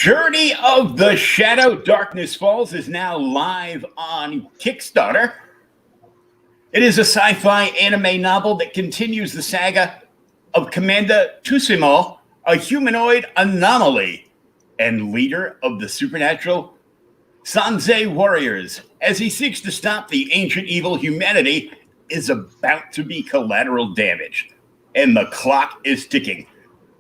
Journey of the Shadow Darkness Falls is now live on Kickstarter. It is a sci-fi anime novel that continues the saga of Commander Tusimo, a humanoid anomaly and leader of the supernatural Sanzei warriors, as he seeks to stop the ancient evil humanity is about to be collateral damage, and the clock is ticking.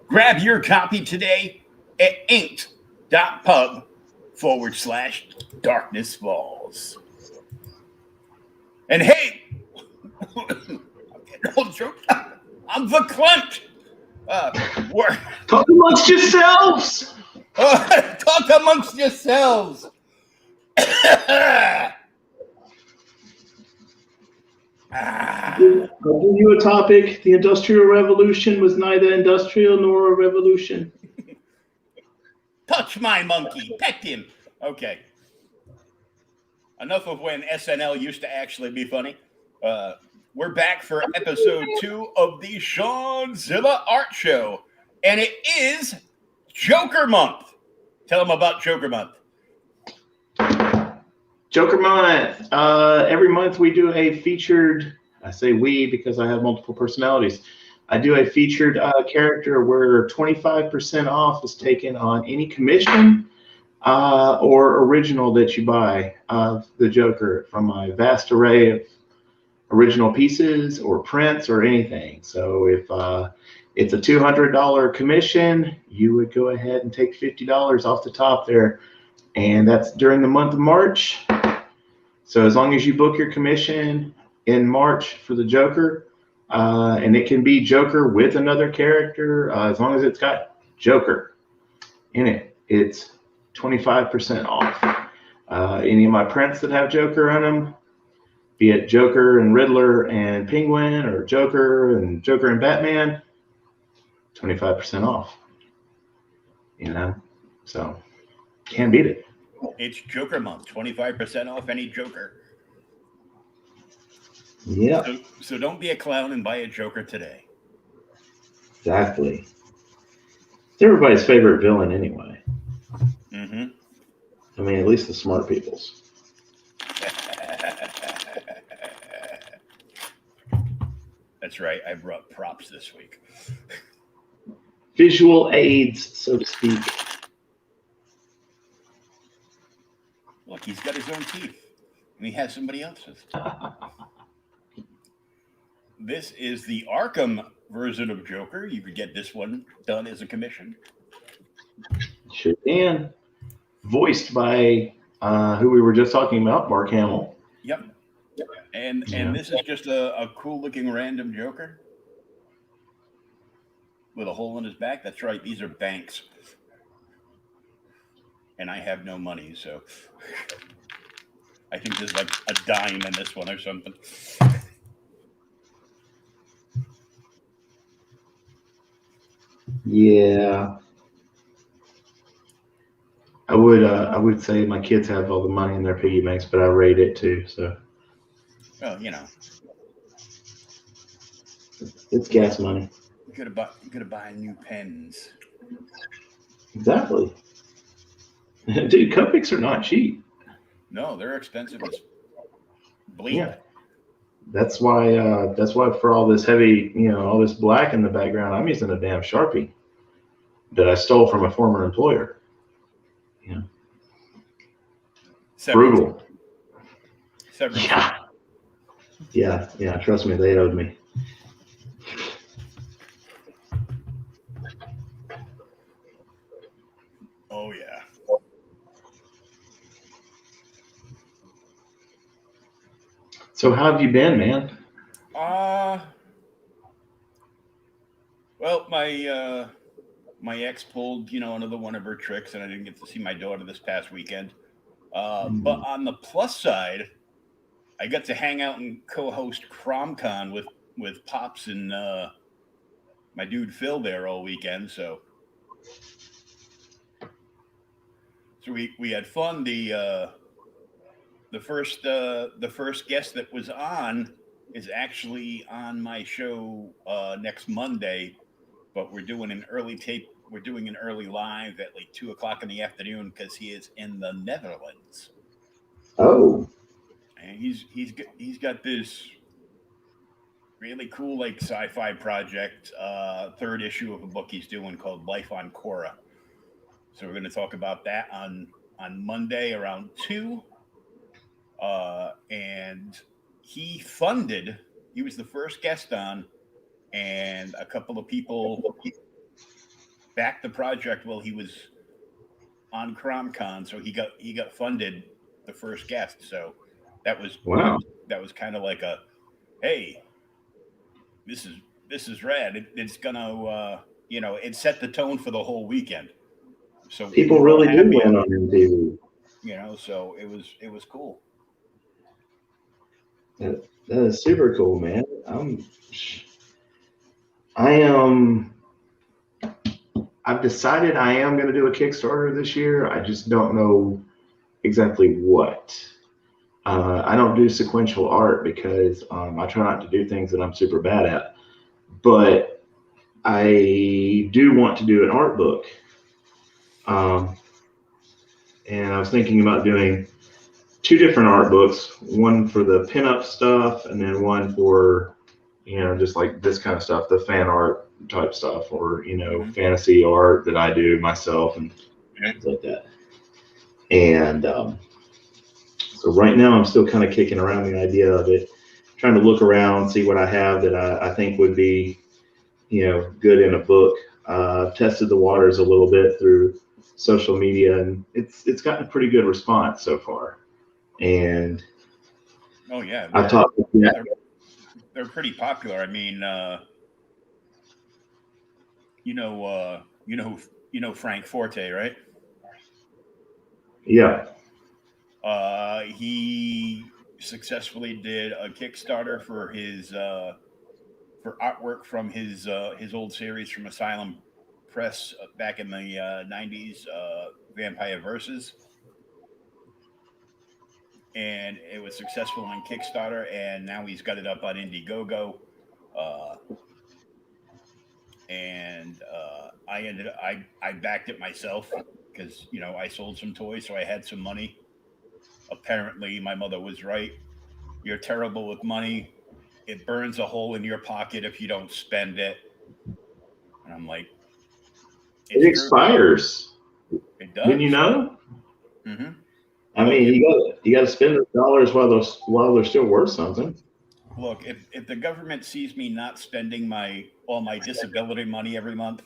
Grab your copy today at inked.pub/Darkness Falls. And hey, I'm the Clunt. Talk amongst yourselves. Talk amongst yourselves. I'll give you a topic. The Industrial Revolution was neither industrial nor a revolution. Touch my monkey. Pet him. Okay. Enough of when SNL used to actually be funny. We're back for episode 2 of the Shawn-Zilla Art Show. And it is Joker Month. Tell them about Joker Month. Joker Month. Every month we do a featured, I say we because I have multiple personalities. I do a featured character where 25% off is taken on any commission or original that you buy of the Joker from my vast array of original pieces or prints or anything. So if it's a $200 commission, you would go ahead and take $50 off the top there. And that's during the month of March. So as long as you book your commission in March for the Joker, and it can be Joker with another character, as long as it's got Joker in it, it's 25% off. Any of my prints that have Joker on them, be it Joker and Riddler and Penguin, or Joker and Batman, 25% off. You know, so can't beat it. It's Joker Month, 25% off any Joker. Yeah. So don't be a clown and buy a Joker today. Exactly. It's everybody's favorite villain anyway. Mm-hmm. I mean, at least the smart people's. That's right. I brought props this week. Visual aids, so to speak. Look, he's got his own teeth, and he has somebody else's. This is the Arkham version of Joker. You could get this one done as a commission. Sure can. Voiced by who we were just talking about, Mark Hamill. Yep. And this is just a cool-looking random Joker with a hole in his back. That's right. These are banks. And I have no money, so I think there's like a dime in this one or something. Yeah. I would say my kids have all the money in their piggy banks, but I rate it too, so. Well, you know. It's gas money. You could buy new pens. Exactly. Dude, Copics are not cheap. No, they're expensive as bleep. Yeah. That's why for all this heavy, all this black in the background, I'm using a damn Sharpie that I stole from a former employer. Yeah. Brutal. Yeah. Trust me, they owed me. Oh yeah. So how have you been, man? Well, my ex pulled, another one of her tricks, and I didn't get to see my daughter this past weekend. But on the plus side, I got to hang out and co-host CromCon with Pops and my dude Phil there all weekend. So we had fun. The first guest that was on is actually on my show next Monday, but we're doing an early tape we're doing an early live at like 2 o'clock in the afternoon because he is in the Netherlands. Oh, And he's got this really cool like sci-fi project, third issue of a book he's doing called Life on Korra. So we're going to talk about that on Monday around 2. And he was the first guest on, and a couple of people backed the project while he was on CromCon. So he got funded the first guest. So that was wow. that was kind of like a, hey, this is rad. It's gonna it set the tone for the whole weekend. So People we were all really do happy, win on MTV. So it was cool. That is super cool, man. I've decided I am going to do a Kickstarter this year. I just don't know exactly what. I don't do sequential art because I try not to do things that I'm super bad at. But I do want to do an art book. And I was thinking about doing 2 different art books, one for the pinup stuff and then one for, just like this kind of stuff, the fan art type stuff, or, fantasy art that I do myself and things like that. And so right now I'm still kind of kicking around the idea of it, trying to look around, see what I have that I think would be, good in a book. I've tested the waters a little bit through social media, and it's gotten a pretty good response so far. And oh yeah, I've talked. They're pretty popular. I mean, Frank Forte, right? Yeah. He successfully did a Kickstarter for his for artwork from his old series from Asylum Press back in the 90s, Vampire Versus. And it was successful on Kickstarter, and now he's got it up on Indiegogo. I backed it myself because I sold some toys, so I had some money. Apparently, my mother was right. You're terrible with money. It burns a hole in your pocket if you don't spend it. And I'm like, it expires. It does. Didn't you know? Mm-hmm. I mean, you got to spend the dollars while they're still worth something. Look, if the government sees me not spending all my disability money every month,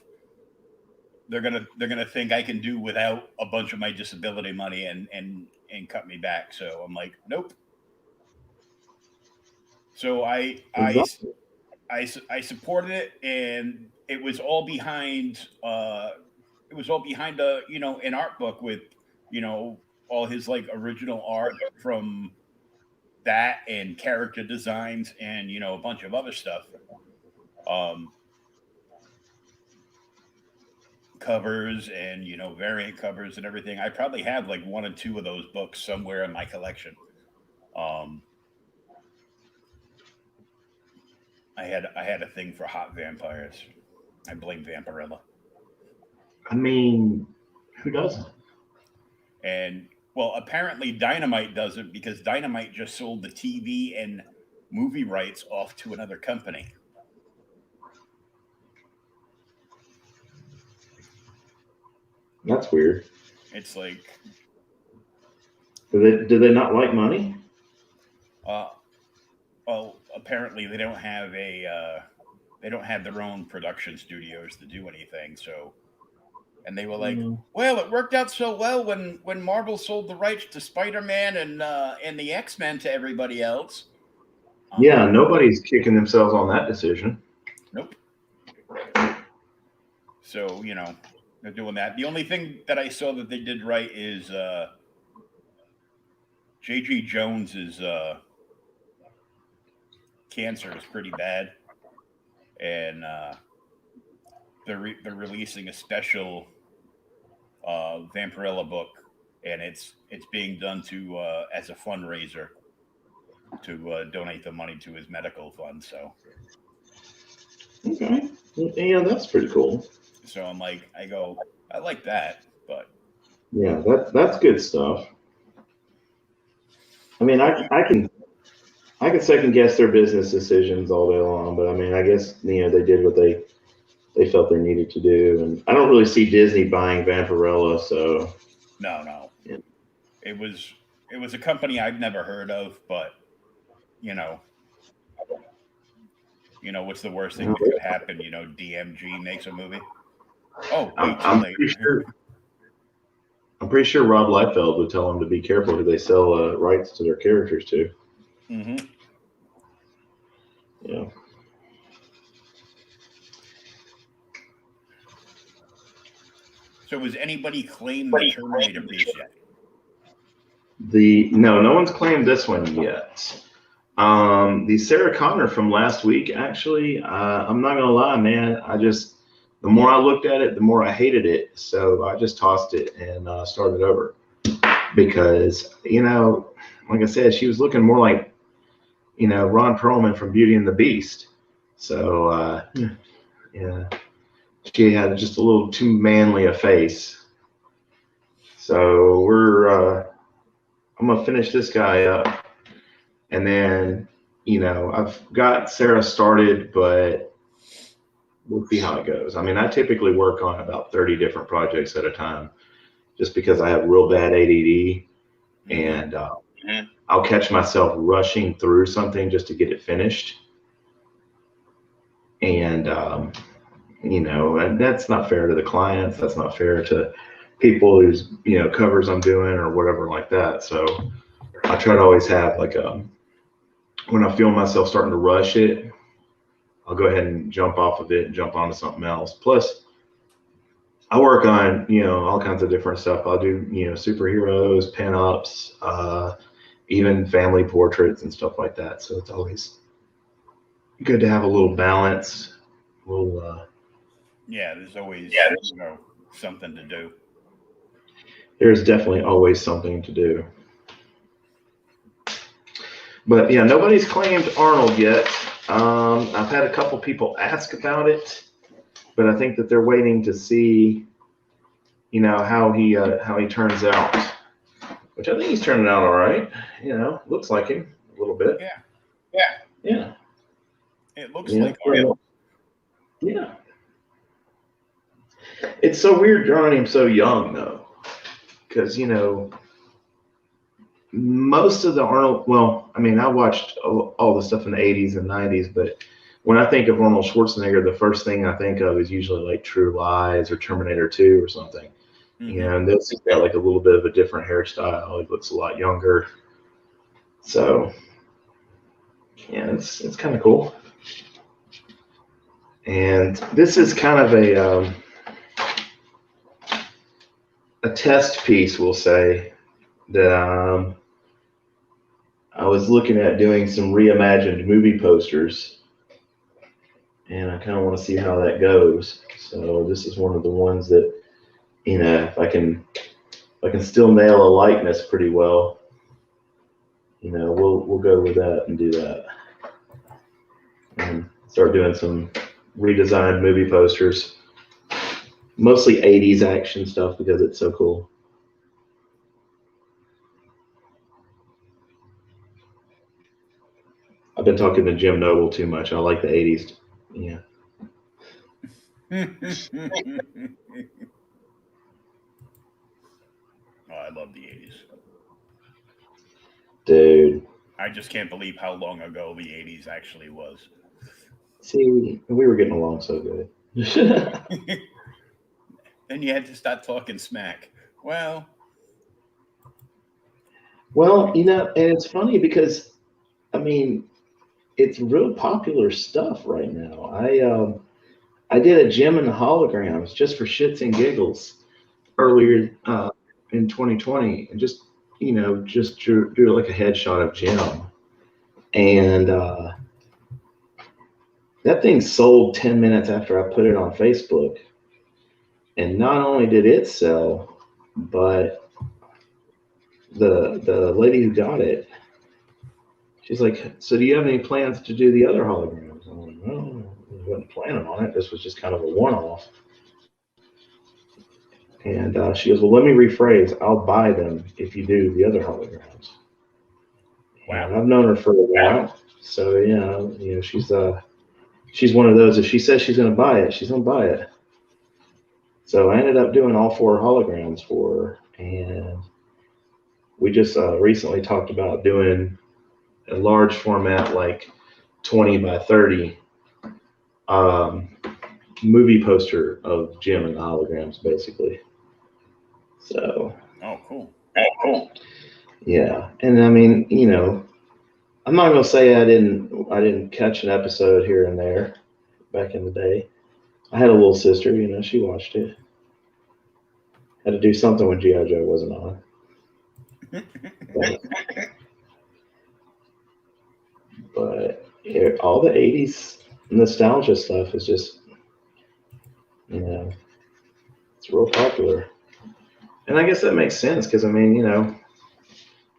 they're gonna think I can do without a bunch of my disability money and cut me back. So I'm like, nope. So I supported it, and it was all behind an art book with all his like original art from that and character designs and a bunch of other stuff, covers and variant covers and everything. I probably have like 1 or 2 of those books somewhere in my collection. I had a thing for hot vampires. I blame Vampirella. I mean, who doesn't? And well, apparently Dynamite doesn't, because Dynamite just sold the TV and movie rights off to another company. That's weird. It's like, do they not like money? Well, apparently they don't have their own production studios to do anything. So, and they were like, well, it worked out so well when Marvel sold the rights to Spider-Man and the X-Men to everybody else. Yeah, nobody's kicking themselves on that decision. Nope. So, they're doing that. The only thing that I saw that they did right is J.G. Jones's cancer is pretty bad, and they're releasing a special Vampirella book, and it's being done to as a fundraiser to donate the money to his medical fund. So, okay, yeah, that's pretty cool. So I'm like, I like that, but Yeah, that's good stuff. I mean, I can second guess their business decisions all day long, but I mean, I guess they did what they felt they needed to do, and I don't really see Disney buying Vampirella, so no. yeah. It was a company I'd never heard of, but what's the worst thing that could happen? DMG makes a movie. Oh, wait, too I'm late. pretty sure. I'm pretty sure Rob Liefeld would tell them to be careful who they sell rights to their characters to. Mm-hmm. Yeah. So has anybody claimed the Terminator piece yet? No one's claimed this one yet. The Sarah Connor from last week, actually, I'm not gonna lie, man. The more I looked at it, the more I hated it. So I just tossed it and started over because, like I said, she was looking more like, Ron Perlman from Beauty and the Beast. So yeah, she had just a little too manly a face. So I'm gonna finish this guy up, and then I've got Sarah started, but we'll see how it goes. I mean, I typically work on about 30 different projects at a time, just because I have real bad ADD, and I'll catch myself rushing through something just to get it finished, and and that's not fair to the clients. That's not fair to people whose covers I'm doing or whatever like that. So I try to always have like when I feel myself starting to rush it, I'll go ahead and jump off of it and jump onto something else. Plus, I work on all kinds of different stuff. I'll do superheroes, pinups, even family portraits and stuff like that. So it's always good to have a little balance. There's always something to do. There's definitely always something to do. But yeah, nobody's claimed Arnold yet. I've had a couple people ask about it, but I think that they're waiting to see, how he turns out. Which I think he's turning out all right. Looks like him a little bit. Yeah. It looks like Arnold. Yeah. It's so weird drawing him so young though, because most of the Arnold, well, I mean, I watched all the stuff in the 80s and 90s, but when I think of Arnold Schwarzenegger, the first thing I think of is usually like True Lies or Terminator 2 or something. Mm-hmm. And this has got like a little bit of a different hairstyle. He looks a lot younger. So, yeah, it's kind of cool. And this is kind of a test piece, we'll say, that I was looking at doing some reimagined movie posters, and I kind of want to see how that goes. So this is one of the ones that, if I can still nail a likeness pretty well, we'll go with that and do that, and start doing some redesigned movie posters, mostly 80s action stuff because it's so cool. I've been talking to Jim Noble too much. I like the 80s. Yeah. Oh, I love the 80s. Dude. I just can't believe how long ago the 80s actually was. See, we were getting along so good. Then you had to start talking smack. Well, and it's funny because, I mean, it's real popular stuff right now. I did a Gem and the Holograms just for shits and giggles earlier in 2020, and just drew like a headshot of Jim, and that thing sold 10 minutes after I put it on Facebook. And not only did it sell, but the lady who got it, she's like, "So do you have any plans to do the other holograms?" I'm like, "No, I wasn't planning on it. This was just kind of a one-off." And she goes, well, let me rephrase. I'll buy them if you do the other holograms. Wow. And I've known her for a while. So, she's one of those, if she says she's going to buy it, she's going to buy it. So I ended up doing all 4 holograms for her. And we just recently talked about doing a large format, like 20 by 30 movie poster of Jim and the holograms, basically. So. Oh, cool. Yeah. And I mean, I'm not gonna say I didn't catch an episode here and there back in the day. I had a little sister, she watched it. Had to do something when G.I. Joe wasn't on. But all the 80s nostalgia stuff is just, it's real popular. And I guess that makes sense because, I mean,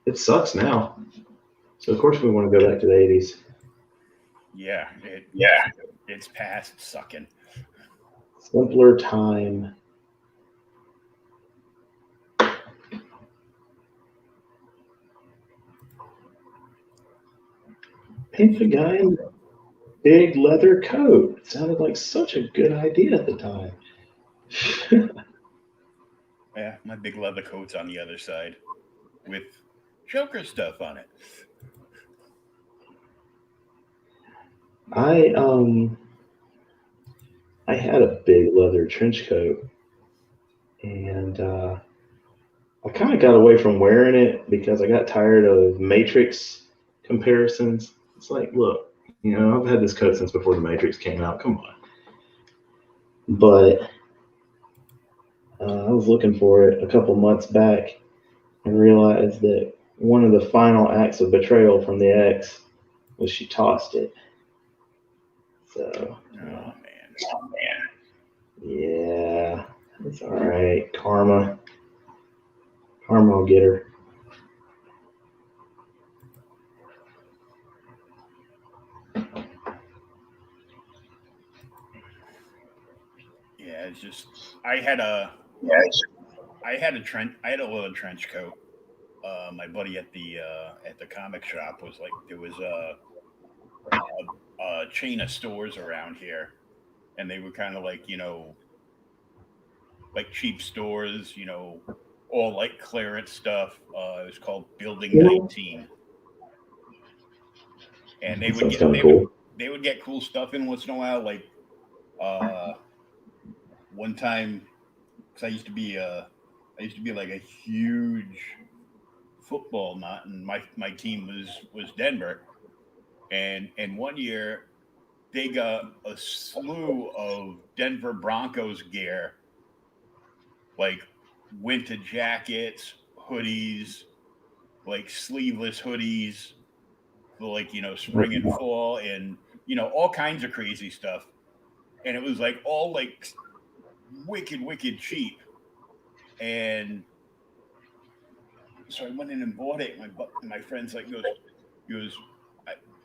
it sucks now. So, of course, we want to go back to the 80s. Yeah. It's past sucking. Simpler time. Paint the guy in a big leather coat. It sounded like such a good idea at the time. Yeah, my big leather coat's on the other side with Joker stuff on it. I had a big leather trench coat, and I kind of got away from wearing it because I got tired of Matrix comparisons. It's like, look, I've had this coat since before the Matrix came out. Come on. But I was looking for it a couple months back and realized that one of the final acts of betrayal from the ex was she tossed it. So, Oh, man. Yeah, it's all right. Karma will get her. Yeah, it's just I had a little trench coat. My buddy at the comic shop was like, there was a chain of stores around here, and they were kind of like, like cheap stores, all like clearance stuff. It was called Building 19, and That sounds kind of cool. they would get cool stuff in once in a while. Like one time, because I used to be like a huge football nut, and my team was Denver, and one year they got a slew of Denver Broncos gear, like winter jackets, hoodies, like sleeveless hoodies for like spring and fall, and all kinds of crazy stuff, and it was like all like wicked cheap, and so I went in and bought it. My friend's like goes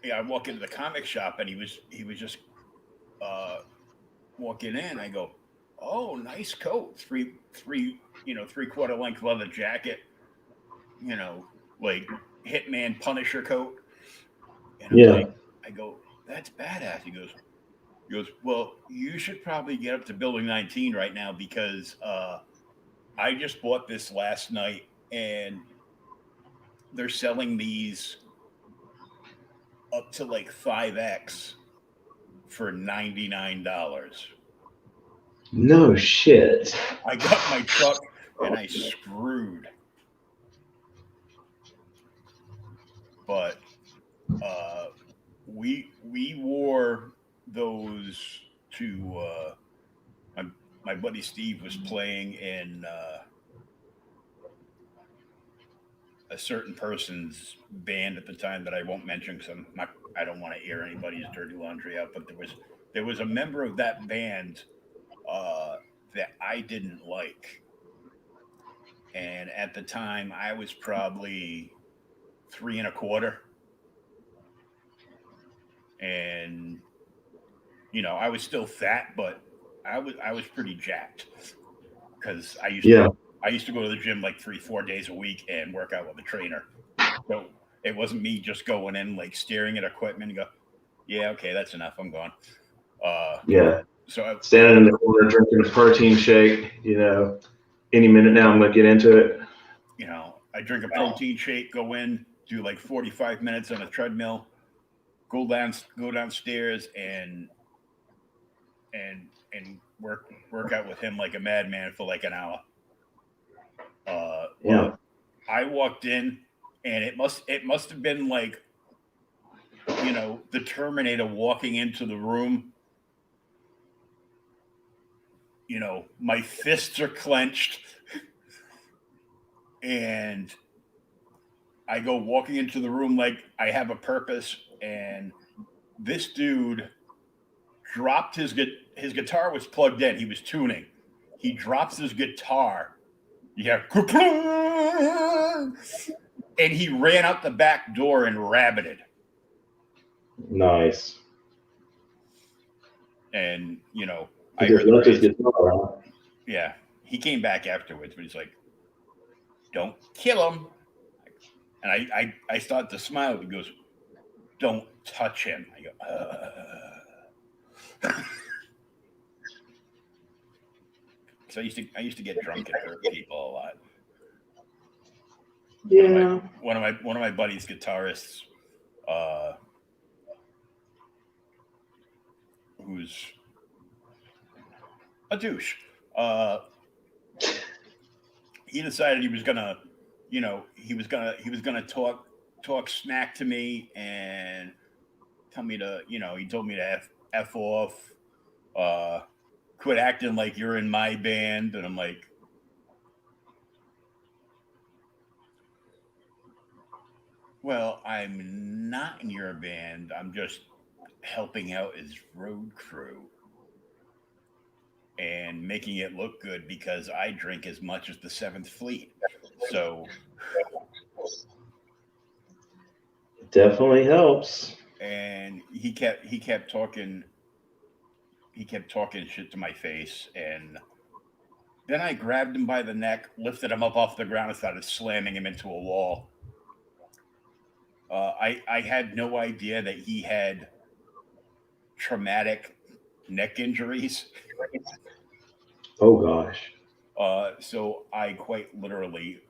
I walk into the comic shop, and he was just walking in. I go, oh, nice coat, three-quarter length leather jacket, like Hitman Punisher coat. And I go, that's badass. He goes, well, you should probably get up to Building 19 right now because I just bought this last night, and they're selling these up to like 5X for $99. No shit. I got my truck and I screwed. But we wore those to my buddy Steve was playing in a certain person's band at the time that I won't mention because I don't want to air anybody's dirty laundry out. But there was a member of that band that I didn't like, and at the time I was probably 3 1/4, and I was still fat, but I was pretty jacked. because I used to go to the gym like 3-4 days a week and work out with a trainer. So it wasn't me just going in like staring at equipment and go, yeah, okay, that's enough. I'm gone. So standing in the corner drinking a protein shake. Any minute now I'm gonna get into it. I drink a protein shake, go in, do like 45 minutes on a treadmill, go downstairs and work out with him like a madman for like an hour. I walked in and it must have been like, the Terminator walking into the room. My fists are clenched and I go walking into the room like I have a purpose, and this dude dropped his guitar was plugged in. He was tuning. He drops his guitar. Yeah. And he ran out the back door and rabbited. Nice. And, I heard left his guitar, huh? Yeah. He came back afterwards, but he's like, don't kill him. And I start to smile. He goes, don't touch him. I go, So I used to get drunk and hurt people a lot. Yeah. One of my buddies, guitarists, who's a douche. He decided he was gonna talk smack to me and tell me to, he told me to F off, quit acting like you're in my band. And I'm like, well, I'm not in your band. I'm just helping out as road crew and making it look good because I drink as much as the 7th Fleet. So it definitely helps. And he kept talking shit to my face, and then I grabbed him by the neck, lifted him up off the ground, and started slamming him into a wall. I had no idea that he had traumatic neck injuries. Oh gosh. So I quite literally,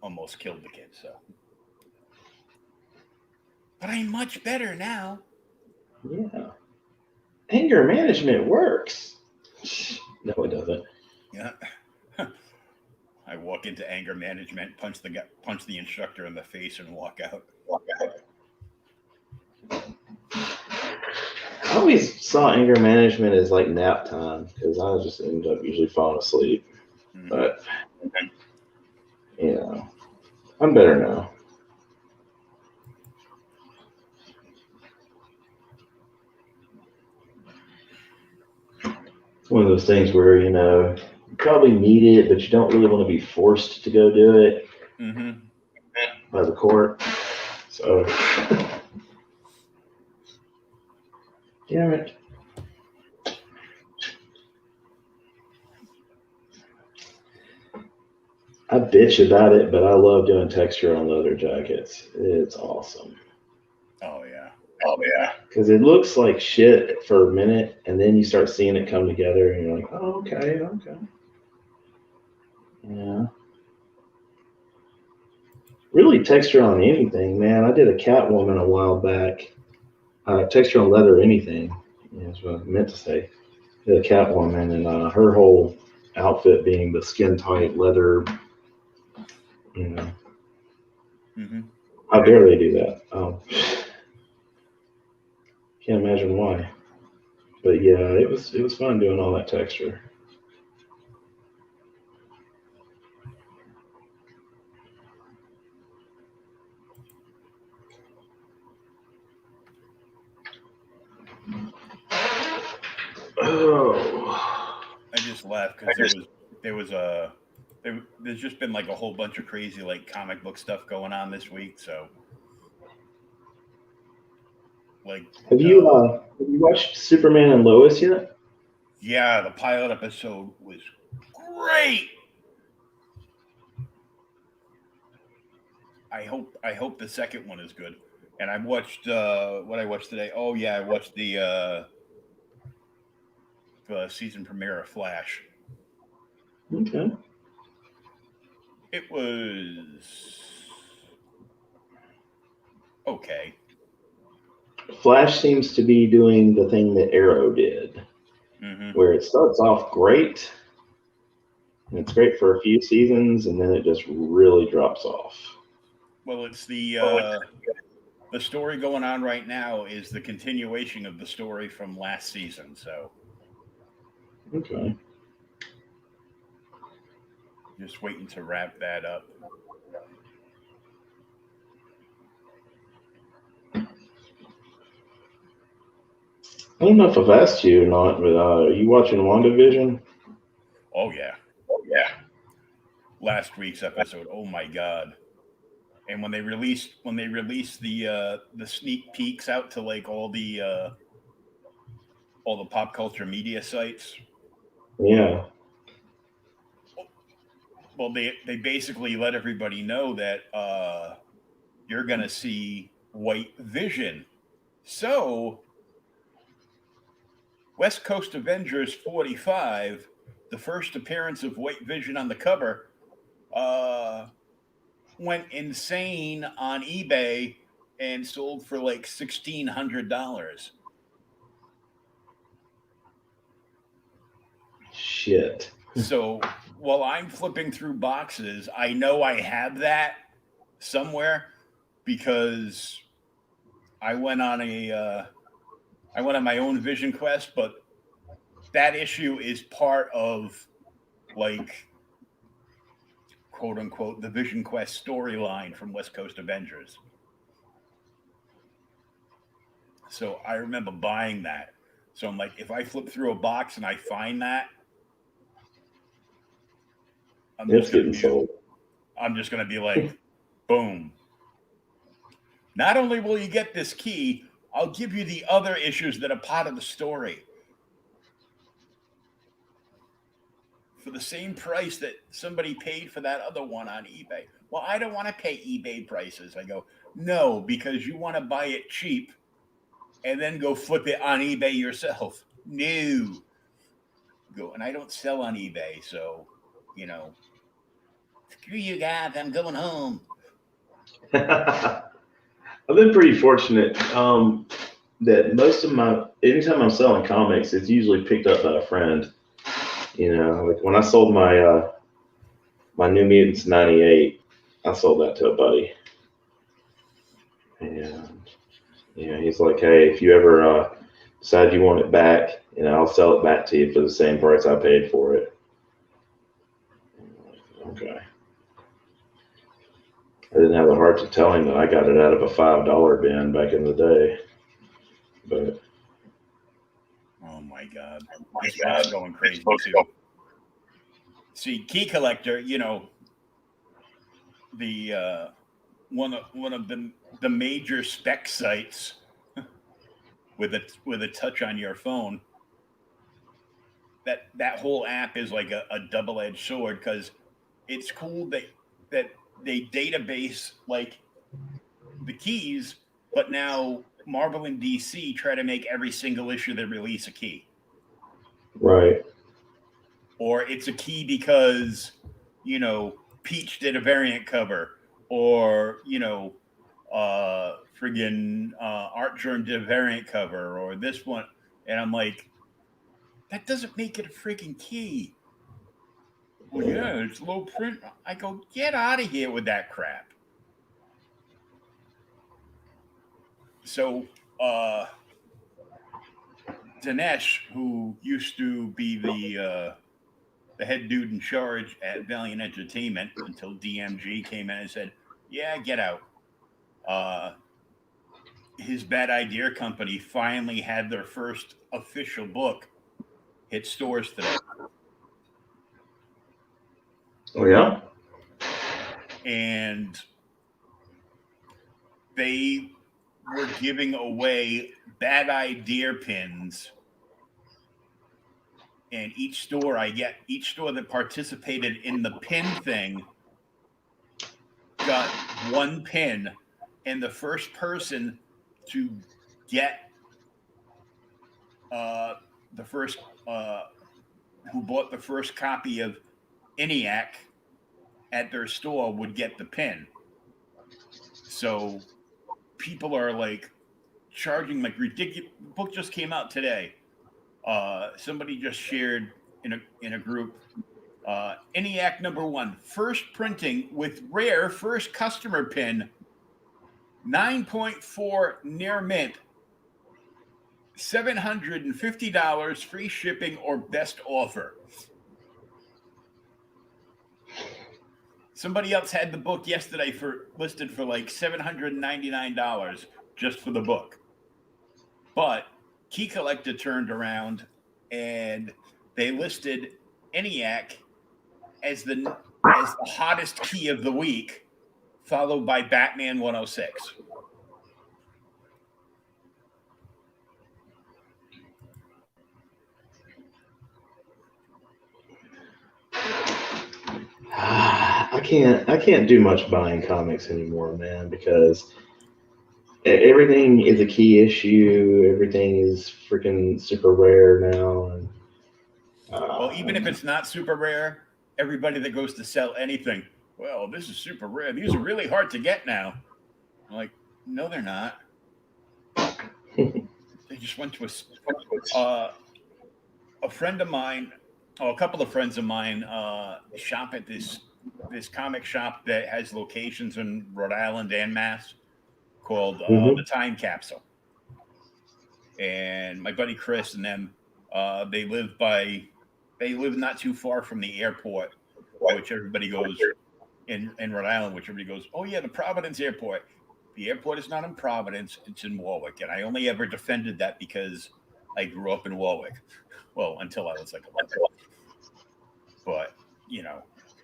almost killed the kid. So, but I'm much better now. Yeah. Anger management works. No, it doesn't. Yeah. I walk into anger management, punch the instructor in the face, and walk out. I always saw anger management as like nap time because I just ended up usually falling asleep. Mm-hmm. But I'm better now. It's one of those things where you probably need it, but you don't really want to be forced to go do it by the court. So, damn it. I bitch about it, but I love doing texture on leather jackets. It's awesome. Oh yeah. Because it looks like shit for a minute, and then you start seeing it come together, and you're like, oh, okay. Yeah. Really texture on anything, man. I did a Catwoman a while back. Texture on leather, anything. That's what I meant to say. I did a Catwoman, and her whole outfit being the skin-tight leather, How dare they do that? Can't imagine why. But yeah, it was fun doing all that texture. Oh. I just laughed because there's just been like a whole bunch of crazy like comic book stuff going on this week. So, like, have you watched Superman and Lois yet? Yeah, the pilot episode was great. I hope the second one is good. And I watched what I watched today. Oh yeah, I watched the season premiere of Flash. Okay. It was okay. Flash seems to be doing the thing that Arrow did, where it starts off great, and it's great for a few seasons, and then it just really drops off. Well, it's the story going on right now is the continuation of the story from last season. So, Okay. just waiting to wrap that up. I don't know if I've asked you or not, but are you watching WandaVision? Oh yeah. Oh yeah. Last week's episode. Oh my god. And when they released the sneak peeks out to like all the pop culture media sites. Yeah. Well, they basically let everybody know that you're gonna see White Vision. So West Coast Avengers 45, the first appearance of White Vision on the cover, went insane on eBay and sold for like $1,600. Shit. So while I'm flipping through boxes, I know I have that somewhere because I went on my own Vision Quest, but that issue is part of like quote unquote the Vision Quest storyline from West Coast Avengers. So I remember buying that. So I'm like, if I flip through a box and I find that, It's getting sold. I'm just going to be like, boom. Not only will you get this key, I'll give you the other issues that are part of the story for the same price that somebody paid for that other one on eBay. Well, I don't want to pay eBay prices. I go, no, because you want to buy it cheap and then go flip it on eBay yourself. No. Go, and I don't sell on eBay, so, you know, screw you guys, I'm going home. I've been pretty fortunate that most of anytime I'm selling comics, it's usually picked up by a friend. You know, like when I sold my my New Mutants '98, I sold that to a buddy, and he's like, "Hey, if you ever decide you want it back, I'll sell it back to you for the same price I paid for it." Okay. I didn't have the heart to tell him that I got it out of a $5 bin back in the day, but. Oh my God. This one's going crazy too. See, Key Collector, the one of the major spec sites with a touch on your phone. That whole app is like a double-edged sword because it's cool that they database like the keys, but now Marvel and DC try to make every single issue they release a key. Right. Or it's a key because, Peach did a variant cover, or, friggin' Art Germ did a variant cover, or this one. And I'm like, that doesn't make it a freaking key. Well, yeah, it's low print. I go, get out of here with that crap. So, Dinesh, who used to be the head dude in charge at Valiant Entertainment until DMG came in and said, yeah, get out. His Bad Idea company finally had their first official book hit stores today. Oh, yeah? And they were giving away Bad Idea pins and each store that participated in the pin thing got one pin, and the first person to get who bought the first copy of ENIAC at their store would get the pin. So people are like charging like ridiculous. The book just came out today. Somebody just shared in a group. ENIAC #1, first printing with rare first customer pin, 9.4 near mint, $750, free shipping or best offer. Somebody else had the book yesterday listed for like $799 just for the book. But Key Collector turned around and they listed ENIAC as the hottest key of the week, followed by Batman 106. I can't do much buying comics anymore, man, because everything is a key issue. Everything is freaking super rare now. And, well, even if it's not super rare, everybody that goes to sell anything, well, this is super rare. These are really hard to get now. I'm like, no, they're not. They just went to a friend of mine, a couple of friends of mine shop at this comic shop that has locations in Rhode Island and Mass called the Time Capsule. And my buddy Chris and them, they live not too far from the airport, which everybody goes in Rhode Island, which everybody goes, oh yeah, the Providence Airport. The airport is not in Providence, it's in Warwick. And I only ever defended that because I grew up in Warwick. Well, until I was like 11. But,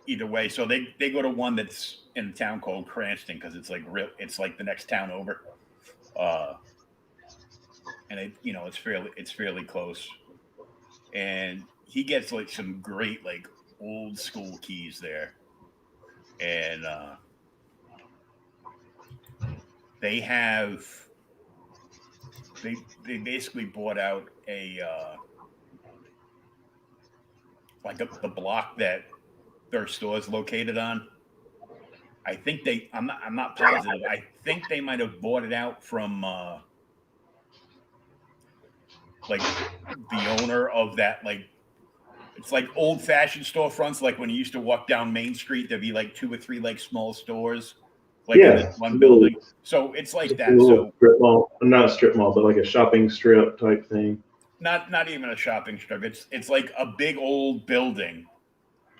either way. So they go to one that's in a town called Cranston because it's like the next town over. And it's fairly close. And he gets like some great like old school keys there. And they basically bought out the block that their store is located on. I think I'm not positive. I think they might have bought it out from like the owner of that, like it's like old fashioned storefronts, like when you used to walk down Main Street, there'd be like 2 or 3 like small stores like in this one building. So it's like that. So strip mall, not a strip mall, but like a shopping strip type thing. Not even a shopping strip. It's like a big old building,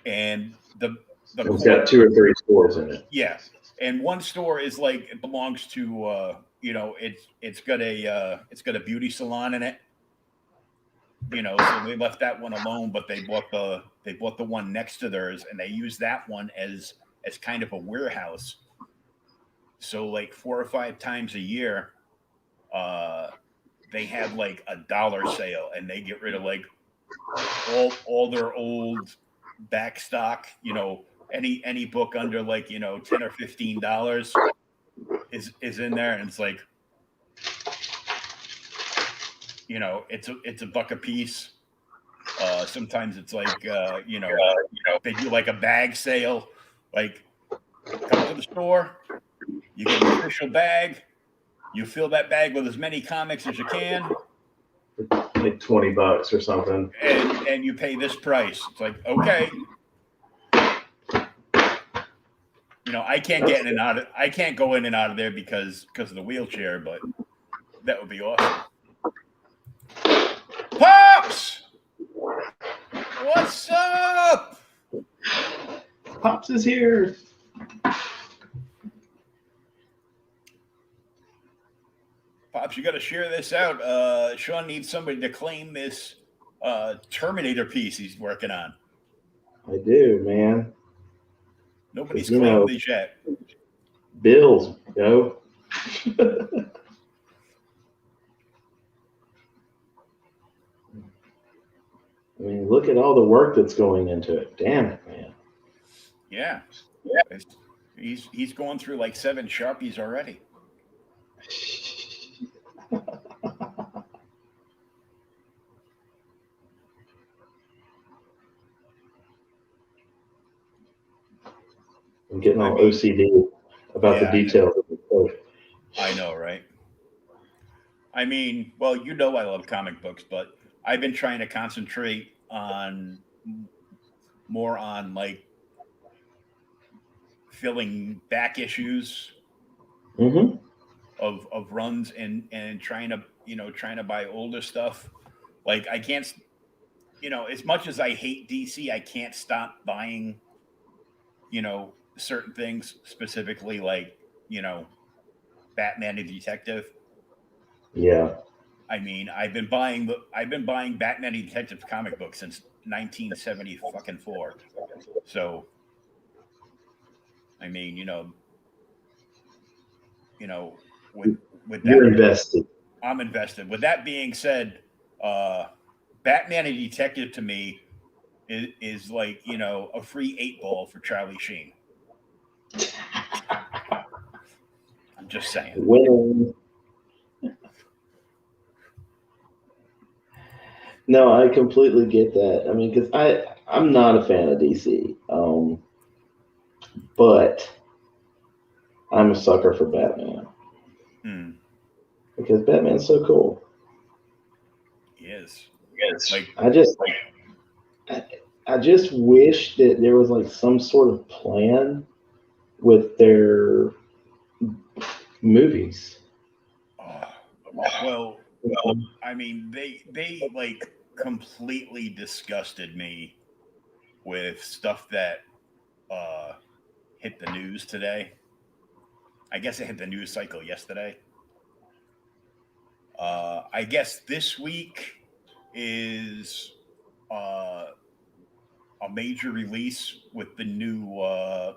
and it's got 2 or 3 stores in it. Yeah, and one store is like it belongs to it's got a beauty salon in it. So they left that one alone, but they bought the one next to theirs, and they use that one as kind of a warehouse. So like 4 or 5 times a year, they have like a dollar sale, and they get rid of like all their old back stock. Any book under like $10 or $15 is in there, and it's like it's a buck a piece. Sometimes it's like they do like a bag sale. Like, come to the store, you get an official bag, you fill that bag with as many comics as you can, like $20 or something, and you pay this price. It's like, okay, I can't I can't go in and out of there because of the wheelchair, but that would be awesome. Pops, what's up? Pops is here. Pops, you got to share this out. Shawn needs somebody to claim this Terminator piece he's working on. I do, man. Nobody's claimed these yet. Bills, I mean, look at all the work that's going into it. Damn it, man. Yeah. He's going through like 7 Sharpies already. I'm getting all OCD about the details of the code. I know, right? I mean, well, you know I love comic books, but I've been trying to concentrate on more on like filling back issues Mm-hmm. of runs and trying to buy older stuff. Like I can't, as much as I hate DC, I can't stop buying, certain things, specifically like, Batman the Detective. Yeah. I mean, I've been buying Batman the Detective comic books since 1974. So, I mean, with You're that, invested. I'm invested. With that being said, Batman and Detective to me is like a free 8 ball for Charlie Sheen. I'm just saying. Winning. No, I completely get that. I mean, because I'm not a fan of DC, but I'm a sucker for Batman because Batman's so cool. He is. Like I just wish that there was like some sort of plan with their movies. Well, I mean, they like completely disgusted me with stuff that hit the news today. I guess it hit the news cycle yesterday. I guess this week is uh, a major release with the new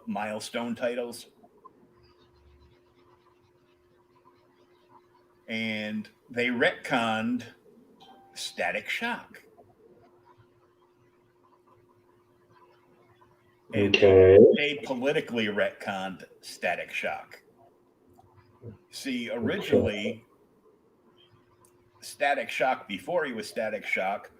milestone titles. And they retconned Static Shock. And they politically retconned Static Shock. See, originally, Static Shock, before he was Static Shock,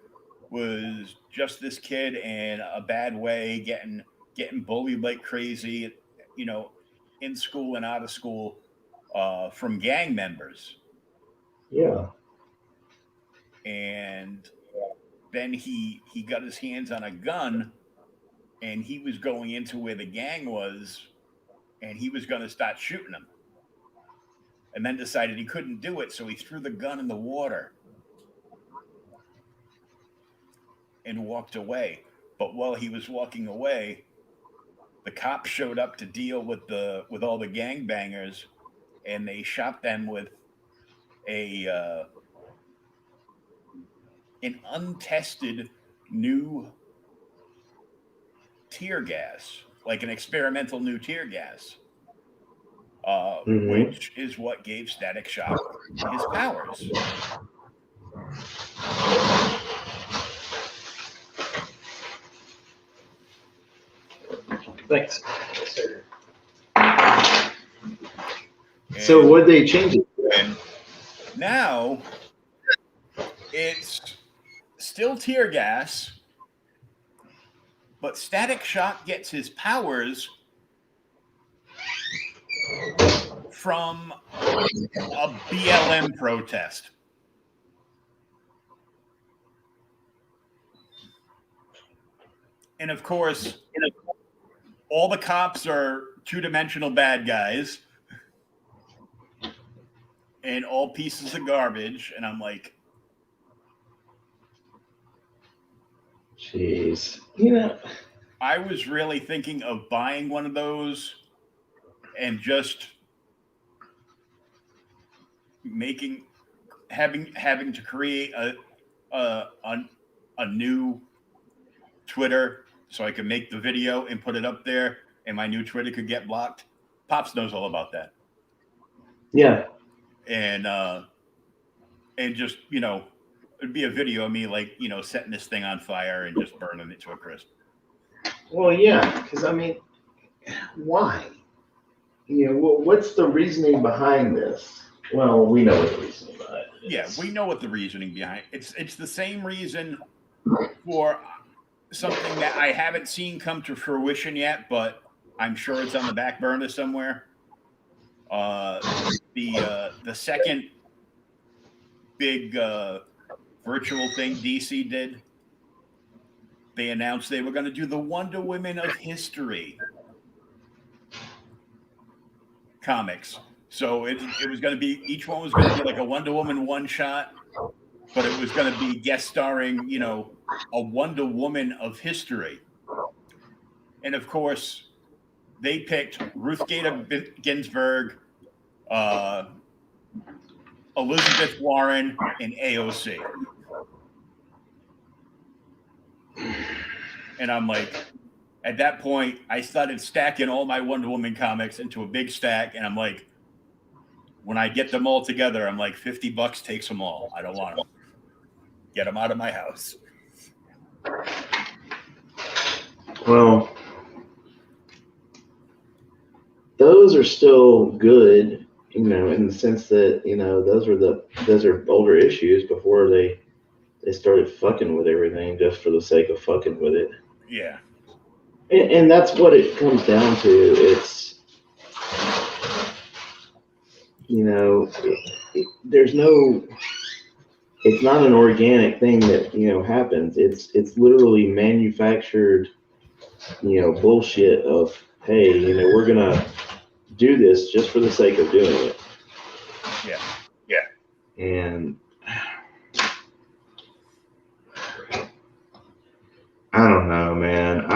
was just this kid in a bad way, getting bullied like crazy, you know, in school and out of school, from gang members. Yeah. And then he got his hands on a gun, and he was going into where the gang was, and he was going to start shooting them. And then decided he couldn't do it, so he threw the gun in the water and walked away. But while he was walking away, the cops showed up to deal with all the gangbangers, and they shot them with an untested new tear gas, like an experimental new tear gas, which is what gave Static Shock his powers. Thanks. So what they change it? And now it's still tear gas, but Static Shock gets his powers from a BLM protest. And of course, all the cops are two-dimensional bad guys and all pieces of garbage. And I'm like, jeez. I was really thinking of buying one of those and just having to create a new Twitter so I could make the video and put it up there, and my new Twitter could get blocked. Pops knows all about that. Yeah. And just it'd be a video of me like, setting this thing on fire and just burning it to a crisp. Well, yeah, because I mean, why? What's the reasoning behind this? Well, we know what the reasoning behind it is. Yeah, we know what the reasoning behind it. It's the same reason for something that I haven't seen come to fruition yet, but I'm sure it's on the back burner somewhere. The second big virtual thing DC did, they announced they were going to do the Wonder Women of History comics. So it was going to be, each one was going to be like a Wonder Woman one shot, but it was going to be guest starring, a Wonder Woman of history. And of course, they picked Ruth Bader Ginsburg, Elizabeth Warren, and AOC. And I'm like, at that point, I started stacking all my Wonder Woman comics into a big stack. And I'm like, when I get them all together, I'm like, $50 takes them all. I don't want them. Get them out of my house. Well, those are still good, in the sense that, those are older issues before they started fucking with everything just for the sake of fucking with it. Yeah. And that's what it comes down to. It's, there's no, it's not an organic thing that, happens. It's literally manufactured, bullshit of, hey, we're going to do this just for the sake of doing it. Yeah. Yeah. And I don't know, man.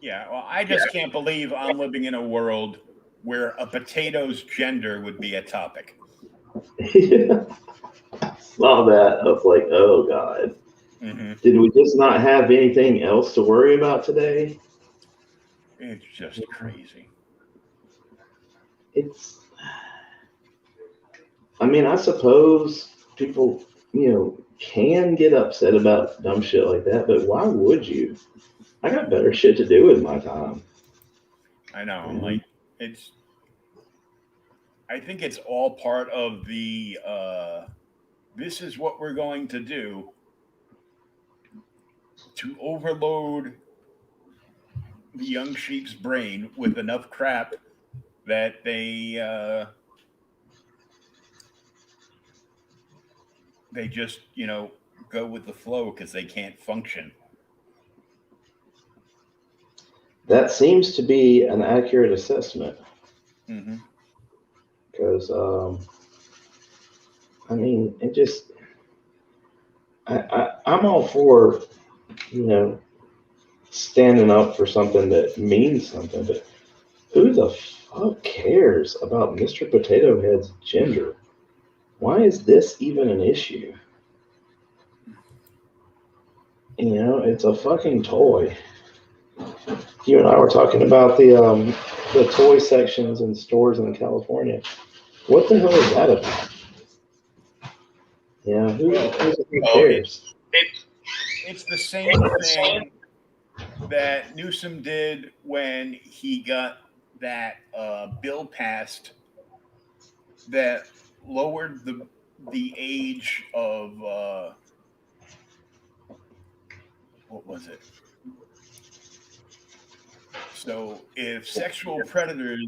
Yeah. Well, I just can't believe I'm living in a world where a potato's gender would be a topic. I saw that. I was like, oh, God. Mm-hmm. Did we just not have anything else to worry about today? It's just crazy. I suppose people, can get upset about dumb shit like that, but why would you? I got better shit to do with my time. I know. I'm like, I think it's all part of the, this is what we're going to do to overload the young sheep's brain with enough crap that they just, go with the flow because they can't function. That seems to be an accurate assessment. Mm-hmm. Because, it just, I'm all for, standing up for something that means something, but who the fuck cares about Mr. Potato Head's gender? Why is this even an issue? It's a fucking toy. You and I were talking about the toy sections in stores in California. What the hell is that about? Who cares? It's the same thing that Newsom did when he got that bill passed that lowered the age of what was it? So if sexual predators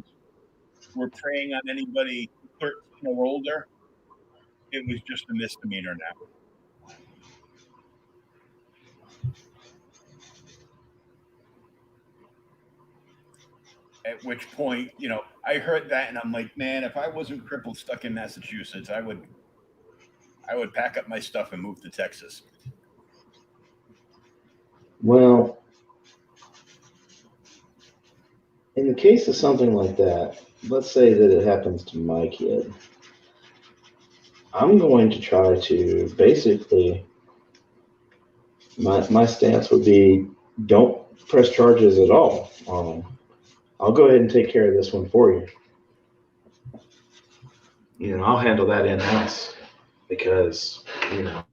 were preying on anybody 13 or older, it was just a misdemeanor now. At which point, I heard that and I'm like, man, if I wasn't crippled stuck in Massachusetts, I would pack up my stuff and move to Texas. Well, in the case of something like that, let's say that it happens to my kid, I'm going to try to basically, my stance would be, don't press charges at all. I'll go ahead and take care of this one for you. I'll handle that in-house. because, you know,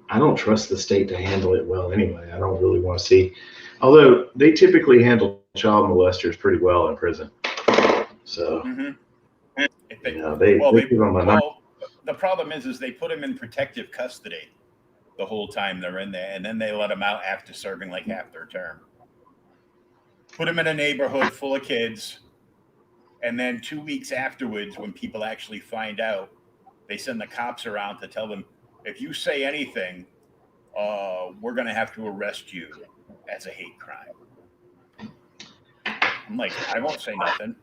I don't trust the state to handle it well anyway. I don't really want to see, although they typically handle child molesters pretty well in prison. So, you know, they give them a nice. The problem is they put them in protective custody the whole time they're in there, and then they let them out after serving like half their term. Put them in a neighborhood full of kids, and then 2 weeks afterwards, when people actually find out, they send the cops around to tell them, if you say anything, we're going to have to arrest you as a hate crime. I'm like, I won't say nothing,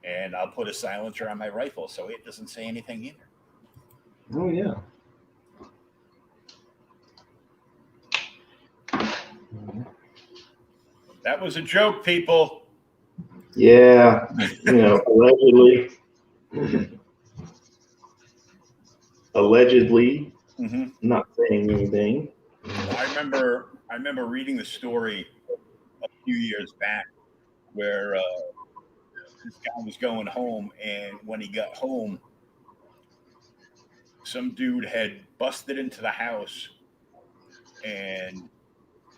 and I'll put a silencer on my rifle so it doesn't say anything either. Oh, yeah. That was a joke, people. Yeah, you know, allegedly, not saying anything. I remember reading the story a few years back where this guy was going home, and when he got home, some dude had busted into the house and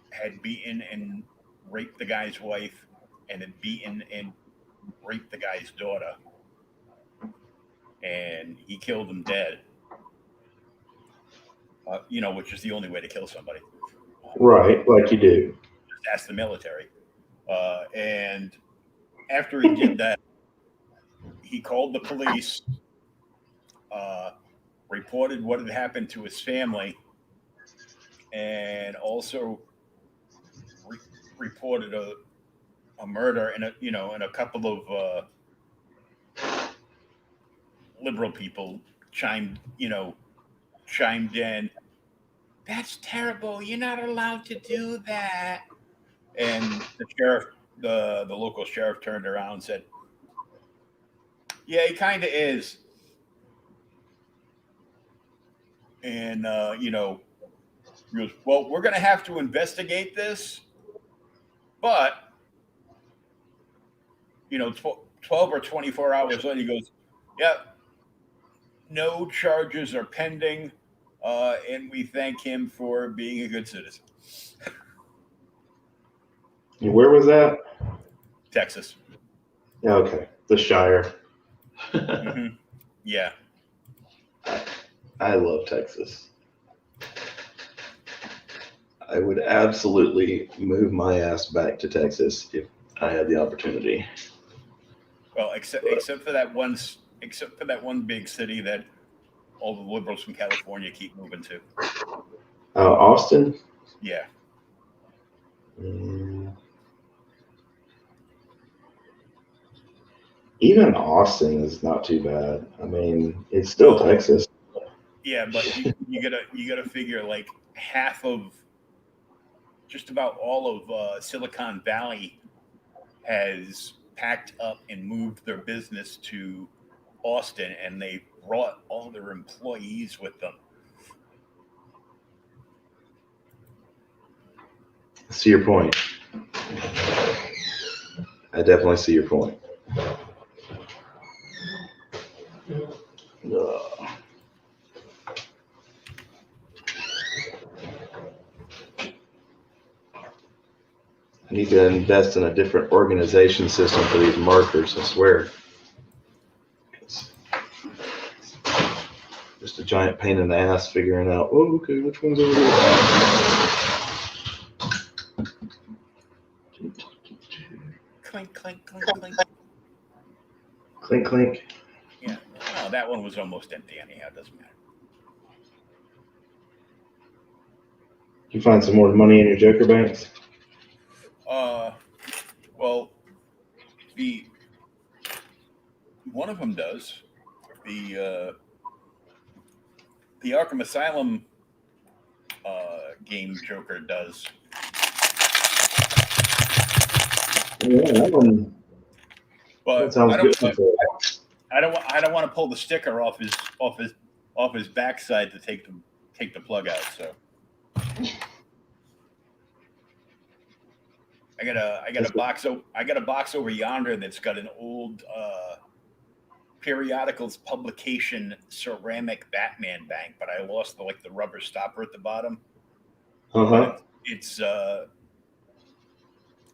had beaten and raped the guy's wife, and had beaten and raped the guy's daughter, and he killed him dead. You know, which is the only way to kill somebody. Right, like you do. Just ask the military. And after he did that, he called the police, reported what had happened to his family, and also reported a murder, and a couple of liberal people chimed in. That's terrible. You're not allowed to do that. And the sheriff, the local sheriff, turned around and said, "Yeah, he kind of is." And he goes, "Well, we're going to have to investigate this, but 12 or 24 hours later, he goes, yeah, no charges are pending, and we thank him for being a good citizen." Where was that? Texas. Okay, the Shire. Yeah. I love Texas. I would absolutely move my ass back to Texas if I had the opportunity. Well, except for that one big city that all the liberals from California keep moving to. Austin? Yeah. Even Austin is not too bad. I mean, it's still Texas. Yeah, but you gotta figure like half of, just about all of Silicon Valley has packed up and moved their business to Austin, and they brought all their employees with them. I see your point. I definitely see your point. I need to invest in a different organization system for these markers, I swear. It's just a giant pain in the ass figuring out, oh, okay, which one's over here? Clink, clink, clink, clink. Clink, clink. Yeah. No, that one was almost empty anyhow. It doesn't matter. Did you find some more money in your Joker banks? Well, one of them does. The Arkham Asylum game Joker does. Yeah, that one. But that sounds good. I don't want to pull the sticker off his backside to take the plug out. So I got a box over yonder that's got an old periodicals publication ceramic Batman bank, but I lost the rubber stopper at the bottom. Uh-huh. It's an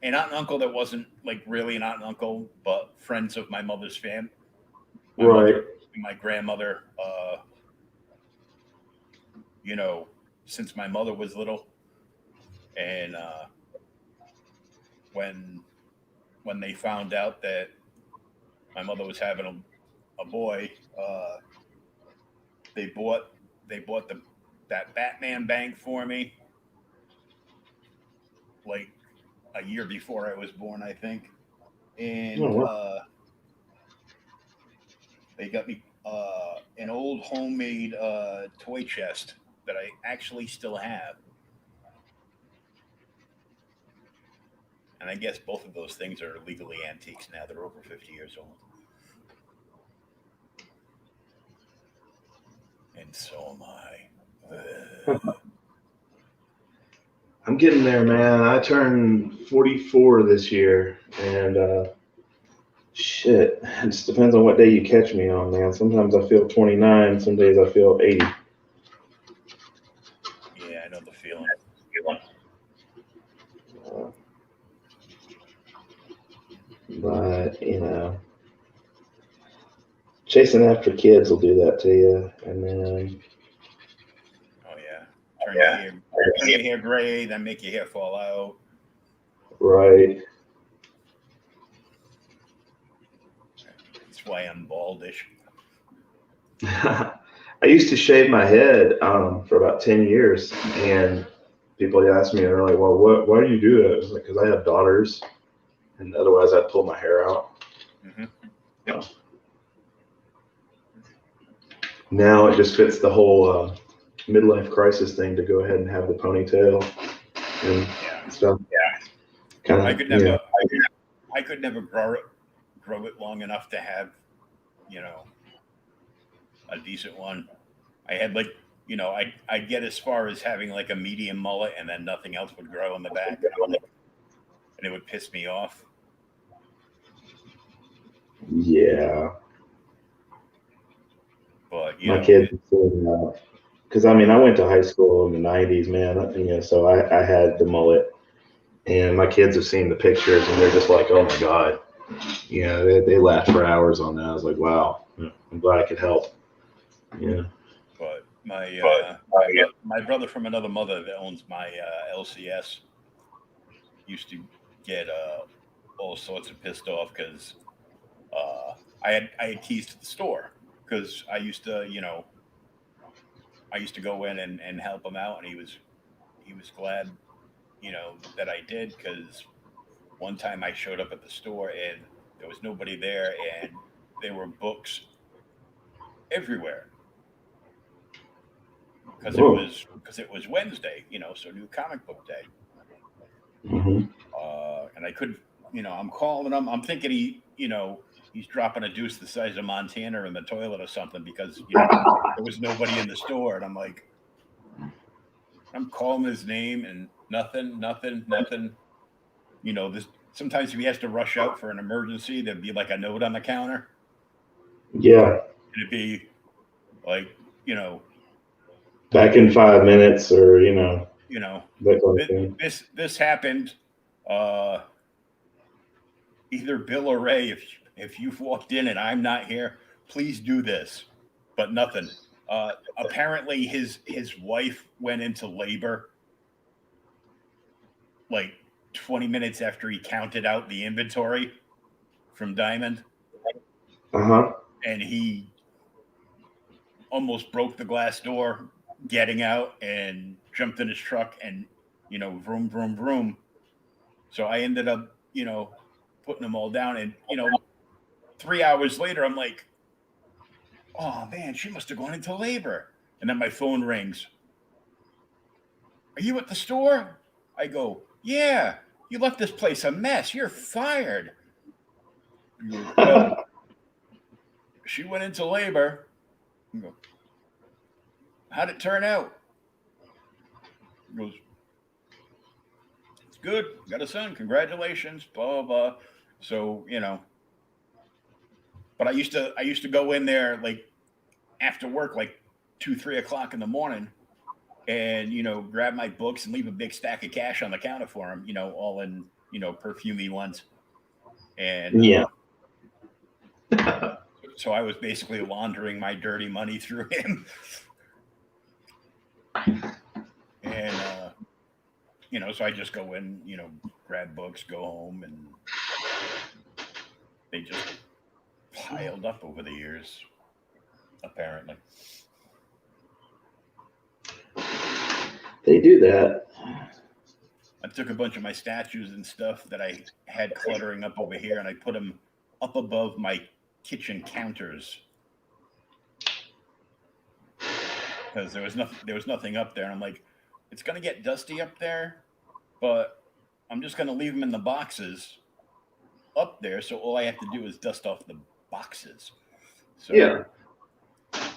aunt and uncle that wasn't like really an aunt and uncle, but friends of my mother's family. My Right. mother and my grandmother, since my mother was little, and when they found out that my mother was having a boy, they bought that Batman bank for me, like a year before I was born, I think, and Oh, wow. they got me an old homemade toy chest that I actually still have. And I guess both of those things are legally antiques now. They're over 50 years old. And so am I. I'm getting there, man. I turned 44 this year, and shit, it just depends on what day you catch me on, man. Sometimes I feel 29, some days I feel 80. Yeah, I know the feeling. But, chasing after kids will do that to you. And then, Oh yeah, turn your hair gray, then make your hair fall out. right. That's why I'm baldish. I used to shave my head for about 10 years, and people ask me, they're like, well, why do you do that? It's like, because I have daughters, and otherwise I'd pull my hair out. Mm-hmm. Yeah. Now it just fits the whole midlife crisis thing to go ahead and have the ponytail and stuff. Yeah. Kind of. I could never grow it long enough to have, a decent one. I had I'd get as far as having like a medium mullet, and then nothing else would grow in the back, and it would piss me off. Yeah. But My kids, because I went to high school in the '90s, man. So I had the mullet, and my kids have seen the pictures, and they're just like, "Oh my god!" They laughed for hours on that. I was like, "Wow, I'm glad I could help." Yeah. But my brother from another mother that owns my LCS used to get all sorts of pissed off because I had keys to the store, because I used to go in and help him out, and he was glad that I did, because one time I showed up at the store and there was nobody there, and there were books everywhere, because it was Wednesday, so new comic book day. Mm-hmm. And I couldn't, I'm calling him. I'm thinking he's dropping a deuce the size of Montana in the toilet or something, because there was nobody in the store, and I'm like, I'm calling his name and nothing. This sometimes if he has to rush out for an emergency, there'd be like a note on the counter. Yeah. And it'd be like, back in 5 minutes, or that kind of thing. This happened. Either Bill or Ray, if you've walked in and I'm not here, please do this. But nothing. Apparently his wife went into labor like 20 minutes after he counted out the inventory from Diamond. Uh-huh. And he almost broke the glass door getting out, and jumped in his truck, and vroom vroom vroom. So I ended up putting them all down, and 3 hours later I'm like, oh man, she must have gone into labor. And then my phone rings. Are you at the store? I go, yeah, you left this place a mess, you're fired. Well, she went into labor. I go, how'd it turn out? He goes, it's good, got a son, congratulations, blah blah blah. So But I used to go in there like after work, like 2-3 o'clock in the morning, and grab my books and leave a big stack of cash on the counter for him. All in perfumey ones, and Yeah. so I was basically laundering my dirty money through him. And so I just go in, grab books, go home, and they just piled up over the years, apparently. They do that. I took a bunch of my statues and stuff that I had cluttering up over here, and I put them up above my kitchen counters because there was nothing up there. And I'm like, it's gonna get dusty up there, but I'm just gonna leave them in the boxes up there. So all I have to do is dust off the boxes. So Yeah.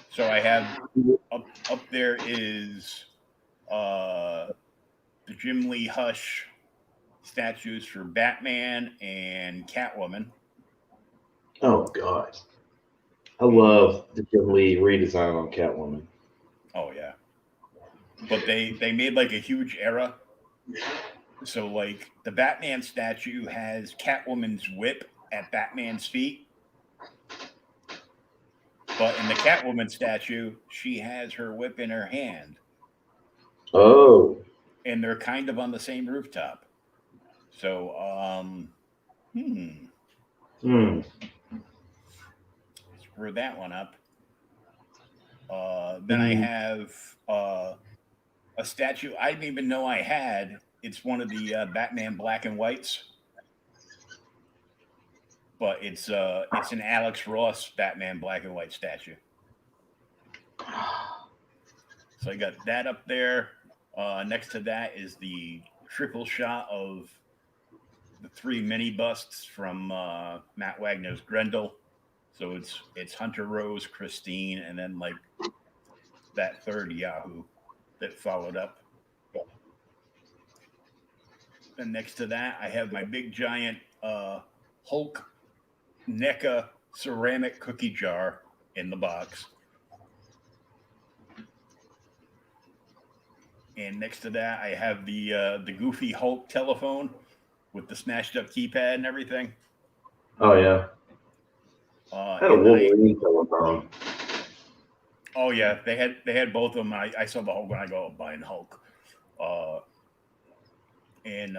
So I have up there is the Jim Lee Hush statues for Batman and Catwoman. Oh God, I love the Jim Lee redesign on Catwoman. Oh yeah, but they made like a huge era. So like the Batman statue has Catwoman's whip at Batman's feet, but in the Catwoman statue, she has her whip in her hand. Oh. And they're kind of on the same rooftop. So, screw that one up. Then I have a statue I didn't even know I had. It's one of the Batman black and whites, but it's an Alex Ross Batman black and white statue. So I got that up there. Next to that is the triple shot of the 3 mini busts from Matt Wagner's Grendel. So it's Hunter Rose, Christine, and then like that third Yahoo that followed up. And next to that, I have my big giant Hulk NECA ceramic cookie jar in the box. And next to that, I have the Goofy Hulk telephone with the smashed up keypad and everything. Oh yeah. I had a Wolverine telephone. Oh yeah, they had both of them. I saw the Hulk when I go buying Hulk. And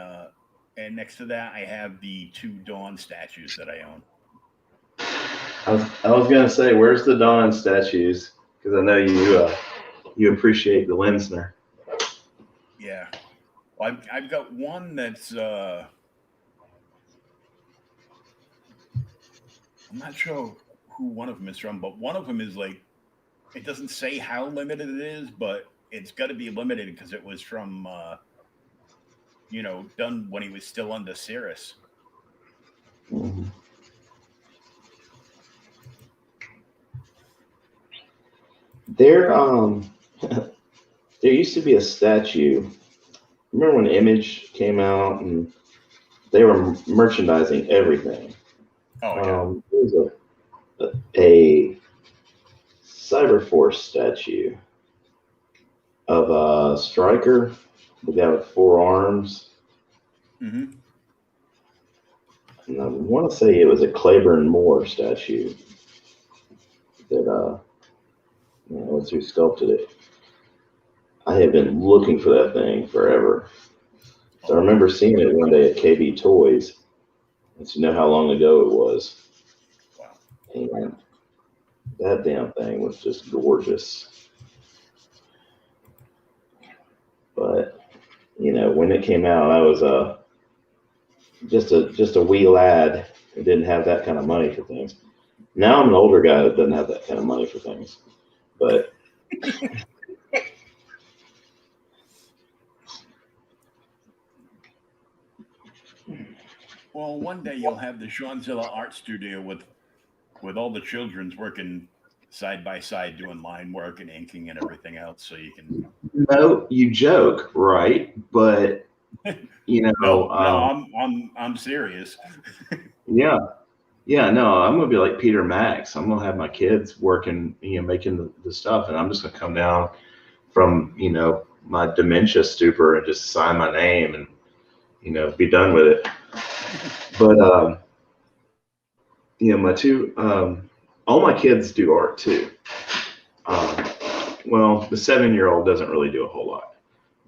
next to that, I have the 2 Dawn statues that I own. I was gonna say, where's the Dawn statues? Because I know you appreciate the Lensner. Yeah, well, I've got one that's I'm not sure who one of them is from, but one of them is like, it doesn't say how limited it is, but it's got to be limited because it was from done when he was still under Cirrus. Mm-hmm. There used to be a statue. Remember when Image came out and they were merchandising everything? Oh yeah. There was a Cyberforce statue of a Striker. The guy with 4 arms. Mm-hmm. And I want to say it was a Claiborne Moore statue that was who sculpted it. I have been looking for that thing forever. So I remember seeing it one day at KB Toys. And you know how long ago it was. Wow. And that damn thing was just gorgeous. But when it came out, I was just a wee lad who didn't have that kind of money for things. Now I'm an older guy that doesn't have that kind of money for things. But well, one day you'll have the Shawn-Zilla Art Studio with all the children's working side by side doing line work and inking and everything else, so you can. No, you joke, right? But No, I'm serious. Yeah. Yeah, no, I'm gonna be like Peter Max. I'm gonna have my kids working, making the stuff, and I'm just gonna come down from, my dementia stupor and just sign my name and, be done with it. But my two, all my kids do art too. Um, well, the 7-year-old doesn't really do a whole lot,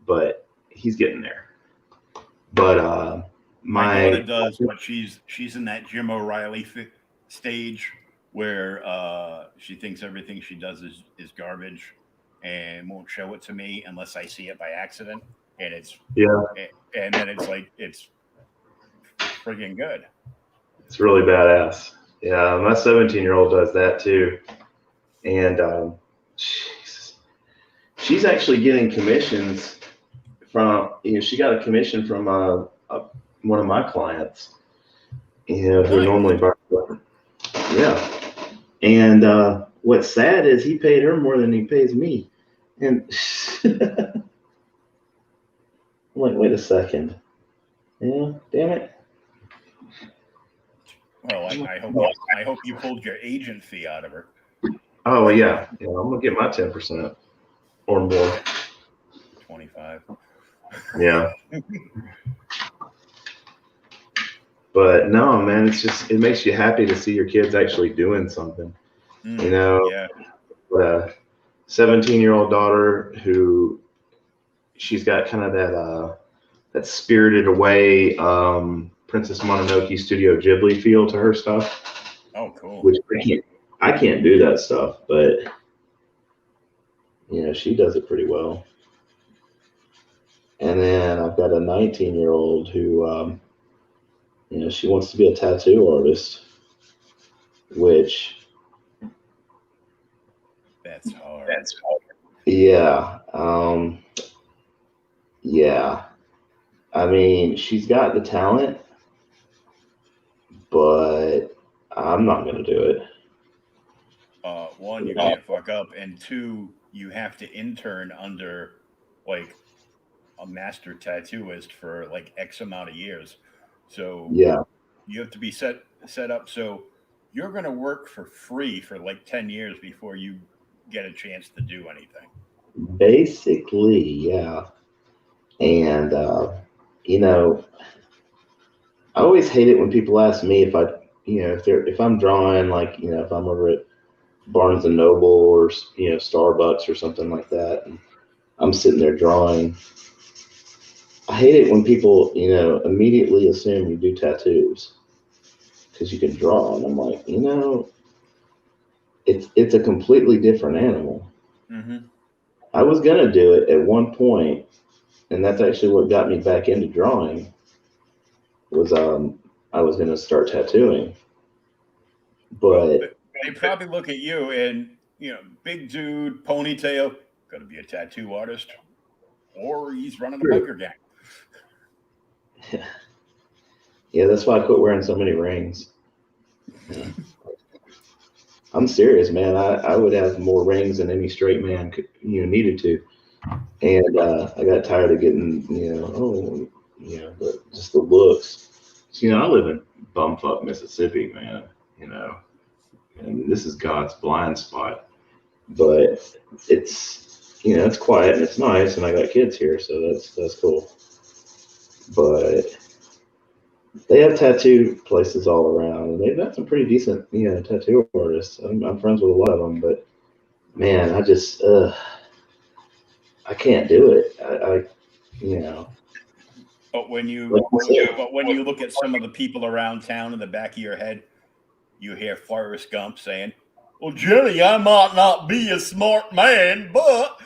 but he's getting there. But my daughter does, but she's in that Jim O'Reilly stage where she thinks everything she does is garbage and won't show it to me unless I see it by accident. And and then it's like it's friggin' good. It's really badass. Yeah, my 17-year-old does that too, and she's actually getting commissions from. She got a commission from one of my clients. Who normally buys. Yeah, and what's sad is he paid her more than he pays me, and I'm like, wait a second. Yeah, damn it. Well, I hope you pulled your agent fee out of her. Oh yeah, I'm gonna get my 10% or more. 25. Yeah. But no, man, it makes you happy to see your kids actually doing something. Yeah. A 17-year-old daughter who she's got kind of that Spirited Away Princess Mononoke Studio Ghibli feel to her stuff. Oh, cool. Which I can't do that stuff, but she does it pretty well. And then I've got a 19-year-old who she wants to be a tattoo artist, which that's hard. Yeah. Yeah. I mean, she's got the talent, but I'm not going to do it. One, you can't fuck up, and two, you have to intern under like a master tattooist for like X amount of years. So yeah, you have to be set up so you're going to work for free for like 10 years before you get a chance to do anything. Basically, yeah. And I always hate it when people ask me if if I'm drawing, like, if I'm over at Barnes and Noble or Starbucks or something like that, and I'm sitting there drawing. I hate it when people immediately assume you do tattoos because you can draw, and I'm like, it's a completely different animal. Mm-hmm. I was gonna do it at one point, and that's actually what got me back into drawing. Was I was gonna start tattooing, but they probably look at you and big dude, ponytail, gonna be a tattoo artist, or he's running a biker gang. Yeah, that's why I quit wearing so many rings. Yeah. I'm serious, man. I would have more rings than any straight man could, needed to. And I got tired of getting, just the looks. So, I live in bumfuck Mississippi, man, and this is God's blind spot. But it's, it's quiet and it's nice, and I got kids here, so that's cool. But they have tattoo places all around, and they've got some pretty decent, tattoo artists. I'm friends with a lot of them, but man, I just, I can't do it. But when you look at some of the people around town in the back of your head, you hear Forrest Gump saying, "Well, Jenny, I might not be a smart man, but."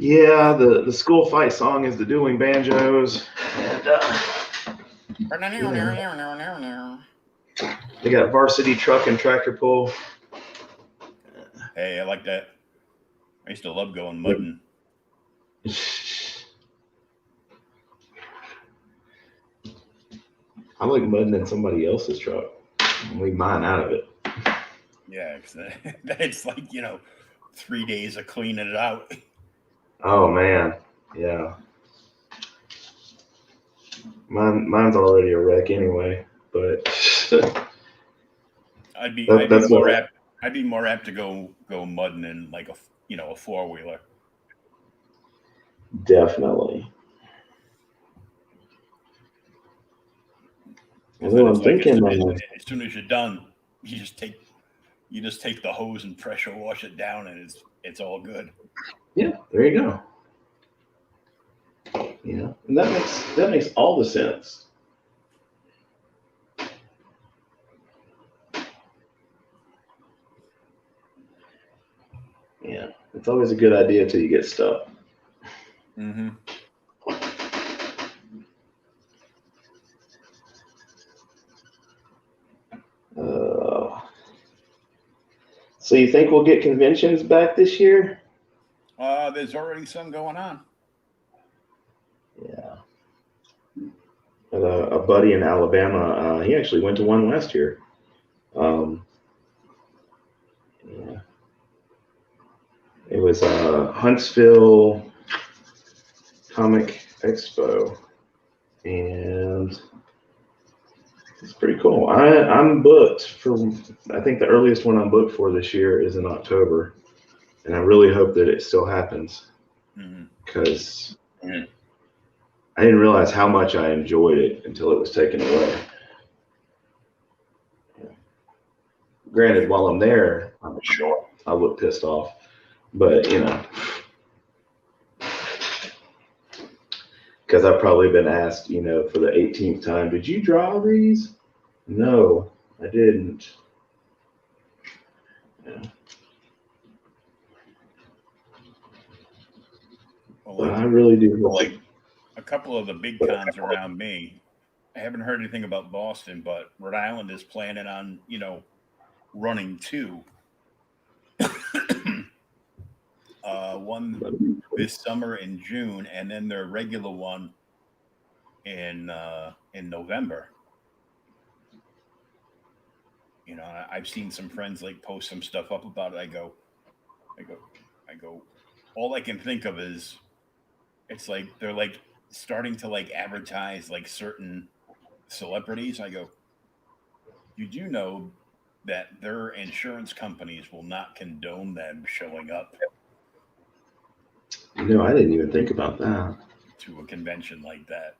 Yeah, the school fight song is the dueling banjos, and they got varsity truck and tractor pull. Hey, I like that. I used to love going mudding. I like mudding in somebody else's truck. Leave mine out of it. Yeah, because it's like 3 days of cleaning it out. Oh man, yeah. Mine's already a wreck anyway, but I'd be that's more what apt. I'd be more apt to go mudding in like a 4-wheeler. definitely. Because Well, then I'm it's like thinking, as soon as you're done, you just take the hose and pressure wash it down, and it's all good. yeah, there you go. Yeah, and that makes all the sense. Yeah, it's always a good idea till you get stuck. Mm-hmm. So you think we'll get conventions back this year? There's already some going on. Yeah. A buddy in Alabama, he actually went to one last year. Yeah. It was Huntsville Comic Expo, and it's pretty cool. I'm booked for, I think the earliest one I'm booked for this year is in October, and I really hope that it still happens because I didn't realize how much I enjoyed it until it was taken away. Granted, while I'm there, I'm sure I look pissed off, but you know, because I've probably been asked, you know, for the 18th time, did you draw these? No, I didn't. Yeah. Well, But I really do like a couple of the big cons around me. I haven't heard anything about Boston, but Rhode Island is planning on, running 2. One this summer in June, and then their regular one in November. I've seen some friends like post some stuff up about it. I go. All I can think of is it's like they're like starting to like advertise like certain celebrities. I go, you do know that their insurance companies will not condone them showing up No, I didn't even think about that. to a convention like that.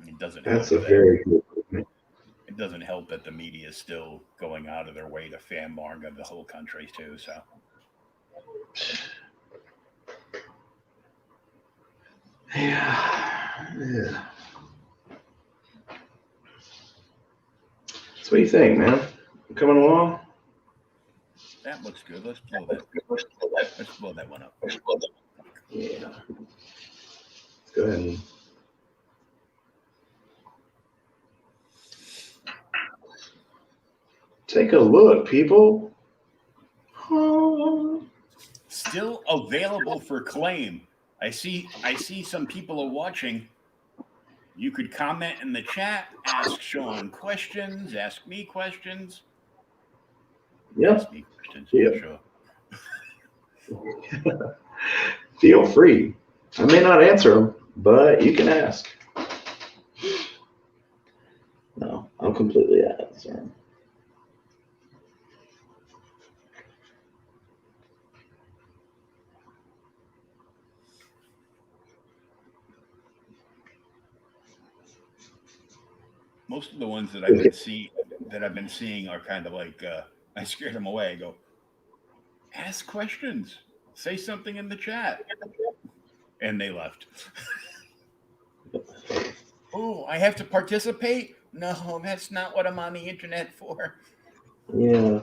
It doesn't That's help a very good point. it doesn't help that the media is still going out of their way to fanmonger the whole country too. So Yeah. So what do you think, man? Coming along? that looks good. Let's blow that. Let's blow that one up. Yeah. Let's go ahead and take a look, people. Still available for claim. I see some people are watching. You could comment in the chat, ask Shawn questions, ask me questions. Yep. Ask me questions, yeah. Sure. Feel free. I may not answer them, but you can ask. No, I'll completely answer them. Most of the ones that I've been seeing are kind of like I scared them away. I go, ask questions, say something in the chat, and they left. Oh, I have to participate? No, that's not what I'm on the internet for. Yeah,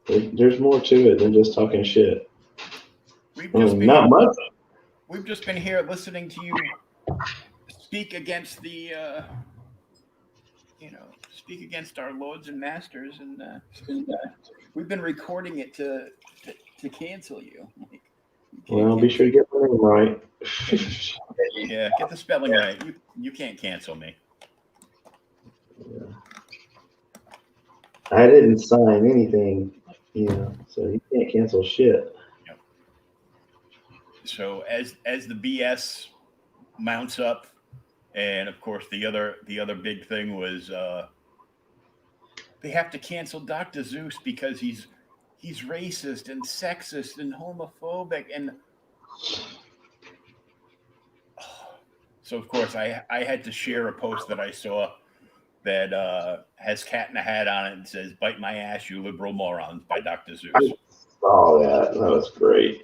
there's more to it than just talking shit. Not much. We've just been here listening to you speak against the. Speak against our lords and masters, and we've been recording it to cancel you. Well, be sure to get my name right. Yeah, get the spelling right. You can't cancel me. Yeah. I didn't sign anything Yeah, so you can't cancel shit. Yep. So as the BS mounts up, and of course the other big thing was they have to cancel Dr. Zeus because he's racist and sexist and homophobic, and so of course I had to share a post that I saw that has Cat in a Hat on it and says "Bite my ass, you liberal morons" by Dr. Zeus. I saw that. That was great.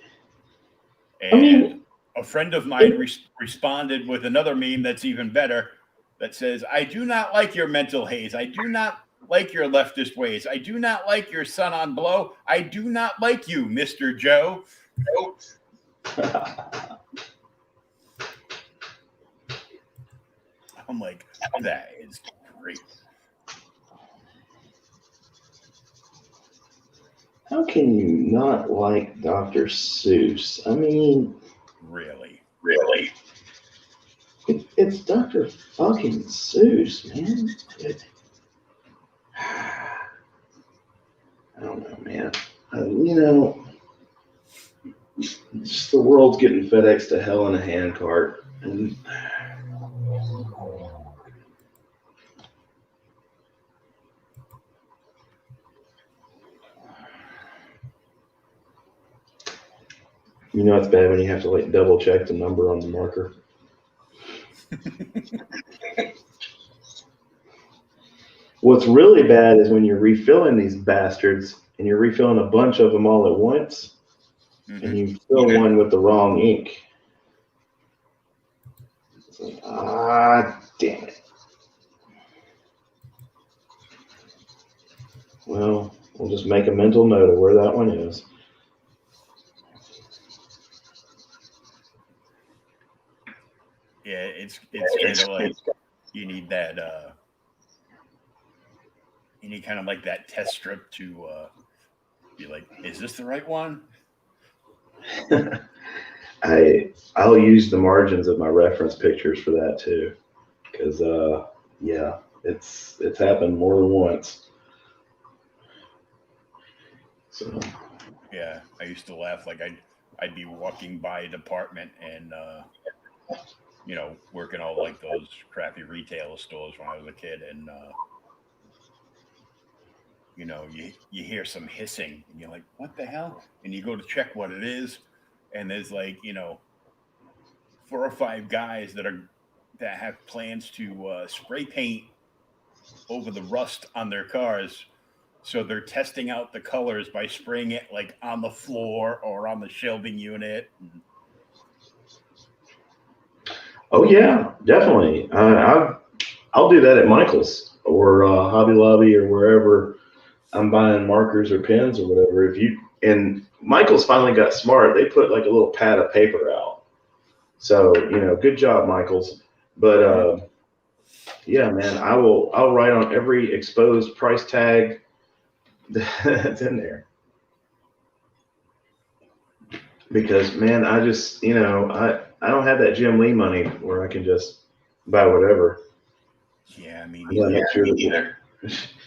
And a friend of mine responded with another meme that's even better that says, "I do not like your mental haze. I do not like your leftist ways. I do not like your son on blow. I do not like you, Mr. Joe." I'm like, that is great. How can you not like Dr. Seuss? I mean, Really? it's Dr. fucking Seuss, man. I don't know, man. Just the world's getting FedEx to hell in a handcart. And it's bad when you have to like double check the number on the marker. What's really bad is when you're refilling these bastards and you're refilling a bunch of them all at once, and you fill one with the wrong ink. It's like, damn it. Well, we'll just make a mental note of where that one is. Yeah, it's kind of like you need that you need kind of like that test strip to be like, is this the right one? I'll use the margins of my reference pictures for that too, because yeah, it's happened more than once. So yeah, I used to laugh like I'd be walking by a department and working all like those crappy retail stores when I was a kid, and you hear some hissing and you're like, what the hell? And you go to check what it is, and there's like 4 or 5 guys that have plans to spray paint over the rust on their cars. So they're testing out the colors by spraying it like on the floor or on the shelving unit. oh yeah, definitely. I'll do that at Michael's or Hobby Lobby or wherever I'm buying markers or pens or whatever. And Michael's finally got smart. They put like a little pad of paper out. So good job, Michael's. But yeah, man, I'll write on every exposed price tag that's in there. Because man, I just I don't have that Jim Lee money where I can just buy whatever. Yeah, I mean, I gotta make sure that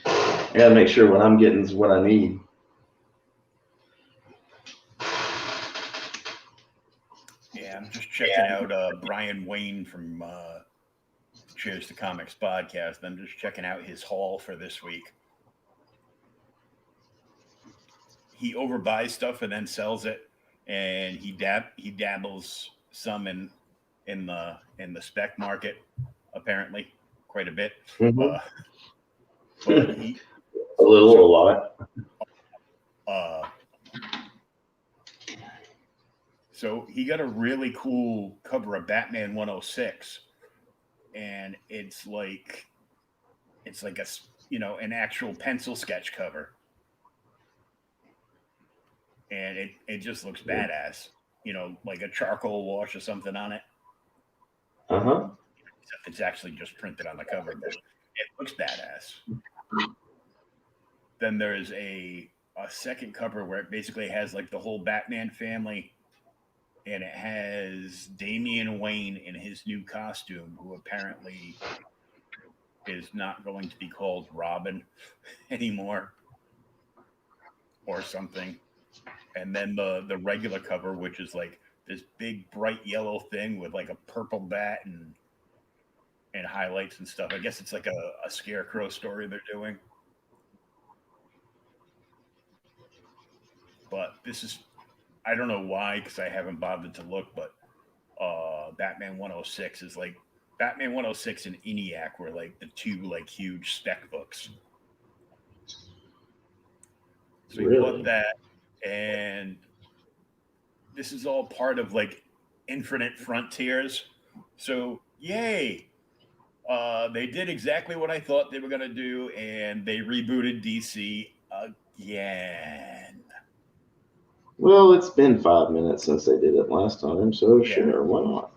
I gotta make sure what I'm getting is what I need. Yeah, I'm just checking out Brian Wayne from Cheers to Comics podcast. I'm just checking out his haul for this week. He overbuys stuff and then sells it, and he dabbles some in the spec market, apparently quite a bit. Mm-hmm. But a lot. So he got a really cool cover of Batman 106, and it's like an actual pencil sketch cover, and it just looks badass. Like a charcoal wash or something on it. Uh-huh. It's actually just printed on the cover, but it looks badass. Then there's a second cover where it basically has like the whole Batman family, and it has Damian Wayne in his new costume, who apparently is not going to be called Robin anymore. or something, and then the regular cover, which is like this big bright yellow thing with like a purple bat and highlights and stuff. I guess it's like a Scarecrow story they're doing. But this is, I don't know why, because I haven't bothered to look, but Batman 106 is like, Batman 106 and ENIAC were like the two like huge spec books. So you bought that, and this is all part of like Infinite Frontiers. So yay! They did exactly what I thought they were going to do, and they rebooted DC again. Well, it's been 5 minutes since they did it last time, so Yeah. sure, why not?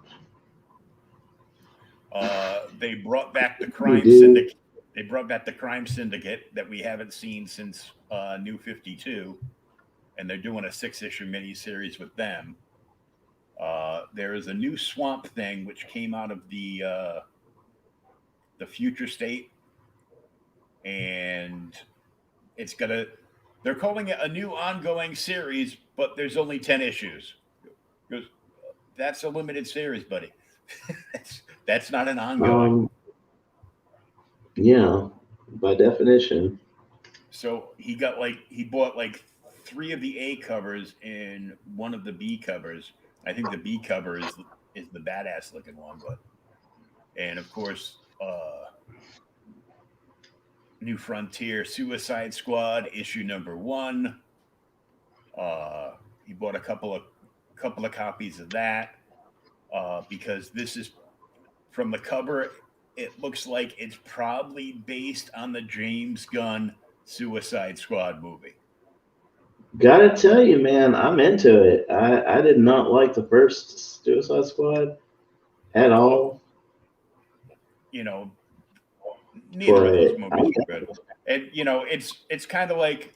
They brought back the crime syndicate. They brought back the crime syndicate that we haven't seen since New 52, and they're doing a 6-issue miniseries with them. There is a new Swamp Thing which came out of the future state, and it's gonna. They're calling it a new ongoing series, but there's only 10 issues. Because that's a limited series, buddy. that's not an ongoing. Yeah, by definition. So he bought like 3 of the A covers and 1 of the B covers. I think the B cover is the badass looking one, and of course, New Frontier Suicide Squad issue number 1. He bought a couple of copies of that because this is, from the cover, it looks like it's probably based on the James Gunn Suicide Squad movie. Gotta tell you, man, I'm into it. I did not like the first Suicide Squad at all. You know, neither of those movies are good. And it's kind of like,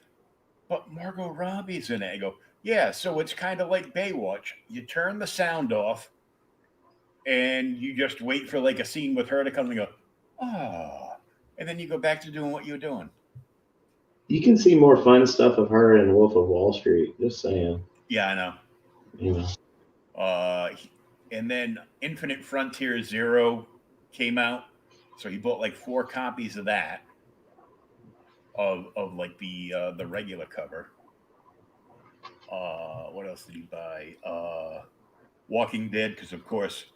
but Margot Robbie's in it. I go, yeah. So it's kind of like Baywatch. You turn the sound off, and you just wait for like a scene with her to come and go, and then you go back to doing what you're doing. You can see more fun stuff of her in Wolf of Wall Street. Just saying. Yeah, I know. You know. And then Infinite Frontier 0 came out, so he bought like 4 copies of that, of like the regular cover. What else did he buy? Walking Dead, because of course,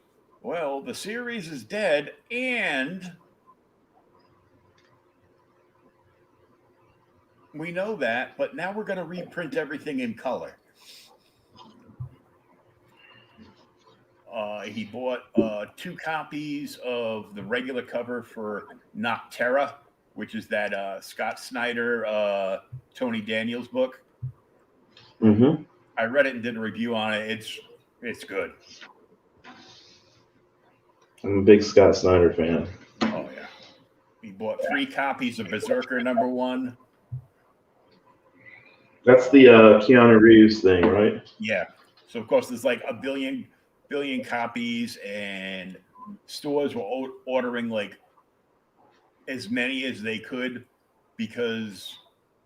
well, the series is dead, and we know that, but now we're going to reprint everything in color. He bought 2 copies of the regular cover for Nocterra, which is that Scott Snyder, Tony Daniels book. Mm-hmm. I read it and did a review on it. It's good. I'm a big Scott Snyder fan. Oh yeah. He bought 3 copies of Berserker number 1. That's the Keanu Reeves thing, right? Yeah. So of course there's like a billion copies, and stores were ordering like as many as they could because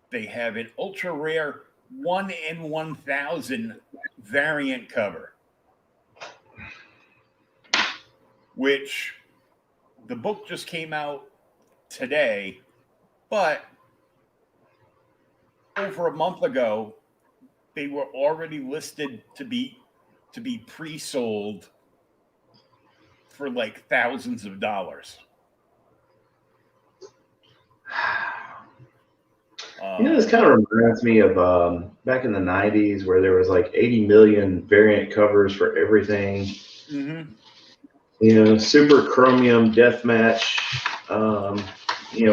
they have an ultra rare 1 in 1,000 variant cover, which the book just came out today, but over a month ago they were already listed to be pre-sold for like thousands of dollars. This kind of reminds me of back in the 90s where there was like 80 million variant covers for everything. Mm-hmm. Super Chromium Deathmatch,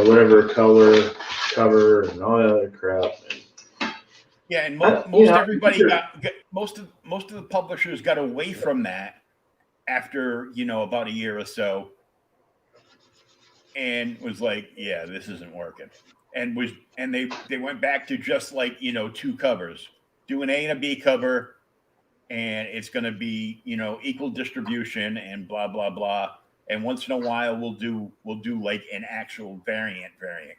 whatever color cover and all that other crap. Yeah, and most of the publishers got away from that after about a year or so, and was like, yeah, this isn't working. And they went back to just like 2 covers, do an A and a B cover, and it's going to be equal distribution and blah blah blah. And once in a while we'll do like an actual variant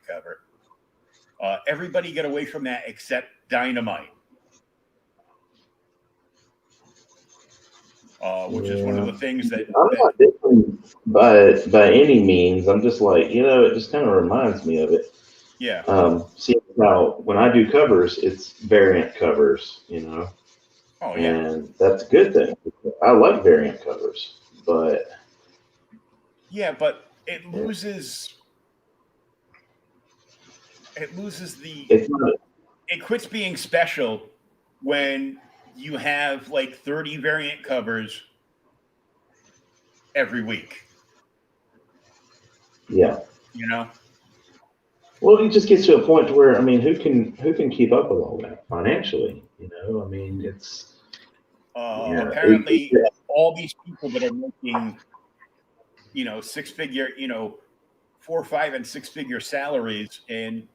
cover. Everybody get away from that except Dynamite, which is one of the things that. I'm not different by any means. I'm just like, it just kind of reminds me of it. Yeah. See how when I do covers, it's variant covers, Oh yeah. and that's a good thing. I like variant covers, but yeah, but it loses. It loses the. It's not. It quits being special when you have like 30 variant covers every week. Yeah. Well, it just gets to a point to where who can keep up with all that financially? It's apparently all these people that are making, six-figure, 4, 5, and 6-figure salaries and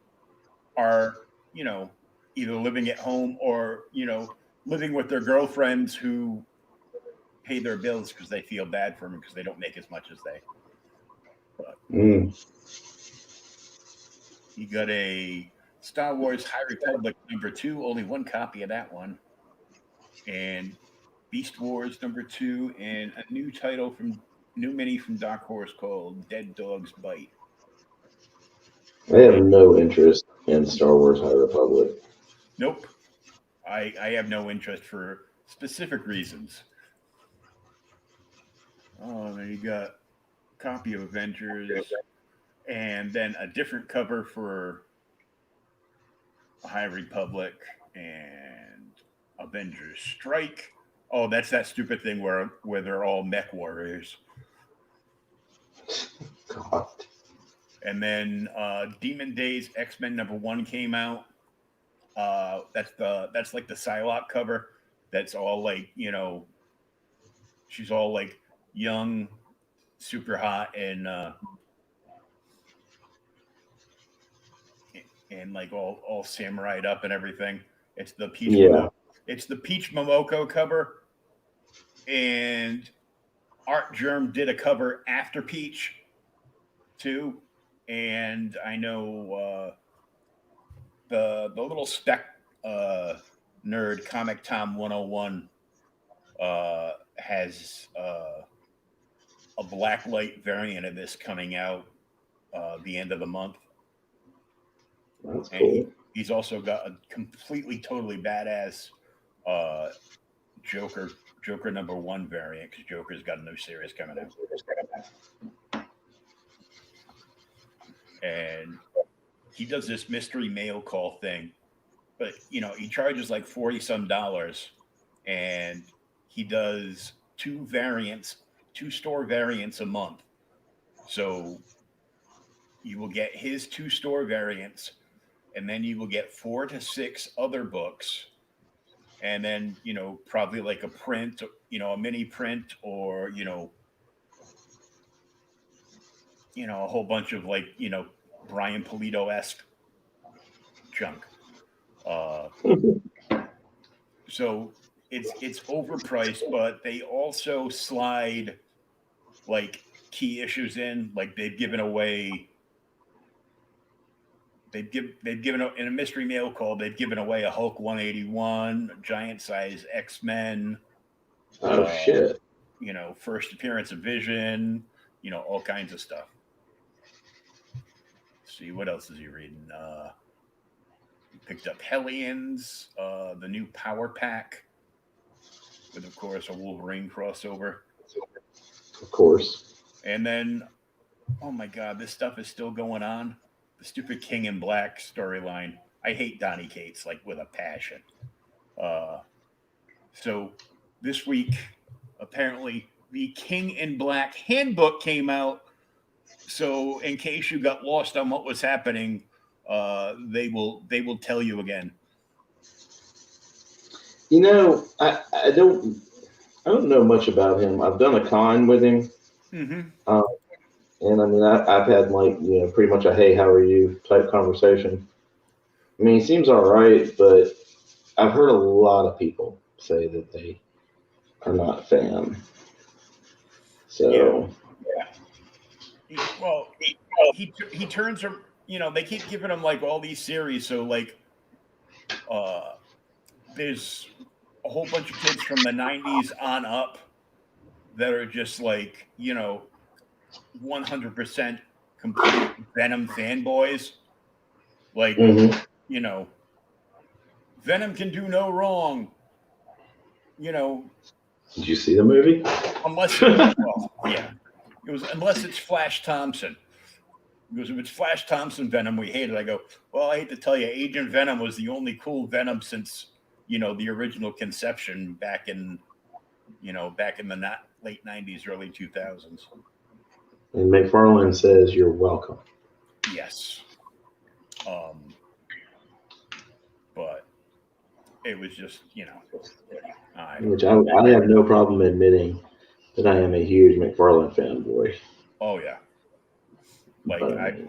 are, either living at home or, living with their girlfriends who pay their bills because they feel bad for them because they don't make as much as they. But you got a Star Wars High Republic #2, only one copy of that one. And Beast Wars #2, and a new mini from Dark Horse called Dead Dog's Bite. I have no interest in Star Wars High Republic. Nope. I have no interest for specific reasons. Oh, then you got a copy of Avengers, and then a different cover for High Republic and Avengers Strike. Oh, that's that stupid thing where they're all mech warriors. God. And then Demon Days X-Men #1 came out. That's like the Psylocke cover. That's all like, she's all like young, super hot, and like all samurai'd up and everything. It's the Peach. Yeah. It's the Peach Momoko cover, and Art Germ did a cover after Peach too. And I know the little spec nerd Comic Tom 101 has a blacklight variant of this coming out the end of the month. That's and cool. He's also got a completely, totally badass Joker #1 variant, because Joker's got a new series coming out. And he does this mystery mail call thing, but he charges like $40-some, and he does two store variants a month. So you will get his 2 store variants, and then you will get 4 to 6 other books, and then probably like a print, a mini print, or a whole bunch of like Brian Pulido-esque junk. So it's overpriced, but they also slide like key issues in. Like they've given away in a mystery mail call, they've given away a Hulk 181, giant size X-Men. Oh shit. First appearance of Vision, all kinds of stuff. Let's see, what else is he reading? He picked up Hellions, the new Power Pack, with of course a Wolverine crossover. Of course. And then, oh my God, this stuff is still going on. The stupid King in Black storyline. I hate Donny Cates like with a passion. So this week, apparently, the King in Black handbook came out. So in case you got lost on what was happening, they will tell you again. I don't know much about him. I've done a con with him. Mm-hmm. And I've had like, pretty much a hey, how are you type conversation. He seems all right, but I've heard a lot of people say that they are not a fan. So, yeah. He turns they keep giving him like all these series. So like, there's a whole bunch of kids from the 90s on up that are just like, 100% complete Venom fanboys. Like, Venom can do no wrong. Did you see the movie? Unless, well, yeah, it was unless it's Flash Thompson. Because if it's Flash Thompson Venom, we hate it. I go, well, I hate to tell you, Agent Venom was the only cool Venom since the original conception back in the late '90s, early 2000s. And McFarlane says you're welcome. Yes. But it was just, Which I have no problem admitting that I am a huge McFarlane fanboy. Oh yeah. Like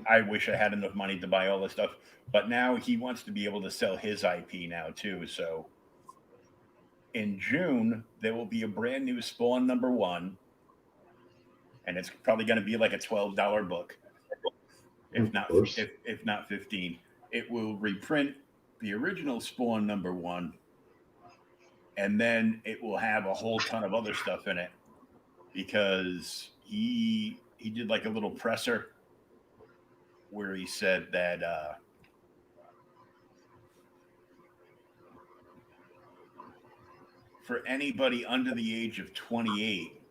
I wish I had enough money to buy all this stuff, but now he wants to be able to sell his IP now too. So in June there will be a brand new Spawn #1, and it's probably going to be like a $12 book, if not 15. It will reprint the original Spawn #1, and then it will have a whole ton of other stuff in it because he did like a little presser where he said that for anybody under the age of 28,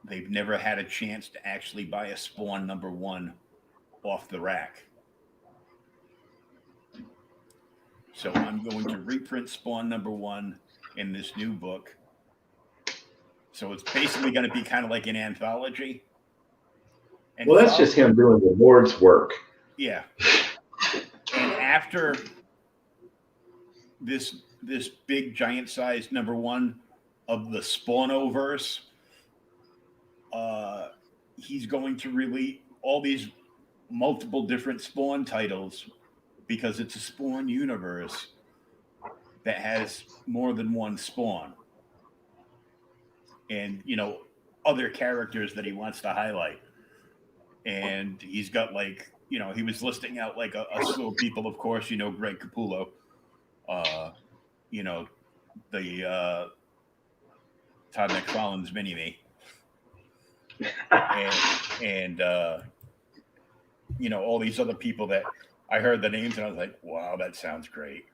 they've never had a chance to actually buy a Spawn #1 off the rack. So I'm going to reprint Spawn #1 in this new book. So it's basically going to be kind of like an anthology. And well, that's just him doing the Lord's work. Yeah. And after this big giant size #1 of the Spawnoverse, he's going to release all these multiple different Spawn titles because it's a Spawn universe that has more than one Spawn. And, other characters that he wants to highlight. And he's got like, he was listing out like a slew of people, of course, Greg Capullo, the Todd McFarlane's Mini-Me. and all these other people that I heard the names and I was like, wow, that sounds great.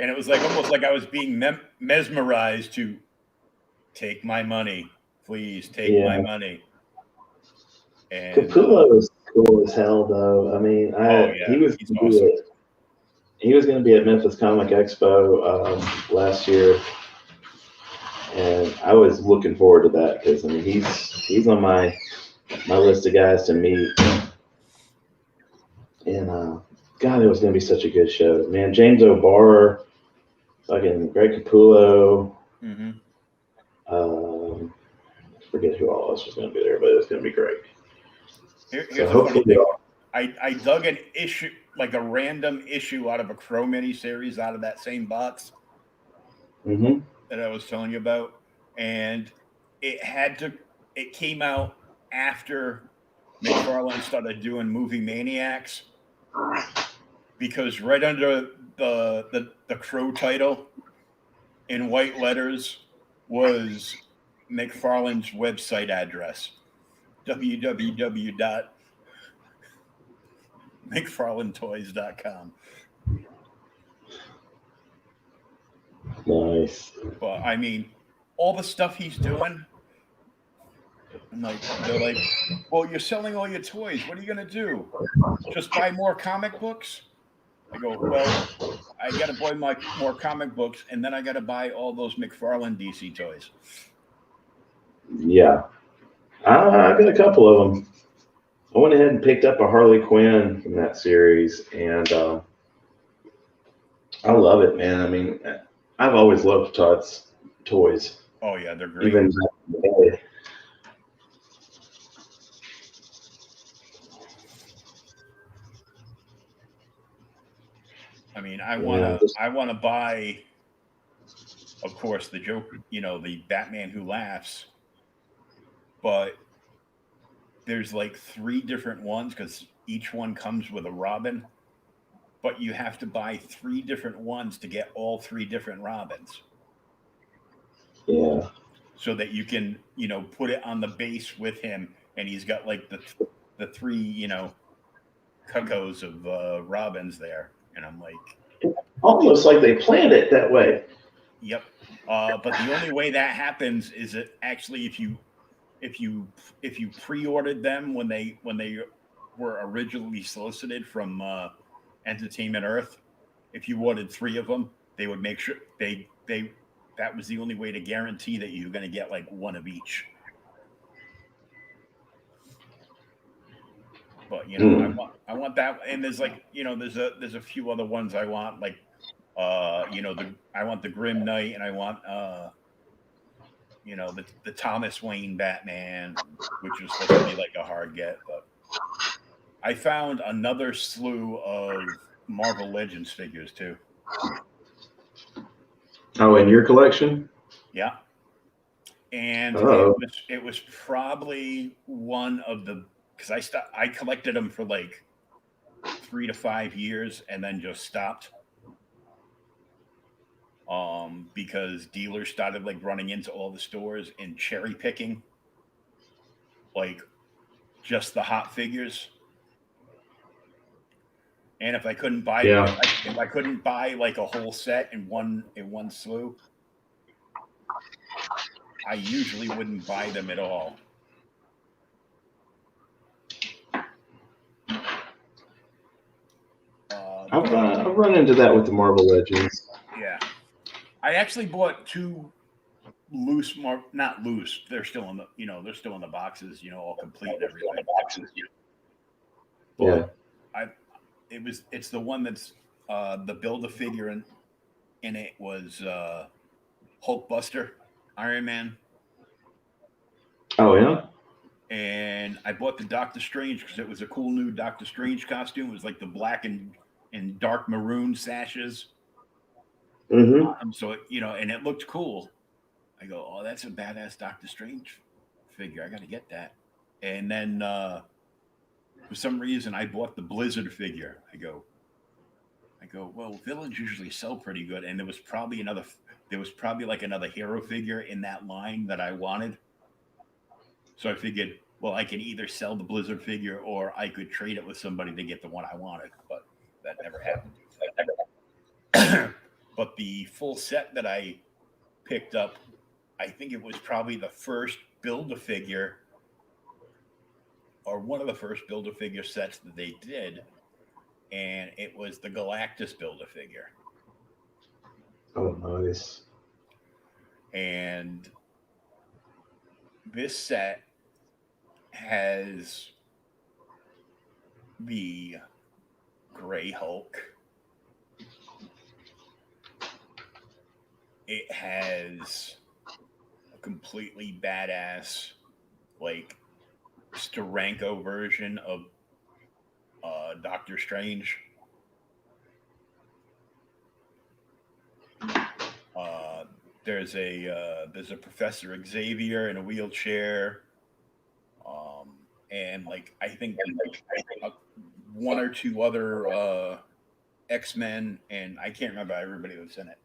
And it was like almost like I was being mesmerized to take my money, please take my money. And Capullo is cool as hell, though. I mean, he was awesome. He was going to be at Memphis Comic Expo last year, and I was looking forward to that because I mean he's on my list of guys to meet, and God, it was going to be such a good show, man. James O'Barr, fucking Greg Capullo. Mm-hmm. Forget who all else was going to be there, but it's going to be great. Here's a funny thing. I dug an issue, like a random issue out of a Crow miniseries out of that same box that I was telling you about. And it came out after McFarlane started doing Movie Maniacs, because right under the Crow title in white letters was McFarlane's website address, www.mcfarlanetoys.com. Nice. But I mean, all the stuff he's doing, they're like, well, you're selling all your toys. What are you gonna do? Just buy more comic books? I go, well, I gotta buy more comic books, and then I gotta buy all those McFarlane DC toys. Yeah. I got a couple of them. I went ahead and picked up a Harley Quinn from that series, and I love it, man. I mean, I've always loved Todd's toys. Oh yeah, they're great. Even back in the day. I mean, I wanna buy, of course, the Joker, the Batman Who Laughs, but there's like 3 different ones because each one comes with a Robin, but you have to buy 3 different ones to get all 3 different Robins. Yeah. So that you can, put it on the base with him, and he's got like the 3, cuckoos of Robins there, and I'm like, Almost like they planned it that way. yep. But the only way that happens is that actually if you pre-ordered them when they were originally solicited from Entertainment Earth, if you ordered 3 of them, they would make sure they that was the only way to guarantee that you're going to get like 1 of each. But I want that, and there's like there's a few other ones I want, like I want the Grim Knight, and I want the Thomas Wayne Batman, which was supposed to be like a hard get. But I found another slew of Marvel Legends figures too. Oh, in your collection? Yeah. And it was probably one of the, because I collected them for like 3 to 5 years and then just stopped. Because dealers started like running into all the stores and cherry picking like just the hot figures. And if I couldn't buy if I couldn't buy like a whole set in one slew, I usually wouldn't buy them at all. I've run into that with the Marvel Legends. Yeah. I actually bought 2 not loose. They're still in the, they're still in the boxes, all complete and everything. Yeah. It's the one that's the Build-A-Figure in it was Hulkbuster, Iron Man. Oh yeah. And I bought the Doctor Strange because it was a cool new Doctor Strange costume. It was like the black and dark maroon sashes. Mm-hmm. So and it looked cool. I go, oh, that's a badass Doctor Strange figure. I got to get that. And then for some reason, I bought the Blizzard figure. I go, well, villains usually sell pretty good, and there was probably like another hero figure in that line that I wanted. So I figured, well, I can either sell the Blizzard figure or I could trade it with somebody to get the one I wanted, but that never happened. But the full set that I picked up, I think it was probably the first Build-A-Figure or one of the first Build-A-Figure sets that they did, and it was the Galactus Build-A-Figure. Oh, nice. And this set has the Gray Hulk. It has a completely badass, like, Steranko version of Doctor Strange. There's a Professor Xavier in a wheelchair, and like I think one or 2 other X-Men, and I can't remember everybody that's in it.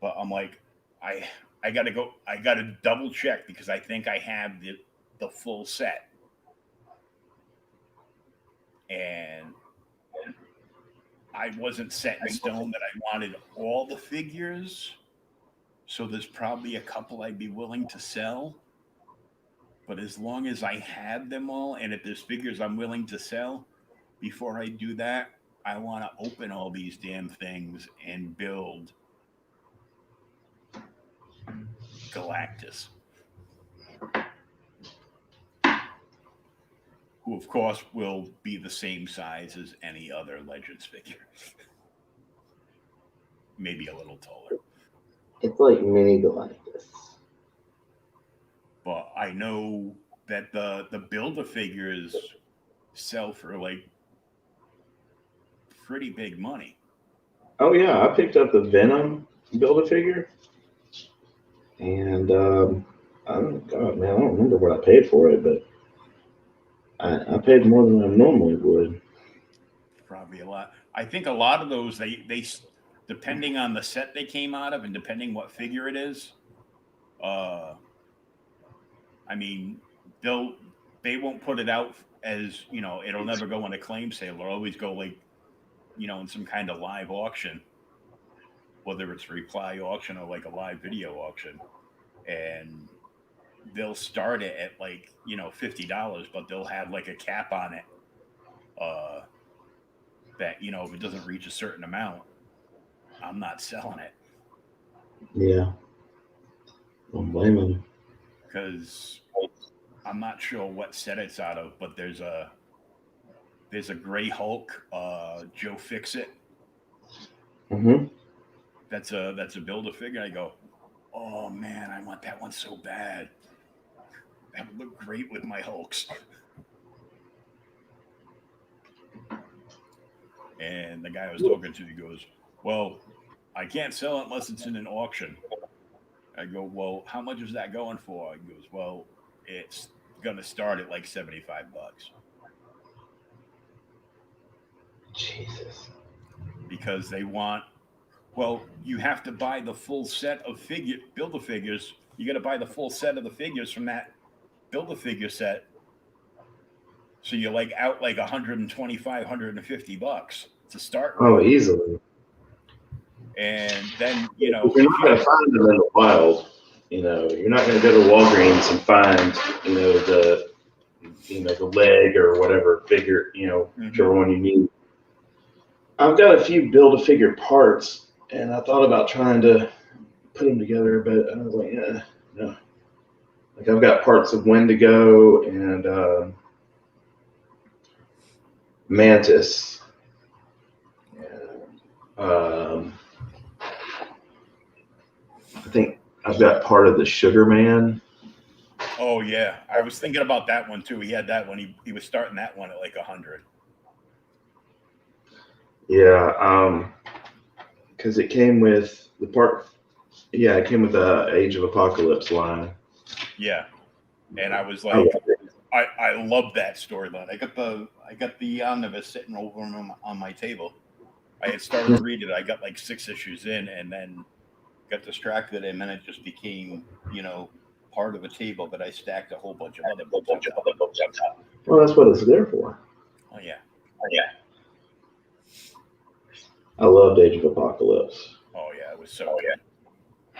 But I'm like, I gotta double check because I think I have the full set. And I wasn't set in stone that I wanted all the figures. So there's probably a couple I'd be willing to sell. But as long as I had them all, and if there's figures I'm willing to sell, before I do that, I want to open all these damn things and build Galactus, who of course will be the same size as any other Legends figure. Maybe a little taller. It's like mini Galactus. But I know that the Build-A-Figures sell for like pretty big money. Oh yeah, I picked up the Venom Build-A-Figure, and I don't remember what I paid for it, but I paid more than I normally would. Probably a lot. I think a lot of those they depending on the set they came out of and depending what figure it is. Uh, I mean, they won't put it out as it'll never go on a claim sale. It'll always go like in some kind of live auction, whether it's a reply auction or like a live video auction, and they'll start it at like $50, but they'll have like a cap on it. That if it doesn't reach a certain amount, I'm not selling it. Yeah. Don't blame him. Because I'm not sure what set it's out of, but there's a Gray Hulk, Joe Fixit. Mm-hmm. That's a Build-A-Figure. I go, oh man, I want that one so bad. That would look great with my Hulks. And the guy I was talking to, he goes, well, I can't sell it unless it's in an auction. I go, well, how much is that going for? He goes, well, it's going to start at like $75. Jesus. Because they want, you have to buy the full set of Build-A-Figures. You got to buy the full set of the figures from that Build-A-Figure set. So you're like out like $125, $150 to start with. Oh, easily. And then, you're not going to find them in the wild. You're not going to go to Walgreens and find, the leg or whatever figure, whichever one you need. I've got a few Build-A-Figure parts, and I thought about trying to put them together, but I was like, no. Like I've got parts of Wendigo and Mantis. I think I've got part of the Sugar Man. Oh yeah, I was thinking about that one too. He had that one. He was starting that one at like 100. Yeah, because it came with the part. Yeah, it came with the Age of Apocalypse line. Yeah, and I was like, I love that storyline. I got the omnibus sitting over on my table. I had started to read it. I got like 6 issues in, and then got distracted, and then it just became, part of a table that I stacked a whole bunch of other books on top. Well, that's what it's there for. Oh yeah. I loved Age of Apocalypse. Oh yeah, it was so good.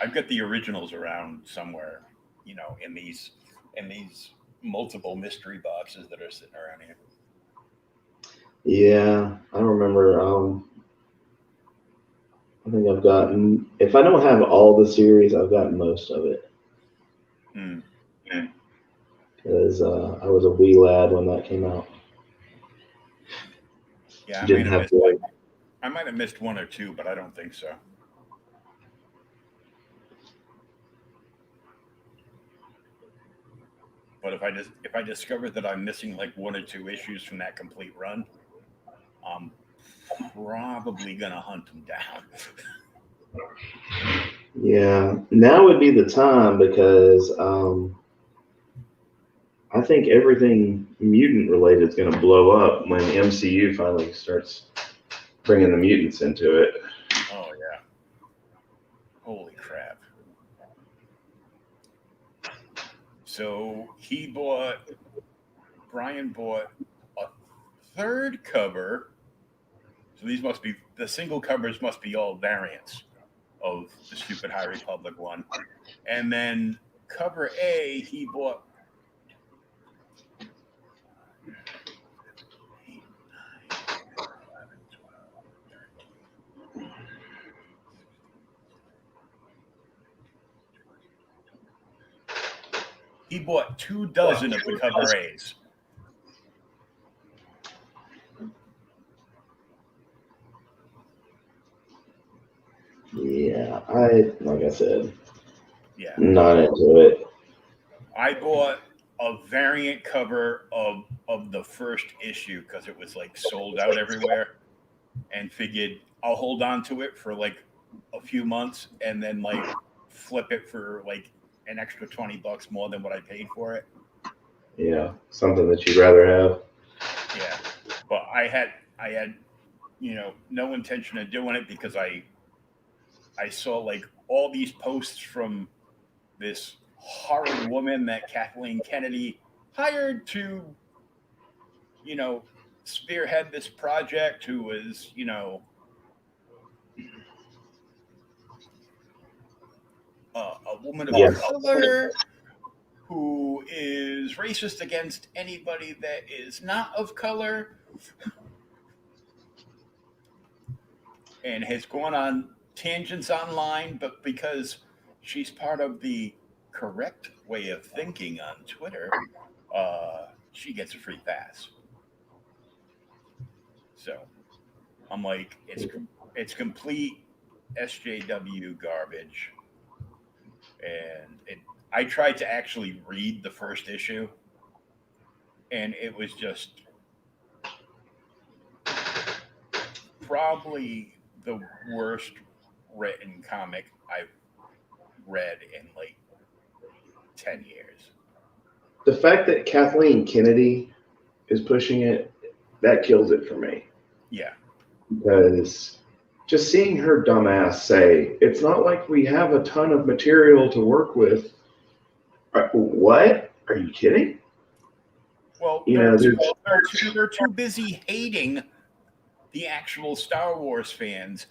I've got the originals around somewhere, in these multiple mystery boxes that are sitting around here. Yeah, I remember. I think I've gotten, if I don't have all the series, I've gotten most of it. Because I was a wee lad when that came out. Yeah, I might have missed 1 or 2, but I don't think so. But if I discover that I'm missing like 1 or 2 issues from that complete run, I'm probably gonna hunt them down. Yeah, now would be the time because I think everything mutant related is going to blow up when MCU finally starts bringing the mutants into it. Oh yeah! Holy crap! So Brian bought a 3rd cover. So the single covers must be all variants of the stupid High Republic one. And then cover A, he bought he bought 2 dozen of the cover A's. Yeah, like I said, yeah, not into it. I bought a variant cover of the first issue because it was like sold out everywhere, and figured I'll hold on to it for like a few months and then like flip it for like an extra $20 more than what I paid for it. Yeah, something that you'd rather have. Yeah, but I had no intention of doing it because I saw like all these posts from this horrid woman that Kathleen Kennedy hired to, spearhead this project, who was, a woman of Yes. color, who is racist against anybody that is not of color, and has gone on tangents online, but because she's part of the correct way of thinking on Twitter, she gets a free pass. So I'm like, it's complete SJW garbage, and I tried to actually read the first issue, and it was just probably the worst written comic I've read in like 10 years. The fact that Kathleen Kennedy is pushing it, that kills it for me. Yeah. Because just seeing her dumbass say, it's not like we have a ton of material to work with. What? Are you kidding? Well, You they're, know, they're too busy hating the actual Star Wars fans.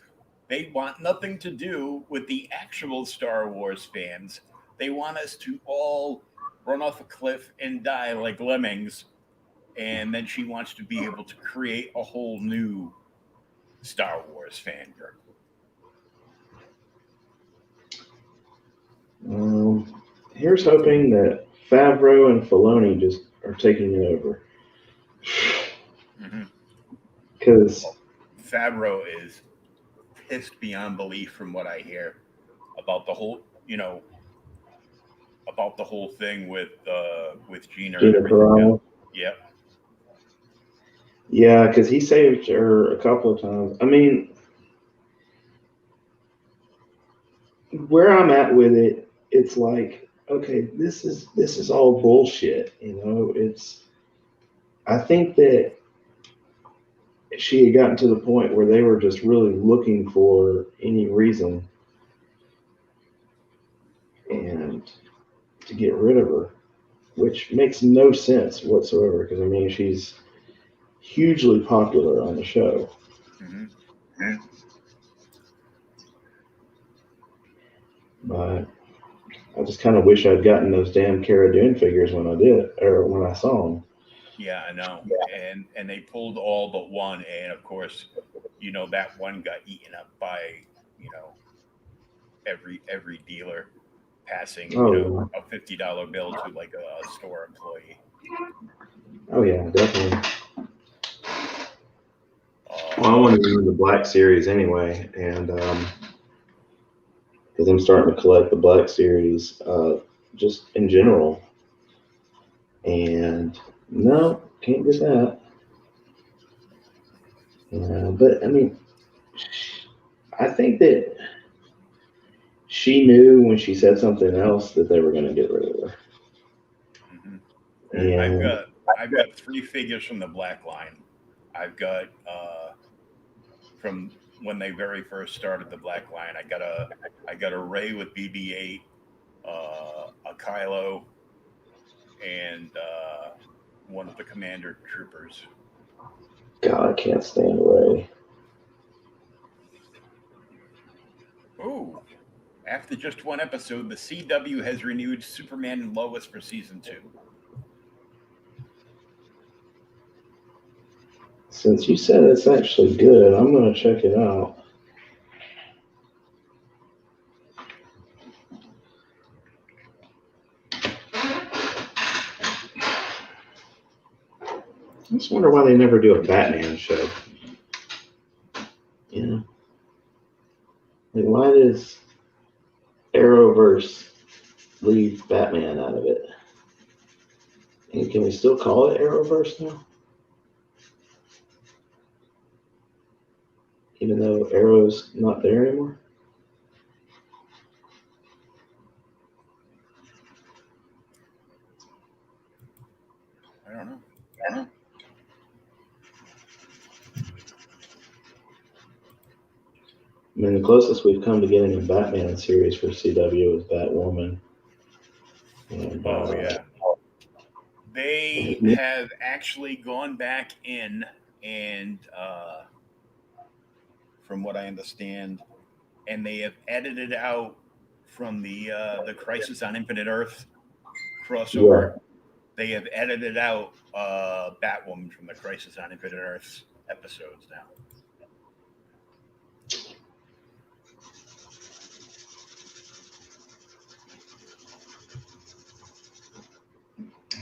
They want nothing to do with the actual Star Wars fans. They want us to all run off a cliff and die like lemmings. And then she wants to be able to create a whole new Star Wars fan group. Here's hoping that Favreau and Filoni just are taking it over. Because Favreau is pissed beyond belief from what I hear about the whole, about the whole thing with Gina. Gina Carano. Yep. Yeah, because he saved her a couple of times. I mean, where I'm at with it, it's like, okay, this is all bullshit. I think that she had gotten to the point where they were just really looking for any reason and to get rid of her, which makes no sense whatsoever. Because I mean, she's hugely popular on the show. Mm-hmm. But I just kind of wish I'd gotten those damn Cara Dune figures when I saw them. Yeah, I know. Yeah. And they pulled all but one, and of course, that one got eaten up by, every dealer passing, a $50 bill to like a store employee. Oh yeah, definitely. Well, I wanted to do the Black Series anyway, and because I'm starting to collect the Black Series just in general. And no, can't get that. But I mean, I think that she knew when she said something else that they were going to get rid of her. Mm-hmm. And I've got 3 figures from the Black line. I've got from when they very first started the Black line. I got a Rey with BB-8, a Kylo, and one of the Commander Troopers. God, I can't stand Rey. Ooh. After just one episode, the CW has renewed Superman and Lois for season 2. Since you said it's actually good, I'm going to check it out. I just wonder why they never do a Batman show. Like, why does Arrowverse leave Batman out of it? And can we still call it Arrowverse now? Even though Arrow's not there anymore? I don't know. I mean, the closest we've come to getting a Batman series for CW is Batwoman. And, Oh yeah. They have actually gone back in and, from what I understand, and they have edited out from the Crisis on Infinite Earth crossover. Yeah. They have edited out Batwoman from the Crisis on Infinite Earths episodes now.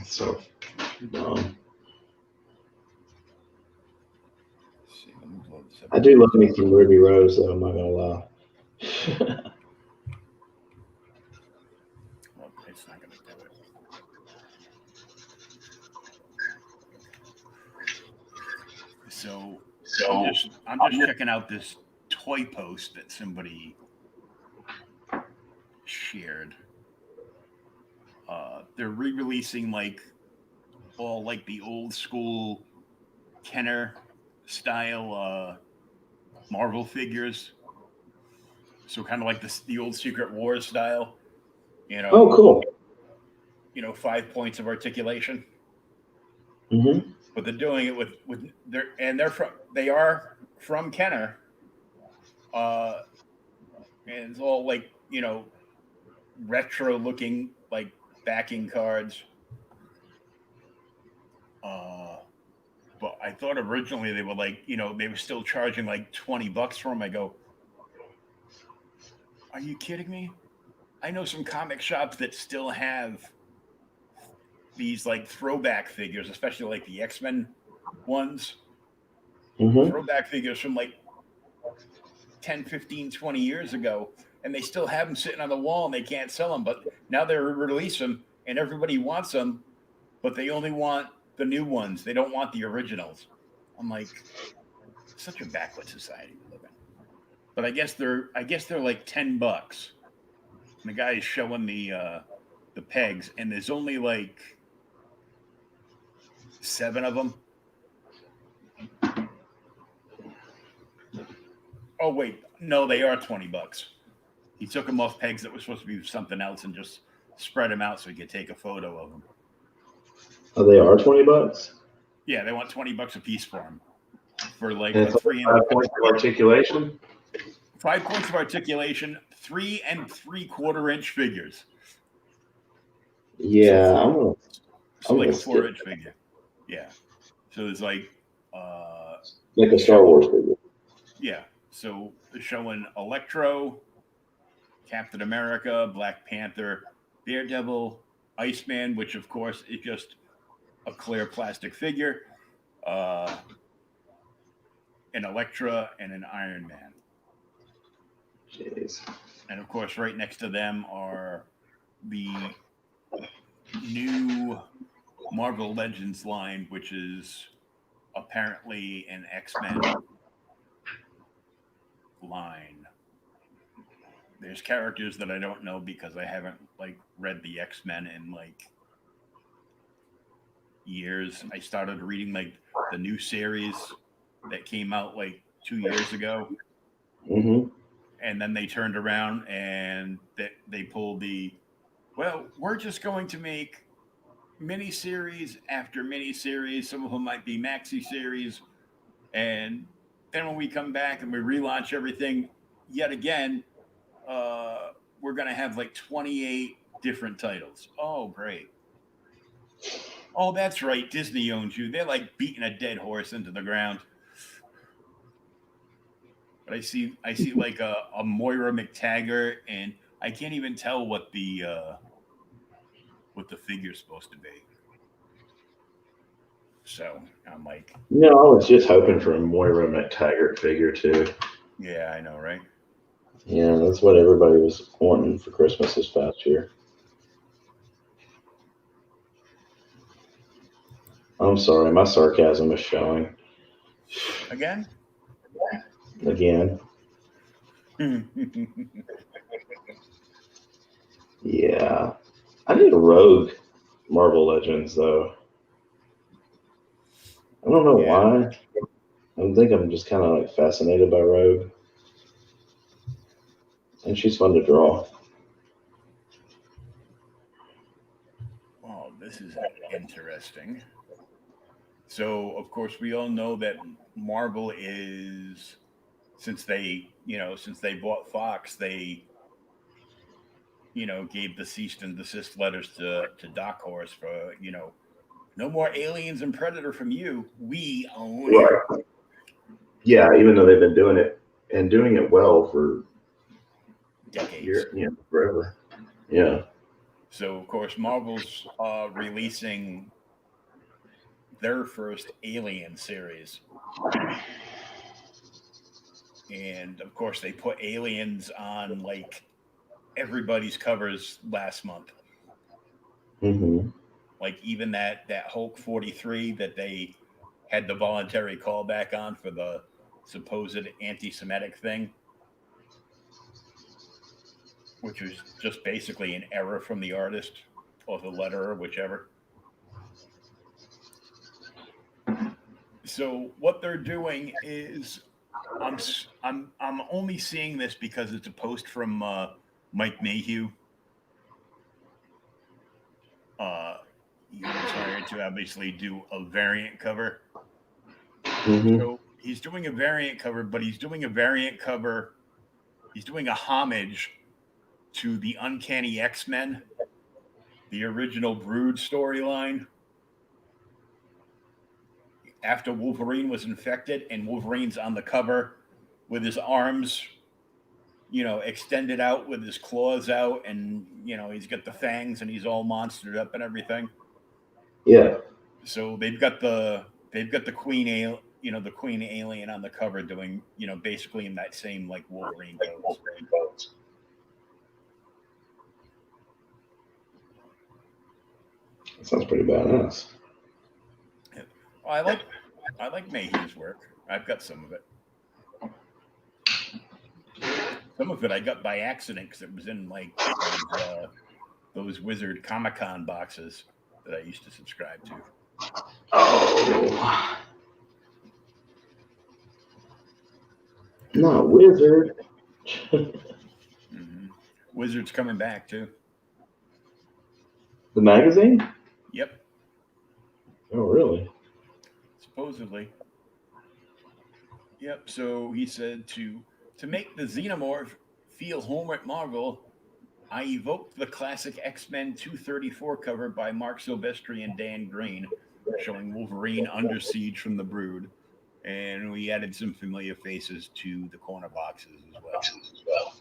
So, I do love me some Ruby Rose, though. I'm not gonna lie. Well, it's not going to do it. So I'm just checking out this toy post that somebody shared. They're re-releasing like all like the old school Kenner style Marvel figures. So kind of like the old Secret Wars style, you know. Oh, cool. 5 points of articulation. Mm-hmm. But they're doing it with they are from Kenner. And it's all like, retro looking like backing cards. But I thought originally they were like, they were still charging like $20 for them. I go, are you kidding me? I know some comic shops that still have these like throwback figures, especially like the X-Men ones. Mm-hmm. Throwback figures from like 10, 15, 20 years ago, and they still have them sitting on the wall and they can't sell them. But now they release them and everybody wants them, but they only want the new ones. They don't want the originals. I'm like, such a backward society we live in. But I guess they're like $10. And the guy is showing the pegs, and there's only like 7 of them. Oh wait, no, they are $20. He took them off pegs that were supposed to be something else and just spread them out so he could take a photo of them. Oh, they are $20? Yeah, they want $20 a piece for them. For like and a 3 5 points of articulation. 5 points of articulation, 3 3/4 inch figures. Yeah, so like a 4-inch figure. Yeah. So there's like a Star Wars figure. Yeah. So they're showing Electro, Captain America, Black Panther, Daredevil, Iceman, which of course is just a clear plastic figure, an Elektra, and an Iron Man. Jeez. And of course, right next to them are the new Marvel Legends line, which is apparently an X-Men line. There's characters that I don't know because I haven't like read the X-Men in like years. I started reading like the new series that came out like 2 years ago. Mm-hmm. And then they turned around and they pulled we're just going to make miniseries after miniseries. Some of them might be maxi series. And then when we come back and we relaunch everything yet again, we're going to have like 28 different titles. Oh, great. Oh, that's right. Disney owns you. They're like beating a dead horse into the ground. But I see like a Moira McTaggart, and I can't even tell what the figure's supposed to be. So I'm like, no, I was just hoping for a Moira McTaggart figure too. Yeah, I know, right? Yeah, that's what everybody was wanting for Christmas this past year. I'm sorry, my sarcasm is showing. Again? Yeah. I need a Rogue Marvel Legends, though. I don't know Yeah. why. I think I'm just kind of like fascinated by Rogue, and she's fun to draw. Oh, this is interesting. So, of course, we all know that Marvel is, since they bought Fox, they, gave the cease and desist letters to Dark Horse for, no more Aliens and Predator from you. We own Right. Yeah, even though they've been doing it and doing it well for decades. forever. Yeah. So, of course, Marvel's releasing their first Alien series. And, of course, they put Aliens on, like, everybody's covers last month. Mm-hmm. Like, even that Hulk 43 that they had the voluntary callback on for the supposed anti-Semitic thing, which was just basically an error from the artist or the letterer, whichever. So what they're doing is, I'm only seeing this because it's a post from Mike Mayhew. He was hired to obviously do a variant cover. Mm-hmm. So he's doing a variant cover, but he's doing a variant cover. He's doing a homage to the Uncanny X-Men, the original Brood storyline. After Wolverine was infected, and Wolverine's on the cover with his arms, extended out with his claws out, and he's got the fangs and he's all monstered up and everything. Yeah. So they've got the Queen the Queen Alien on the cover doing, basically in that same like Wolverine pose. That sounds pretty badass. Well, I like Mayhew's work. I've got some of it. Some of it I got by accident because it was in like those Wizard Comic-Con boxes that I used to subscribe to. Oh. Not Wizard. Mm-hmm. Wizard's coming back too. The magazine? Yep. Oh, really? Supposedly. Yep. So he said to make the Xenomorph feel home at Marvel, I evoked the classic X-Men 234 cover by Mark Silvestri and Dan Green, showing Wolverine under siege from the Brood. And we added some familiar faces to the corner boxes as well.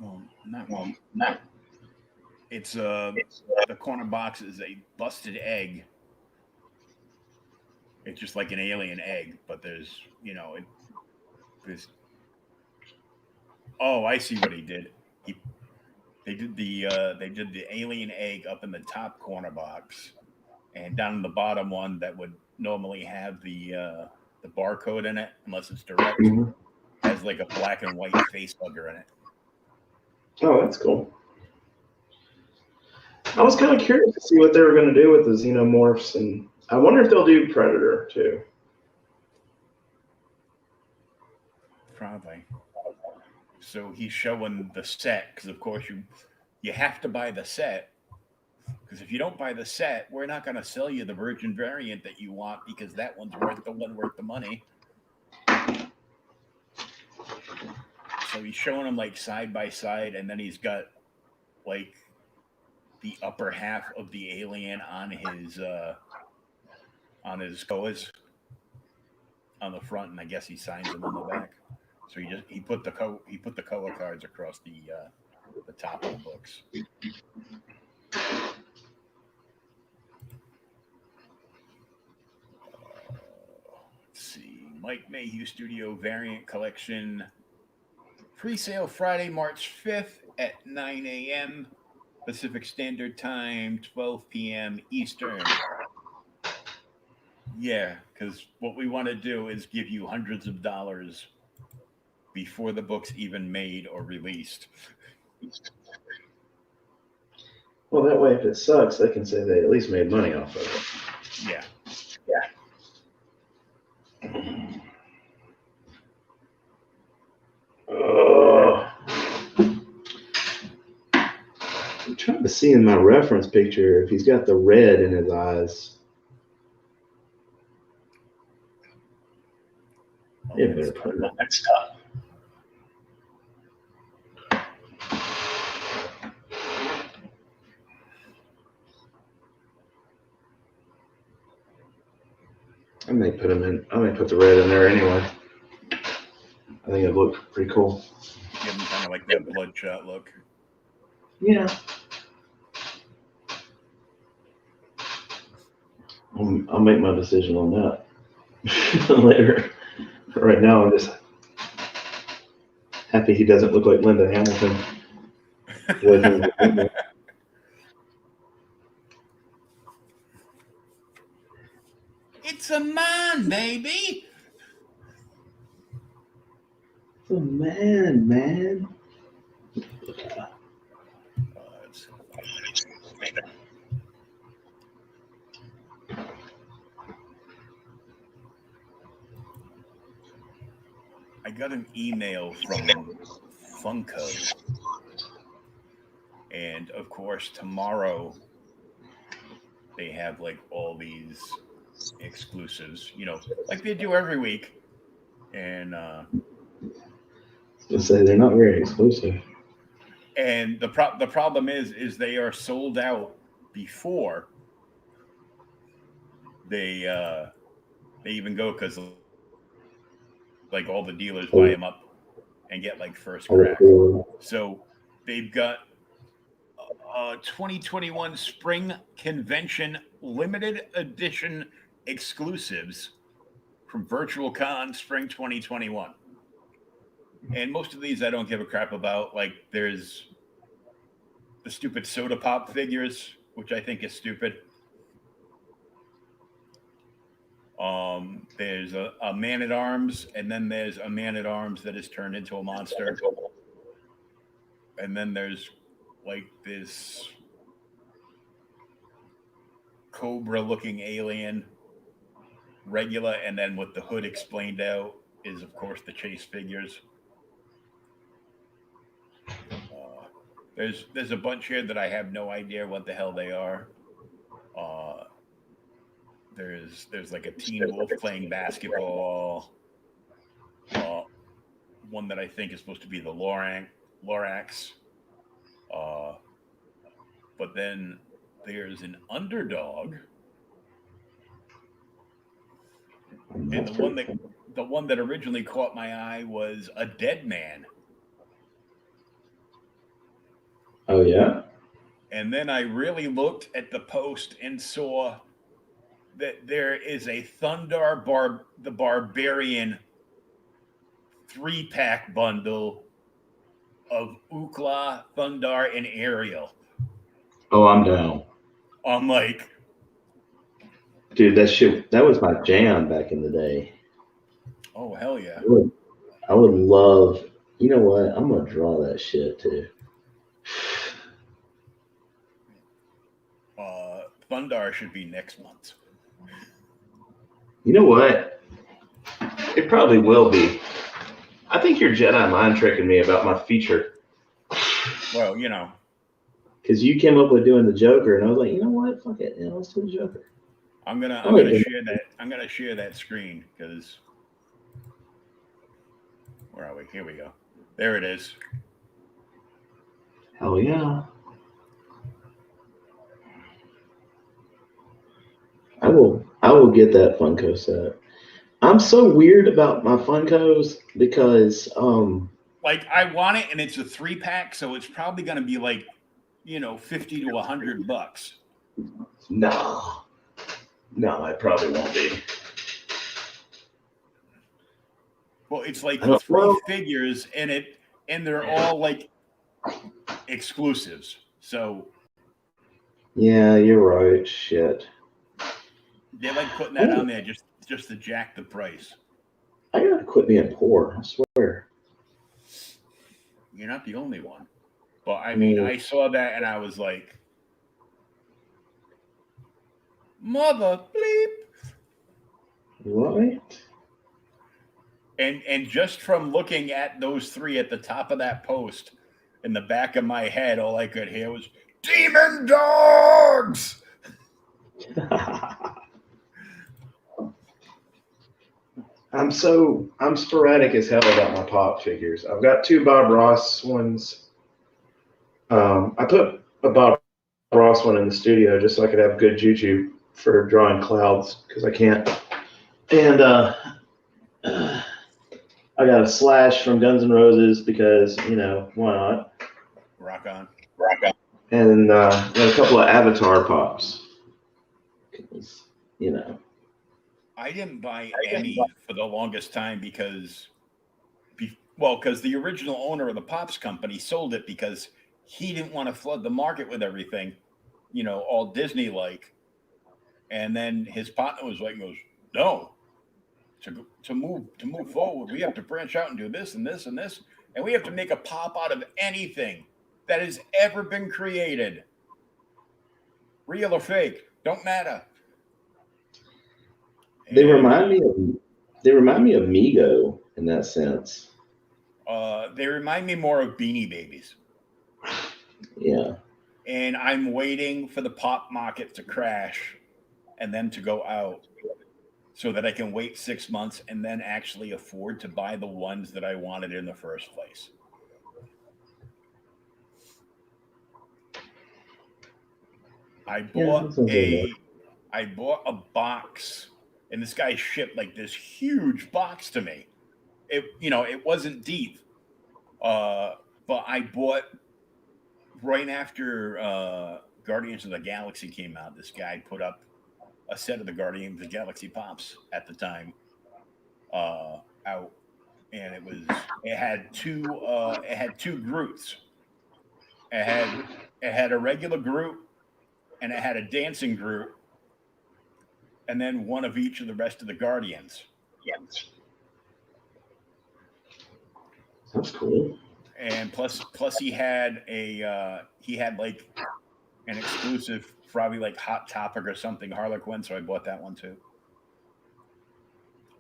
Well, not one. It's the corner box is a busted egg. It's just like an alien egg, but there's there's. Oh, I see what he did. They did the alien egg up in the top corner box, and down in the bottom one that would normally have the barcode in it, unless it's direct, Mm-hmm. has like a black and white face hugger in it. Oh, that's cool. I was kind of curious to see what they were going to do with the xenomorphs, and I wonder if they'll do Predator too. Probably. So he's showing the set because, of course, you have to buy the set, because if you don't buy the set, we're not going to sell you the Virgin variant that you want, because that one's worth the money. So he's showing them like side by side, and then he's got like the upper half of the alien on his colors on the front, and I guess he signs them on the back. So he put the color cards across the top of the books. Let's see, Mike Mayhew Studio Variant Collection, pre-sale Friday, March 5th at 9 a.m. Pacific Standard Time, 12 p.m. Eastern. Yeah, because what we want to do is give you hundreds of dollars before the book's even made or released. Well, that way, if it sucks, they can say they at least made money off of it. Yeah. I'm trying to see in my reference picture if he's got the red in his eyes. It better put it next up. I may put the red in there anyway. I think it looked pretty cool. Give him kind of like that bloodshot look. Yeah. I'll make my decision on that later. But right now, I'm just happy he doesn't look like Linda Hamilton. It's a man, baby. It's a man. I got an email from Funko, and of course tomorrow they have like all these exclusives, like they do every week. And Let's say they're not very exclusive. And the problem is they are sold out before they even go, because like all the dealers buy them up and get like first crack. So they've got 2021 Spring Convention limited edition exclusives from Virtual Con Spring 2021. And most of these I don't give a crap about. Like there's the stupid soda pop figures, which I think is stupid. There's a man-at-arms, and then there's a man-at-arms that is turned into a monster. And then there's like this Cobra-looking alien, regular, and then with the hood explained out is, of course, the chase figures. There's a bunch here that I have no idea what the hell they are. There's like a Teen Wolf playing basketball. One that I think is supposed to be the Lorax. But then there's an Underdog. And the one that originally caught my eye was a Dead Man. Oh yeah. And then I really looked at the post and saw that there is a Thundar the Barbarian 3-pack bundle of Ukla, Thundar, and Ariel. Oh, I'm down. I'm like, dude, that was my jam back in the day. Oh, hell yeah. I would love, you know what? I'm going to draw that shit too. Thundar should be next month. You know what? It probably will be. I think you're Jedi mind tricking me about my feature. Well, because you came up with doing the Joker, and I was like, you know what? Fuck it, let's do the Joker. I'm gonna share that. I'm gonna share that screen because where are we? Here we go. There it is. Hell yeah. I will get that Funko set. I'm so weird about my Funkos because like I want it, and it's a 3-pack, so it's probably gonna be like, $50 to $100. No, it probably won't be. Well, it's like 3 figures in it, and they're all like exclusives. So yeah, you're right. Shit. They like putting that on there just to jack the price. I gotta quit being poor, I swear. You're not the only one. But I mean, I saw that and I was like, Mother bleep. What? And just from looking at those three at the top of that post, in the back of my head, all I could hear was demon dogs. I'm sporadic as hell about my pop figures. I've got 2 Bob Ross ones. I put a Bob Ross one in the studio just so I could have good juju for drawing clouds because I can't. And I got a Slash from Guns N' Roses because, why not? Rock on. And got a couple of Avatar pops. I didn't buy any for the longest time because the original owner of the Pops company sold it because he didn't want to flood the market with everything, all Disney like. And then his partner was like, no, to move forward, we have to branch out and do this and this and this, and we have to make a pop out of anything that has ever been created, real or fake, don't matter. They remind me of Mego in that sense. They remind me more of Beanie Babies. Yeah. And I'm waiting for the pop market to crash and them to go out so that I can wait 6 months and then actually afford to buy the ones that I wanted in the first place. I bought a box, and this guy shipped like this huge box to me. It wasn't deep, but I bought right after Guardians of the Galaxy came out. This guy put up a set of the Guardians of the Galaxy pops at the time out, and it had two Groots. It had a regular Groot, and it had a dancing Groot, and then one of each of the rest of the Guardians. Yes. That's cool. And plus he had like an exclusive, probably like Hot Topic or something, Harlequin. So I bought that one too.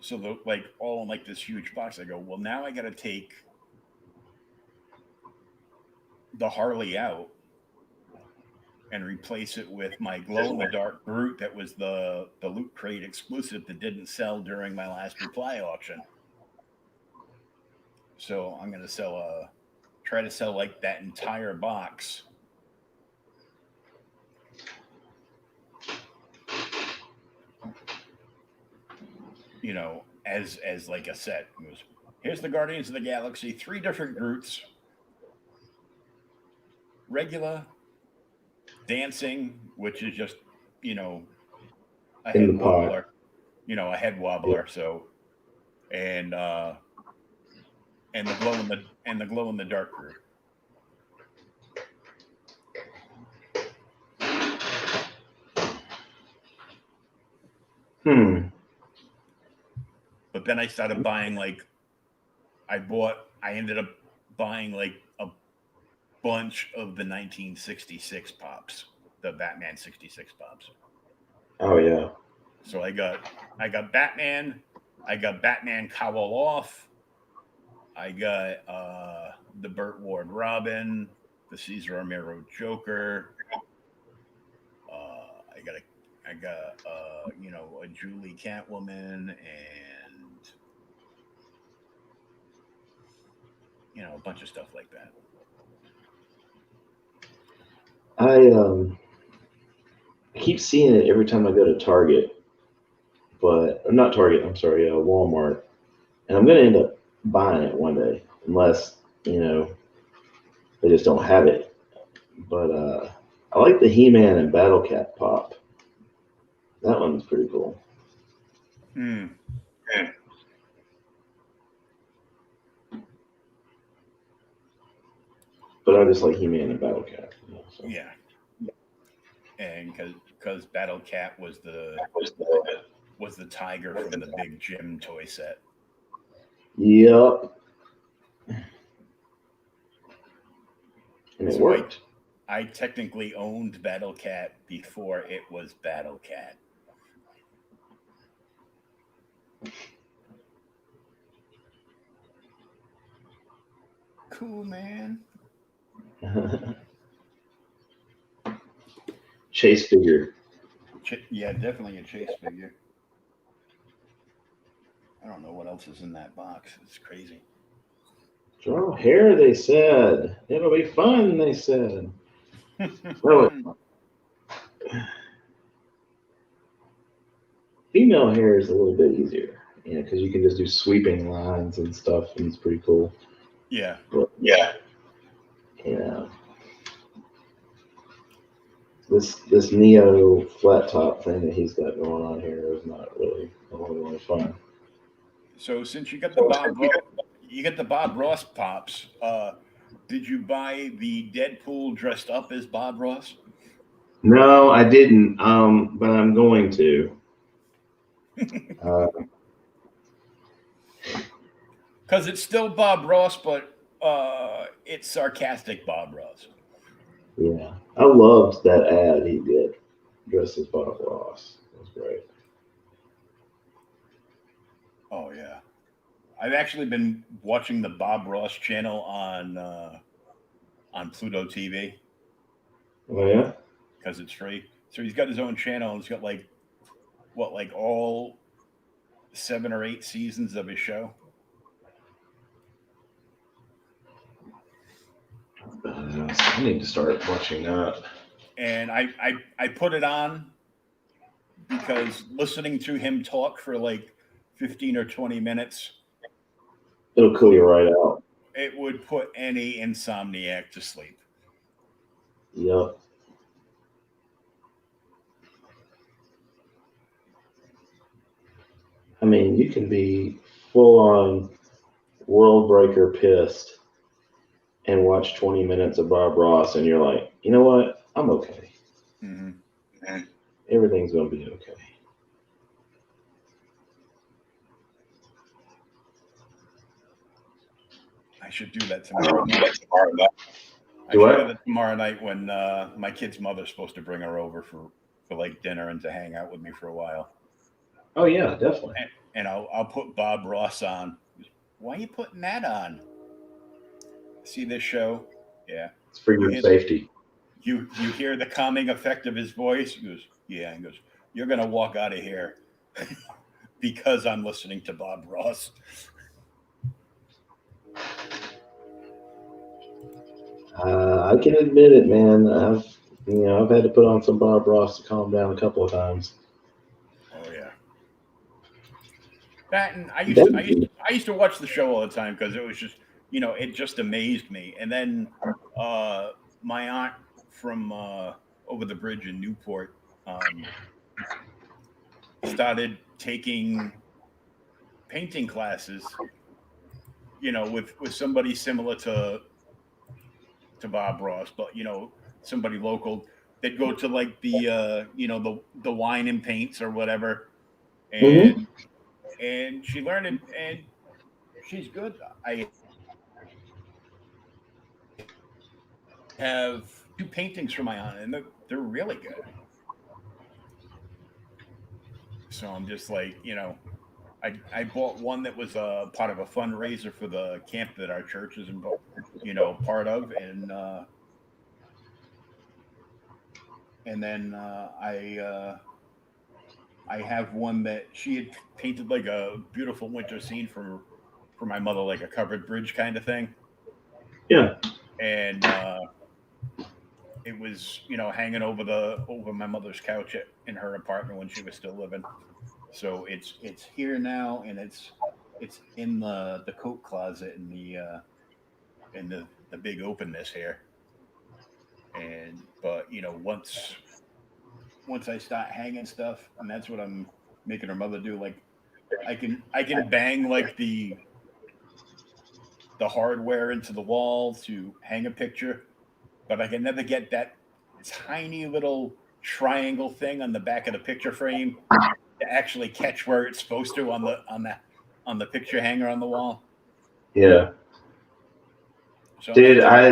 So all in like this huge box. I go, well, now I got to take the Harley out and replace it with my glow in the dark Groot that was the Loot Crate exclusive that didn't sell during my last reply auction. So I'm gonna try to sell like that entire box. As like a set. Here's the Guardians of the Galaxy, 3 different Groots. Regular, dancing, which is just, a head wobbler. A head wobbler. So and the glow in the dark Groot. But then I started buying I ended up buying like a bunch of the 1966 pops, the Batman 66 pops. Oh yeah. So I got Batman, I got Batman Cowl Off, I got the Burt Ward Robin, the Cesar Romero Joker. I got a Julie Catwoman and a bunch of stuff like that. I keep seeing it every time I go to Target, but not Target. I'm sorry, Walmart, and I'm gonna end up buying it one day, unless they just don't have it. But I like the He-Man and Battle Cat pop. That one's pretty cool. Yeah. But I just like He-Man and Battle Cat. So. Yeah. And because Battle Cat was the tiger from the Big Jim toy set. Yep. And it worked. I technically owned Battle Cat before it was Battle Cat. Cool, man. Chase figure. Yeah, definitely a Chase figure. I don't know what else is in that box. It's crazy. Draw hair, they said. It'll be fun, they said. Oh, female hair is a little bit easier, because you can just do sweeping lines and stuff, and it's pretty cool. Yeah. But, yeah. This Neo flat top thing that he's got going on here is not really fun. So since you got the Bob Ross pops, did you buy the Deadpool dressed up as Bob Ross? No, I didn't. But I'm going to. Because it's still Bob Ross, but it's sarcastic Bob Ross. Yeah, I loved that ad he did, dressed as Bob Ross. It was great. Oh yeah, I've actually been watching the Bob Ross channel on Pluto TV. Oh yeah, because it's free. So he's got his own channel and he's got like all 7 or 8 seasons of his show. I need to start watching that. And I put it on because listening to him talk for like 15 or 20 minutes, It'll cool you right out. it would put any insomniac to sleep. Yep. I mean, you can be full on world breaker pissed and watch 20 minutes of Bob Ross, and you're like, you know what? I'm okay. Mm-hmm. Everything's going to be okay. I should do that tomorrow night. I Do should what? do that tomorrow night when my kid's mother's supposed to bring her over for like dinner and to hang out with me for a while. Oh, yeah, definitely. And I'll put Bob Ross on. Why are you putting that on? See this show? Yeah. It's for your safety. You hear the calming effect of his voice? He goes, yeah. He goes, you're going to walk out of here because I'm listening to Bob Ross. I can admit it, man. I've had to put on some Bob Ross to calm down a couple of times. Oh yeah. That and I used to watch the show all the time because it was just it just amazed me. And then my aunt from over the bridge in Newport started taking painting classes, with somebody similar to Bob Ross, but somebody local. They'd go to like the the wine and paints or whatever, and and she learned it, and she's good. I have 2 paintings from my aunt, and they're really good. So I'm just like, I bought one that was a part of a fundraiser for the camp that our church is involved, part of, and then I have one that she had painted like a beautiful winter scene for my mother, like a covered bridge kind of thing. Yeah. And it was, hanging over my mother's couch in her apartment when she was still living. So it's here now, and it's in the coat closet in the big openness here. But once I start hanging stuff, and that's what I'm making her mother do. Like I can bang like the hardware into the wall to hang a picture, but I can never get that tiny little triangle thing on the back of the picture frame to actually catch where it's supposed to on the picture hanger on the wall. Yeah. So dude, I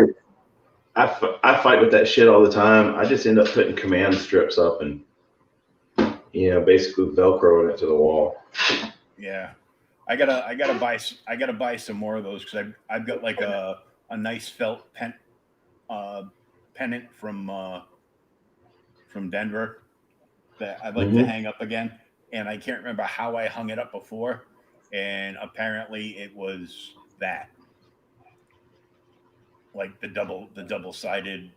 fight with that shit all the time. I just end up putting command strips up and basically Velcroing it to the wall. Yeah, I gotta buy some more of those because I've got like a nice felt pennant from Denver that I'd like to Hmm. hang up again, and I can't remember how I hung it up before, and apparently it was that like the double sided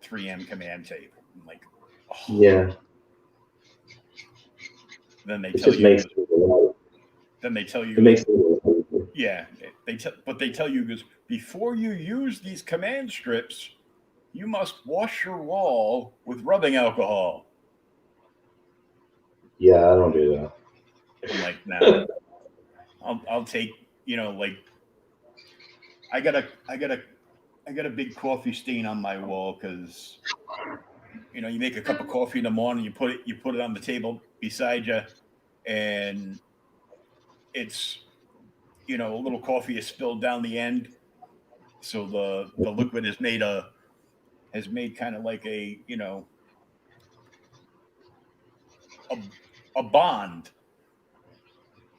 3M command tape. I'm like, oh. Yeah, Then they it tell just you, makes it a lot. then they tell It you, makes it a lot easier. yeah, but they tell you because before you use these command strips, you must wash your wall with rubbing alcohol. Yeah, I don't do I'm like, nah, that. I'll take, like I got a I got a I got a big coffee stain on my wall because you make a cup of coffee in the morning, you put it on the table beside you, and it's a little coffee is spilled down the end, so the liquid has made kind of like a a bond,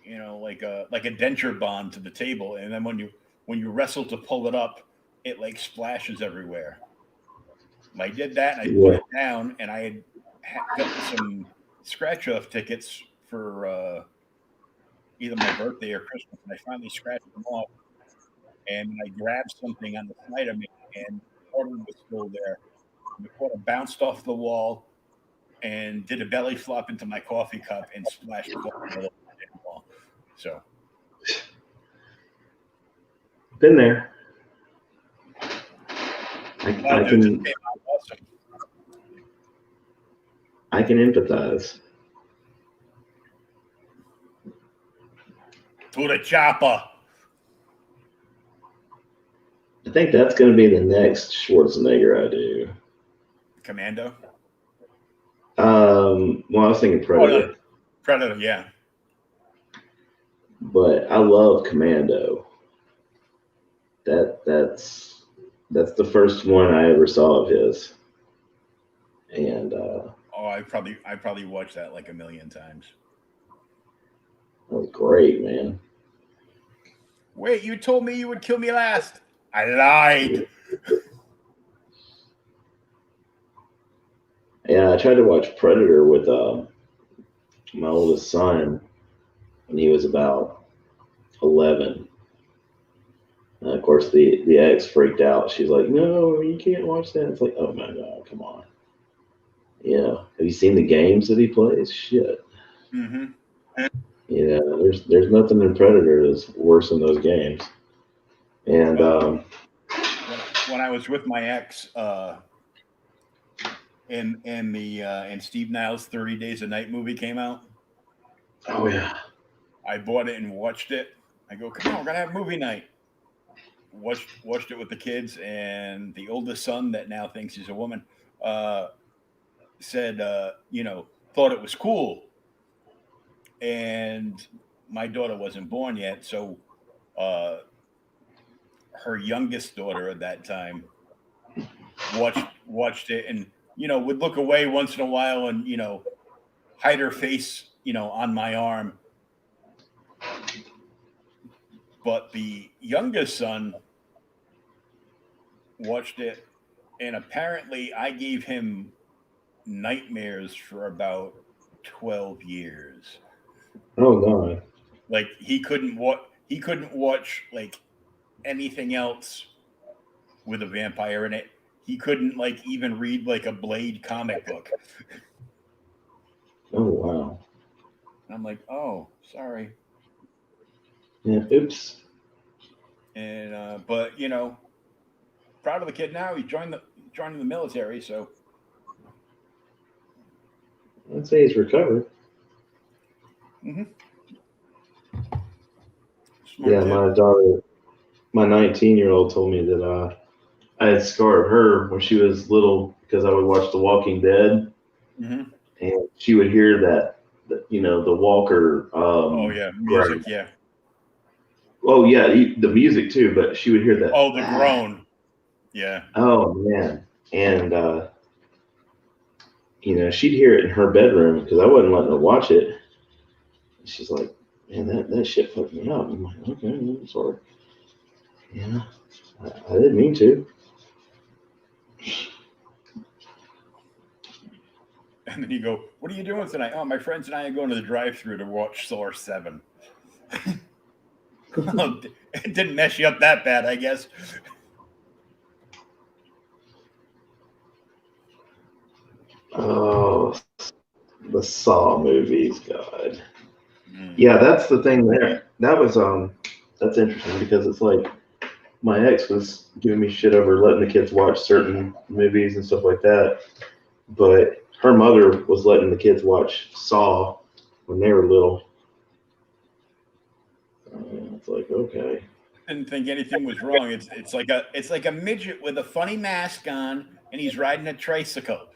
like a denture bond to the table, and then when you wrestle to pull it up, it like splashes everywhere. I did that, and I put Yeah. it down, and I had gotten some scratch off tickets for either my birthday or Christmas, and I finally scratched them off, and I grabbed something on the side of me, and water was still there. The water bounced off the wall and did a belly flop into my coffee cup and splashed coffee all over the wall. So, Been there. wow, I dude, this can came out awesome. I can empathize. To the chopper. I think that's going to be the next Schwarzenegger I do. Commando. Well, I was thinking Oh, no. Predator, Predator, yeah. but I love Commando. That's the first one I ever saw of his, and Oh, I probably watched that like a million times. that was great, man. Wait, you told me you would kill me last. I lied. Yeah, I tried to watch Predator with my oldest son when he was about 11. And of course, the ex freaked out. She's like, "No, you can't watch that." It's like, "Oh my god, come on!" Have you seen the games that he plays? Shit. Mm-hmm. There's nothing in Predator that's worse than those games. And When I was with my ex, and Steve Niles' 30 Days a Night movie came out, oh yeah, I bought it and watched it. I go, come on, we're gonna have movie night. Watched it with the kids, and the oldest son that now thinks he's a woman uh, said, thought it was cool, and my daughter wasn't born yet, so uh, her youngest daughter at that time watched it, and would look away once in a while, and hide her face, on my arm. But the youngest son watched it, and apparently I gave him nightmares for about 12 years. oh god, Like he couldn't watch like anything else with a vampire in it. He couldn't like even read like a Blade comic book. oh wow, And I'm like, "Oh, sorry." yeah, oops. And but proud of the kid now. He's joining the military, so I'd say he's recovered. mhm, smart Yeah, kid. my daughter, my 19-year-old told me that I had scarred her when she was little because I would watch The Walking Dead, Hmm. and she would hear the walker Oh yeah, grind. music. Yeah. Oh yeah, the music too, but she would hear that. Oh, the groan. Yeah. Oh man, and she'd hear it in her bedroom because I wasn't letting her watch it. She's like, And that shit fucked me up. I'm like, okay, I'm sorry. Yeah, I didn't mean to. And then you go, "What are you doing tonight?" "Oh, my friends and I are going to the drive-thru to watch Saw 7." Well, it didn't mess you up that bad, I guess. Oh, the Saw movies, God. Yeah, that's the thing there. That's interesting because it's like my ex was giving me shit over letting the kids watch certain movies and stuff like that, but her mother was letting the kids watch Saw when they were little. It's like, okay. Didn't think anything was wrong. It's like a midget with a funny mask on, and he's riding a tricycle.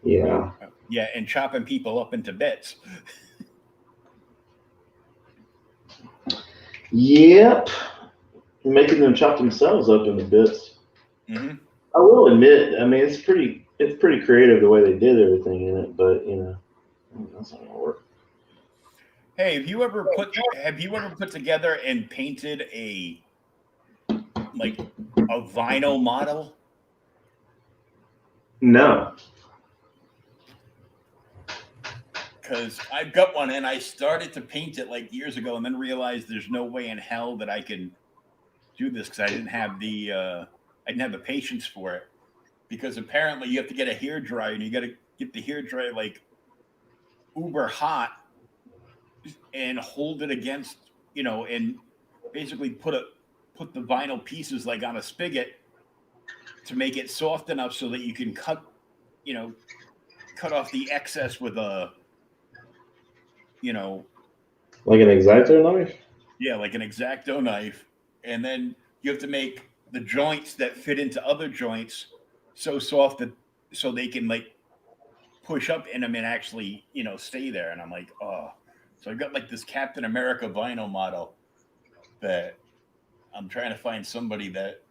Yeah. Yeah, and chopping people up into bits. Yep. Making them chop themselves up into bits. Mm-hmm. I will admit, I mean, it's pretty creative the way they did everything in it, but that's not gonna work. Hey, have you ever put together and painted a vinyl model? No. Because I've got one, and I started to paint it like years ago, and then realized there's no way in hell that I can do this because I didn't have the patience for it. Because apparently you have to get a hair dryer, and you got to get the hair dryer like uber hot and hold it against, and basically put the vinyl pieces like on a spigot to make it soft enough so that you can cut off the excess with a like an X-Acto knife? Yeah, like an X-Acto knife. And then you have to make the joints that fit into other joints so soft that so they can like push up in them and actually, stay there. And I'm like, oh. So I've got like this Captain America vinyl model that I'm trying to find somebody that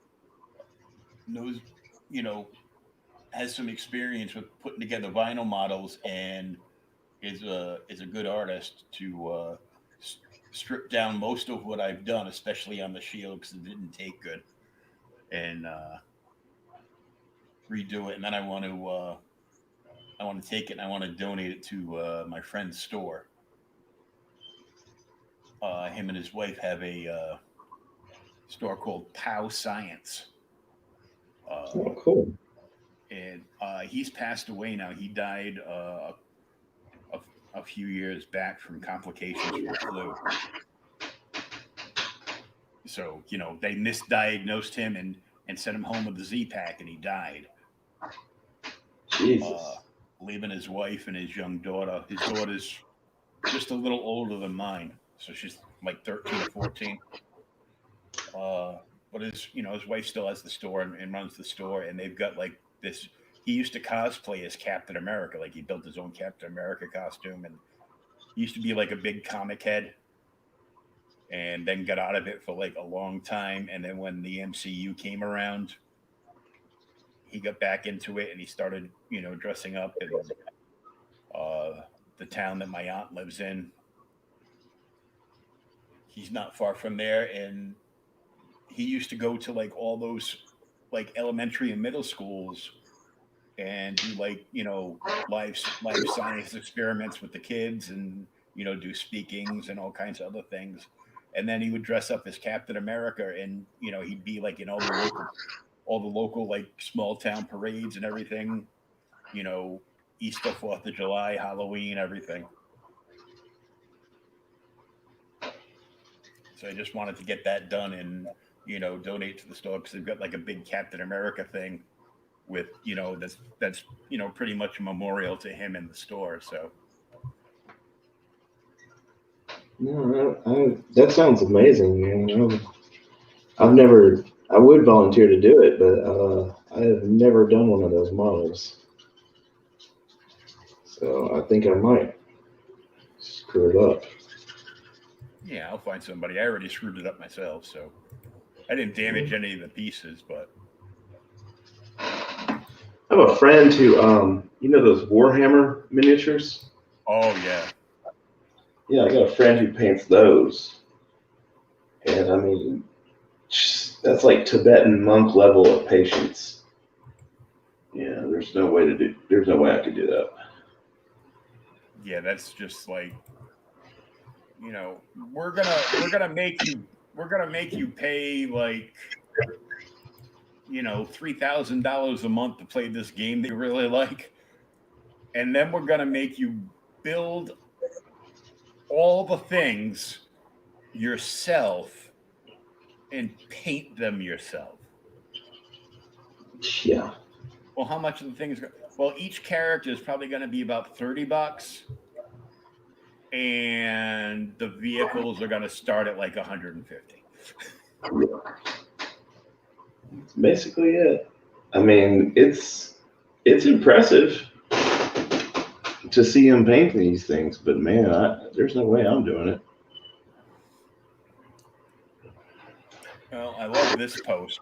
knows, has some experience with putting together vinyl models and is a good artist to strip down most of what I've done, especially on the shield because it didn't take good, and redo it. And then I want to take it and I want to donate it to my friend's store. Him and his wife have a store called Pow Science. Oh, cool. And he's passed away now. He died a few years back from complications from the flu. So, they misdiagnosed him and sent him home with the Z-Pack, and he died. Jesus. Leaving his wife and his young daughter. His daughter's just a little older than mine, so she's like 13 or 14. But his wife still has the store and runs the store, and they've got like this. He used to cosplay as Captain America, like he built his own Captain America costume, and he used to be like a big comic head, and then got out of it for like a long time. And then when the MCU came around, he got back into it, and he started, dressing up in the town that my aunt lives in. He's not far from there, and he used to go to like all those like elementary and middle schools and do like live science experiments with the kids and do speakings and all kinds of other things. And then he would dress up as Captain America, and he'd be like in all the local like small town parades and everything, Easter, 4th of July, Halloween, everything. So I just wanted to get that done and donate to the store because they've got like a big Captain America thing with that's pretty much a memorial to him in the store. So No, that sounds amazing, man. I would volunteer to do it, but I have never done one of those models. So I think I might screw it up. Yeah, I'll find somebody. I already screwed it up myself, so I didn't damage any of the pieces, but I have a friend who, those Warhammer miniatures. Oh yeah. Yeah, I got a friend who paints those, and I mean, that's like Tibetan monk level of patience. Yeah, there's no way to do. There's no way I could do that. Yeah, that's just like, we're gonna make you pay like, $3,000 a month to play this game that you really like, and then we're gonna make you build all the things yourself and paint them yourself. Yeah, Well, how much of the things? Well, each character is probably going to be about $30, and the vehicles are going to start at like 150. that's basically it. I mean, it's impressive to see him paint these things, but man, there's no way I'm doing it. Well, I love this post.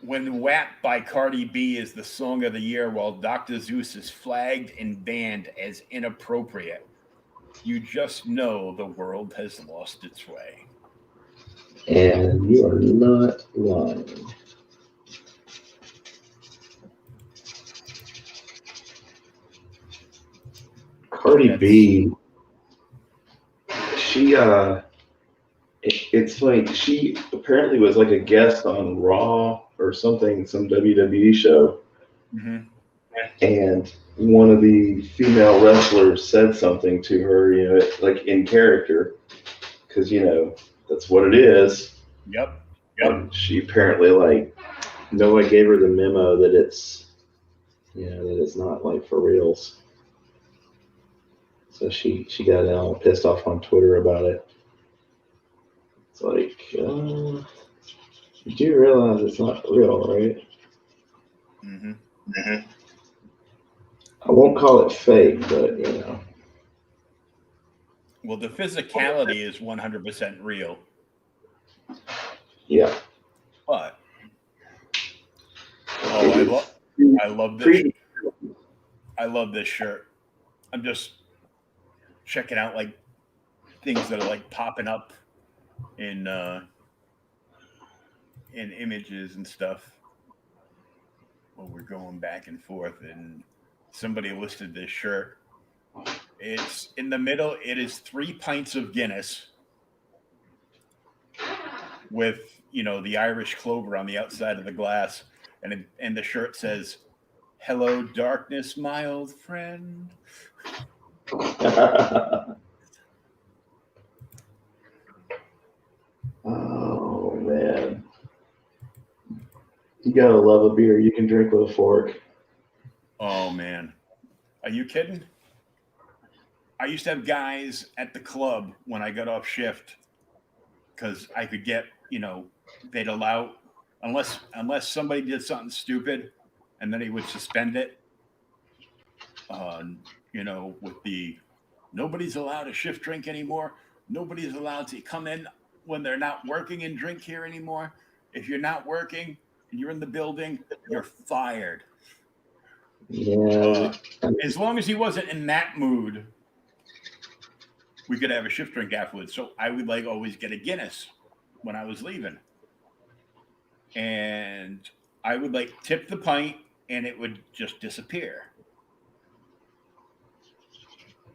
When WAP by Cardi B is the song of the year, while Dr. Zeus is flagged and banned as inappropriate, you just know the world has lost its way. And you are not lying. Cardi B, she it's like she apparently was like a guest on Raw or something, some WWE show, Mm-hmm. and one of the female wrestlers said something to her, like in character, because that's what it is. Yep. And she apparently like Noah gave her the memo that that it's not like for reals. So she got all pissed off on Twitter about it. It's like, you do realize it's not real, right? Mm-hmm. I won't call it fake, but Well, the physicality is 100% real, yeah. but I love this. I love this shirt. I'm just checking out like things that are like popping up in images and stuff. Well, we're going back and forth, and somebody listed this shirt. It's in the middle. It is 3 pints of Guinness with the Irish clover on the outside of the glass, and the shirt says, "Hello, darkness, my old friend." Oh man, you gotta love a beer you can drink with a fork. Oh man, are you kidding? I used to have guys at the club when I got off shift because I could get, they'd allow, unless somebody did something stupid, and then he would suspend it. Uh, with the nobody's allowed to shift drink anymore. Nobody's allowed to come in when they're not working and drink here anymore. If you're not working and you're in the building, you're fired. Yeah, As long as he wasn't in that mood, we could have a shift drink afterwards. So I would like always get a Guinness when I was leaving. And I would like tip the pint and it would just disappear,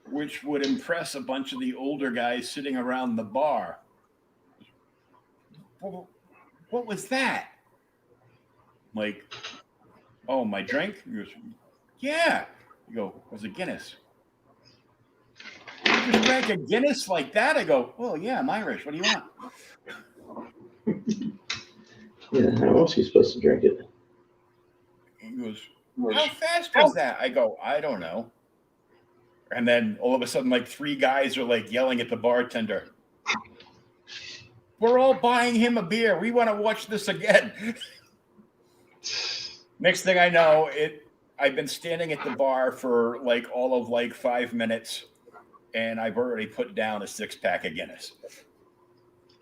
which would impress a bunch of the older guys sitting around the bar. Well, what was that? Like, oh, my drink? He goes, yeah. You go, it was a Guinness. You just drank a Guinness like that? I go, well, yeah, I'm Irish. What do you want? yeah. How else are you supposed to drink it? He goes, how fast was that? I go, I don't know. And then all of a sudden, like 3 guys are like yelling at the bartender. We're all buying him a beer. We want to watch this again. Next thing I know, I've been standing at the bar for like all of like 5 minutes, and I've already put down a 6-pack of Guinness.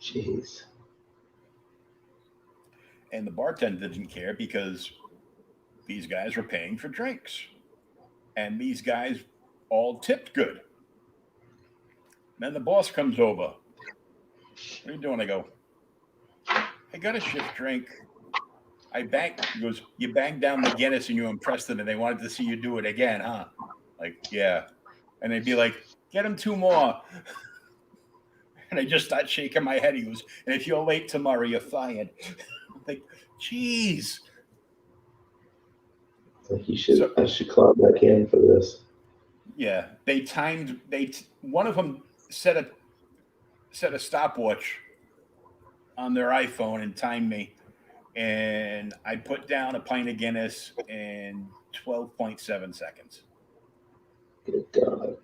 Jeez. And the bartender didn't care because these guys were paying for drinks. And these guys all tipped good. Then the boss comes over. What are you doing? I go, I got a shift drink. He goes, you banged down the Guinness and you impressed them and they wanted to see you do it again, huh? Like, yeah. And they'd be like, get him 2 more. And I just start shaking my head. He goes, and if you're late tomorrow, you're fired. I'm like, geez. Like I should clock back in for this. Yeah, one of them set a stopwatch on their iPhone and timed me, and I put down a pint of Guinness in 12.7 seconds. Good God.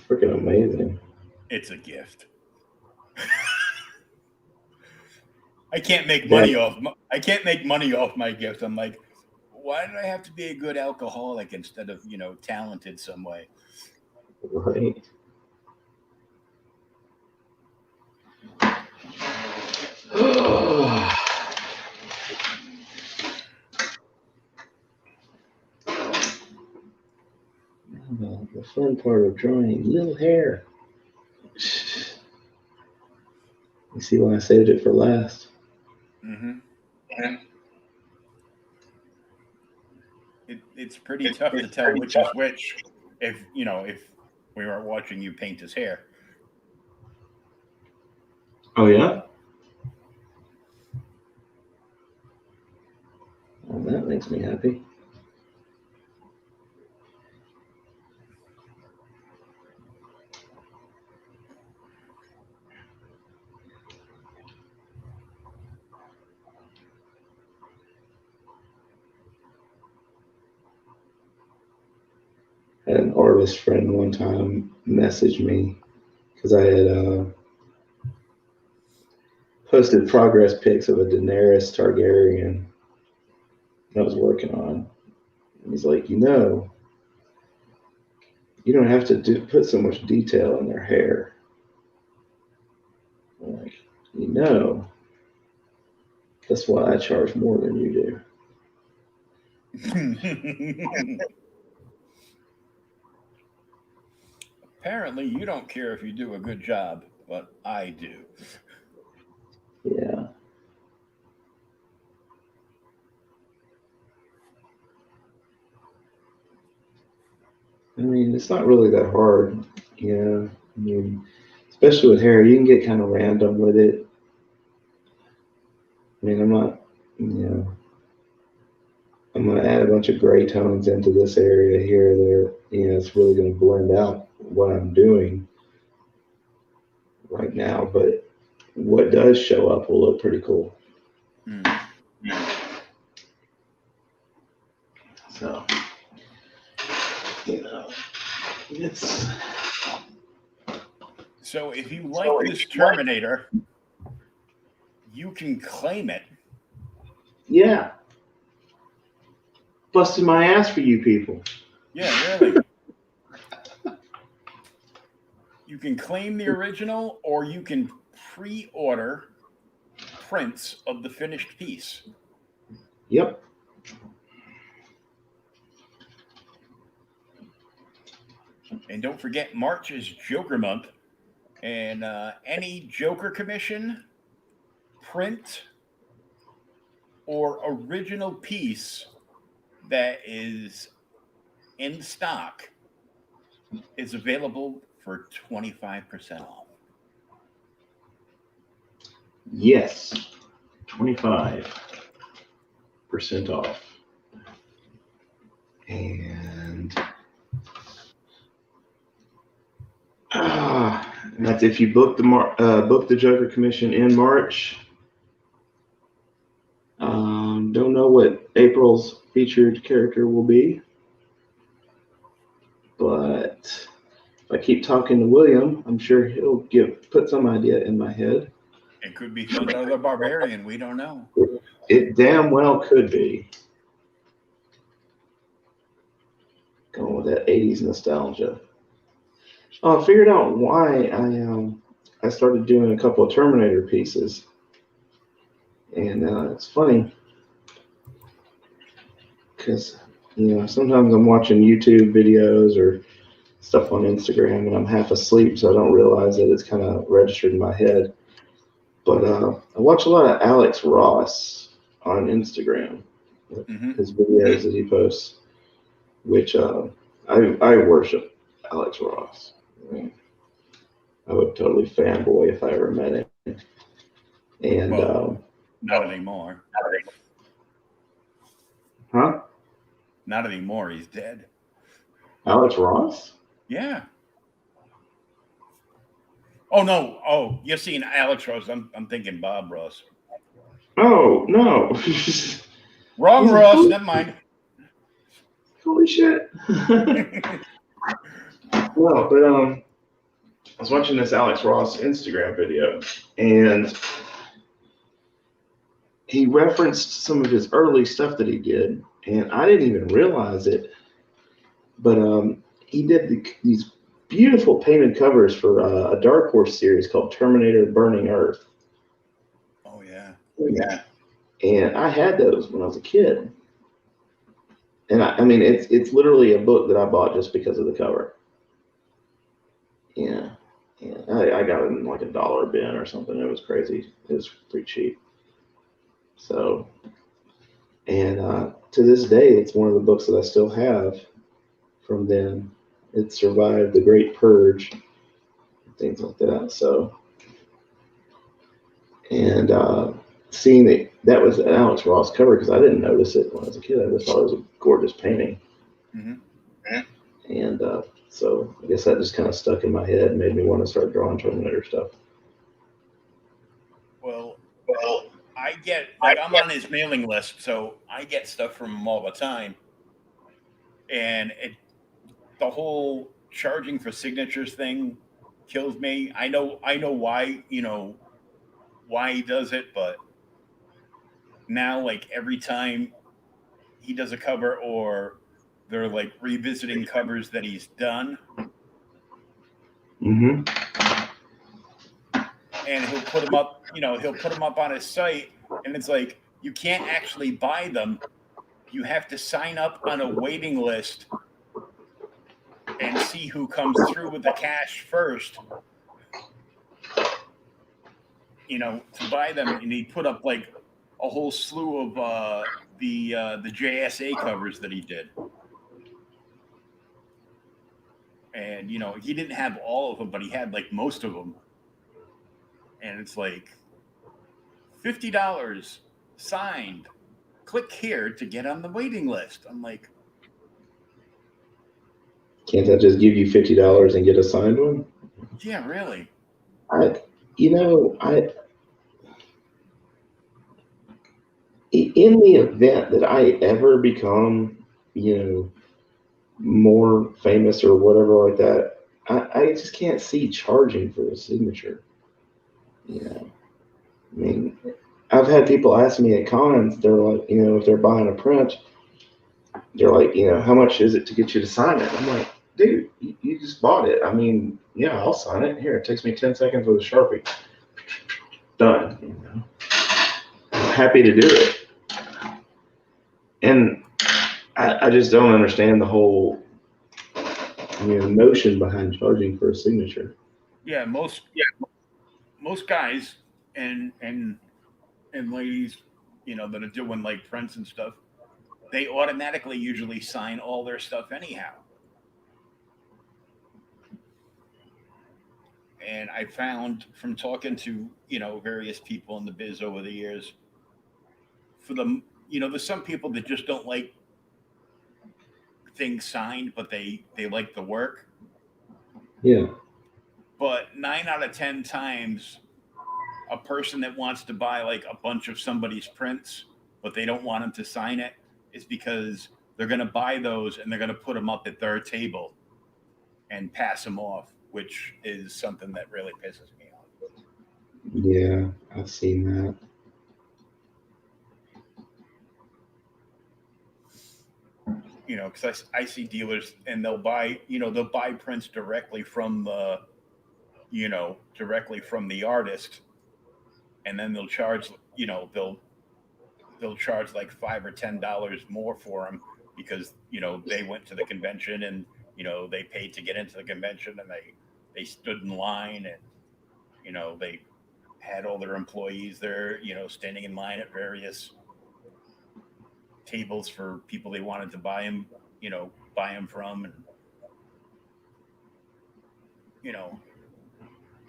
Freaking amazing. It's a gift. I can't make money off my gift. I'm like, why did I have to be a good alcoholic instead of, talented some way? Right. The fun part of drawing little hair. You see why I saved it for last? Mm-hmm. It's pretty tough to tell which is which if we weren't watching you paint his hair. Oh, yeah? Well, that makes me happy. I had an artist friend one time message me because I had posted progress pics of a Daenerys Targaryen I was working on. And he's like, you don't have to put so much detail in their hair. I'm like, that's why I charge more than you do. Apparently, you don't care if you do a good job, but I do. Yeah. I mean, it's not really that hard. I mean, especially with hair, you can get kind of random with it. I mean, I'm not, I'm going to add a bunch of gray tones into this area here. It's really going to blend out what I'm doing right now. But what does show up will look pretty cool. So, it's. So if you like this Terminator, you can claim it. Yeah. Busted my ass for you people. Yeah, really. You can claim the original, or you can pre-order prints of the finished piece. Yep. And don't forget, March is Joker month, and any Joker commission, print, or original piece that is in stock is available for 25% off. Yes, 25% off. And that's if you book the Joker commission in March. Don't know what April's featured character will be, but if I keep talking to William, I'm sure he'll put some idea in my head. It could be Thunder the Barbarian. We don't know. It damn well could be. Going with that 80s nostalgia. Oh, I figured out why I started doing a couple of Terminator pieces. And it's funny because, sometimes I'm watching YouTube videos or stuff on Instagram and I'm half asleep, so I don't realize that it's kind of registered in my head. But I watch a lot of Alex Ross on Instagram, his videos that he posts, which I worship Alex Ross. I would totally fanboy if I ever met him. And not anymore. Huh? Not anymore. He's dead. Alex Ross? Yeah. Oh no. Oh, you're seeing Alex Ross. I'm thinking Bob Ross. Oh no. Wrong Ross. Never mind. Holy shit. Well, but I was watching this Alex Ross Instagram video, and he referenced some of his early stuff that he did, and I didn't even realize it. But he did these beautiful painted covers for a Dark Horse series called Terminator: Burning Earth. Oh yeah. Yeah. And I had those when I was a kid. And I mean, it's literally a book that I bought just because of the cover. Yeah. I got it in like $1 bin or something. It was crazy. It was pretty cheap. So, and to this day, it's one of the books that I still have from then. It survived the Great Purge, things like that. So, and seeing that was an Alex Ross cover, because I didn't notice it when I was a kid. I just thought it was a gorgeous painting. And so I guess that just kind of stuck in my head and made me want to start drawing Terminator stuff. Well, I get, like, I'm on his mailing list, so I get stuff from him all the time. And the whole charging for signatures thing kills me. I know why, why he does it, but now, like, every time he does a cover or they're like revisiting covers that he's done, Mm-hmm. and he'll put them up, he'll put them up on his site, and it's like, you can't actually buy them. You have to sign up on a waiting list and see who comes through with the cash first, to buy them. And he put up like a whole slew of the JSA covers that he did. And, he didn't have all of them, but he had like most of them. And it's like $50 signed. Click here to get on the waiting list. I'm like, Can't I just give you $50 and get a signed one? yeah, really? In the event that I ever become, more famous or whatever like that, I just can't see charging for a signature. I mean, I've had people ask me at cons, they're like, if they're buying a print, they're like, how much is it to get you to sign it? I'm like, dude, you just bought it. I mean, yeah, I'll sign it. Here, it takes me 10 seconds with a Sharpie. Done. I'm happy to do it. And I just don't understand the whole notion behind charging for a signature. Yeah, most guys and ladies, that are doing like prints and stuff, they automatically usually sign all their stuff anyhow. And I found from talking to, various people in the biz over the years, for them, there's some people that just don't like things signed, but they like the work. Yeah. But 9 out of 10 times, a person that wants to buy like a bunch of somebody's prints, but they don't want them to sign it, is because they're going to buy those and they're going to put them up at their table and pass them off, which is something that really pisses me off. Yeah, I've seen that. Because I see dealers and they'll buy prints directly from the artist, and then they'll charge, they'll charge like $5 or $10 more for them because they went to the convention and they paid to get into the convention, and they stood in line, and they had all their employees there, standing in line at various tables for people they wanted to buy them from, and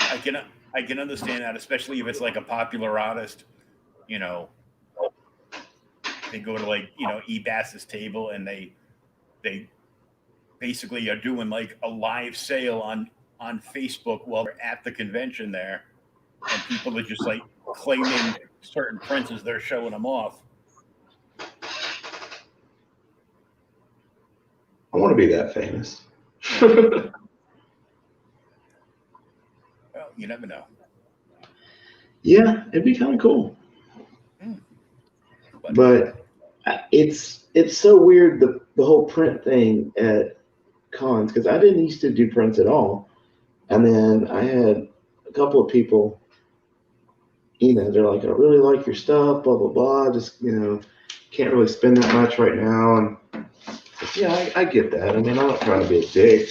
I can understand that, especially if it's like a popular artist. They go to like Ebass's table, and they basically are doing like a live sale on Facebook while they're at the convention there, and people are just like claiming certain prints as they're showing them off. I want to be that famous. Well, you never know. Yeah, it'd be kind of cool. But it's so weird, the whole print thing at cons, because I didn't used to do prints at all. And then I had a couple of people, they're like, I really like your stuff, blah, blah, blah. Just, can't really spend that much right now. And yeah, I get that. I mean, I'm not trying to be a dick,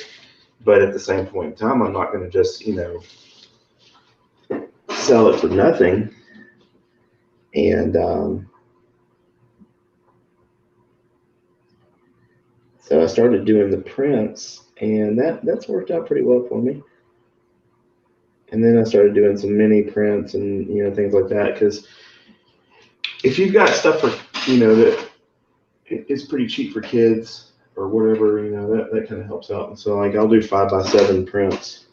but at the same point in time, I'm not going to just, sell it for nothing. And so I started doing the prints, and that's worked out pretty well for me. And then I started doing some mini prints and things like that, because if you've got stuff for that is pretty cheap for kids or whatever, that kind of helps out. And so like I'll do 5x7 prints,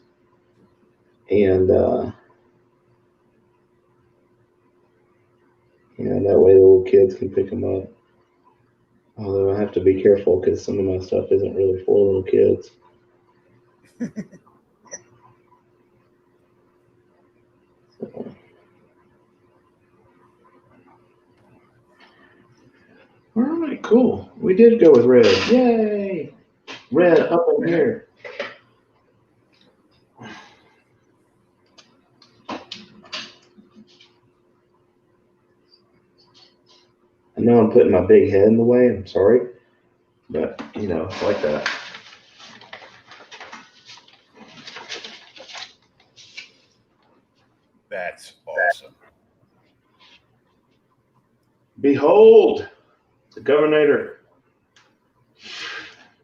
and that way the little kids can pick them up. Although I have to be careful because some of my stuff isn't really for little kids. All right, cool. We did go with red. Yay! Red up in here. I know I'm putting my big head in the way. I'm sorry. But, it's like that. That's awesome. Behold, the governor.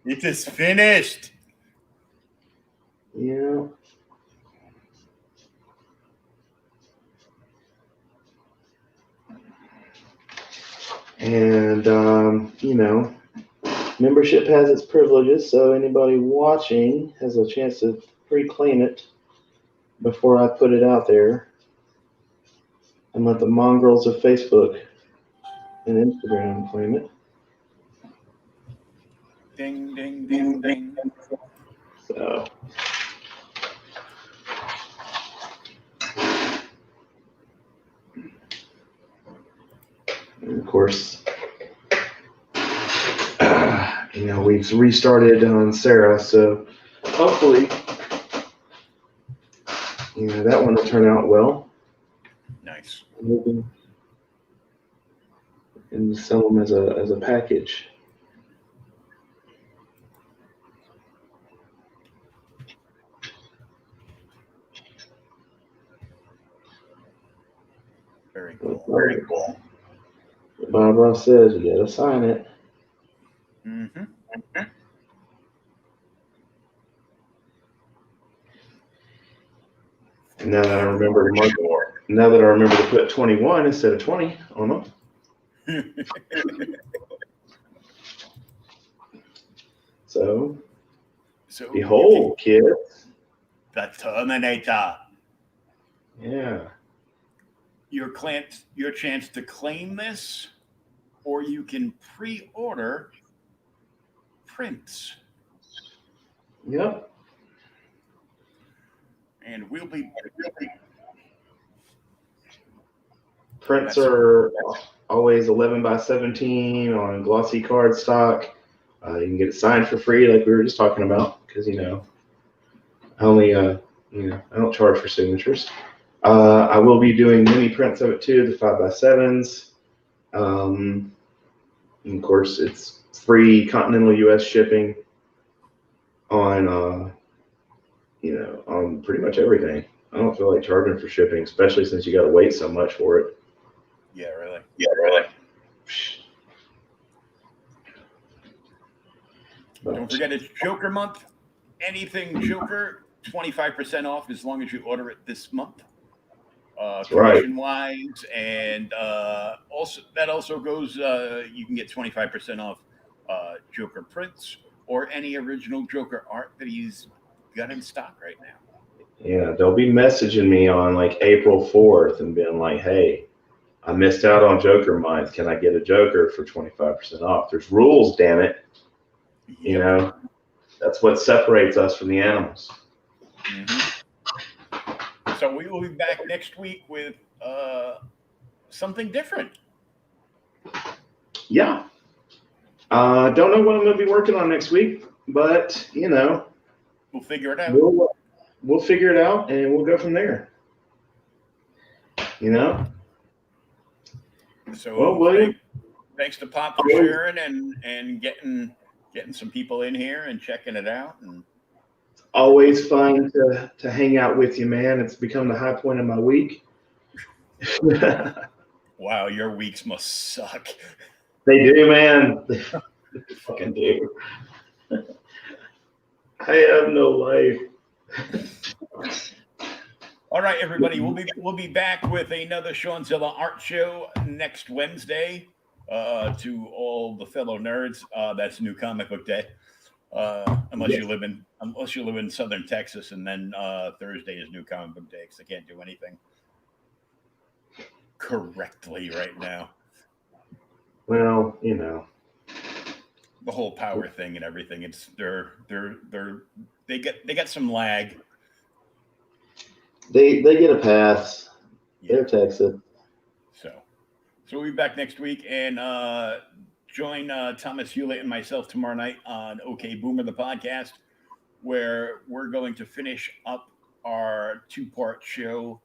It is finished. Yeah. And, membership has its privileges, so anybody watching has a chance to pre-claim it before I put it out there and let the mongrels of Facebook and Instagram claim it. Ding, ding, ding, ding. So, and of course, we've restarted on Sarah, so hopefully, that one will turn out well. Nice. And sell them as a package. Very cool. Very cool. Bob Ross says you gotta sign it. Mm-hmm. And now that I remember to put 21 instead of 20 on them. So behold, kids. The Terminator. Yeah. Your chance to claim this, or you can pre-order prints. Yep. And we'll be prints are always 11x17 on glossy cardstock. You can get it signed for free, like we were just talking about, because I only I don't charge for signatures. I will be doing mini prints of it too, the 5x7s. And of course, it's free continental U.S. shipping on, on pretty much everything. I don't feel like charging for shipping, especially since you got to wait so much for it. Yeah, really. Yeah, really. Don't forget it's Joker month. Anything Joker, 25% off as long as you order it this month. Commission wise, and also that also goes. You can get 25% off Joker prints or any original Joker art that he's got in stock right now. Yeah, they'll be messaging me on like April 4th and being like, "Hey, I missed out on Joker month. Can I get a Joker for 25% off?" There's rules, damn it. Yep. You know, that's what separates us from the animals. Mm-hmm. So we will be back next week with something different. Yeah. Don't know what I'm going to be working on next week, but we'll figure it out. We'll figure it out, and we'll go from there. So, well, William, thanks to Pop for sharing and getting some people in here and checking it out. And always fun to hang out with you, man. It's become the high point of my week. Wow, your weeks must suck. They do, man. They fucking do. I have no life. All right, everybody. We'll be back with another Shawn-Zilla Art Show next Wednesday. To all the fellow nerds, that's New Comic Book Day. Unless you live in Southern Texas, and then Thursday is New Comic Book Day because I can't do anything correctly right now. Well, the whole power thing and everything. It's they get some lag. They get a pass. Yeah. They're Texas. So we'll be back next week and join Thomas Hewlett and myself tomorrow night on OK Boomer the podcast, where we're going to finish up our 2-part show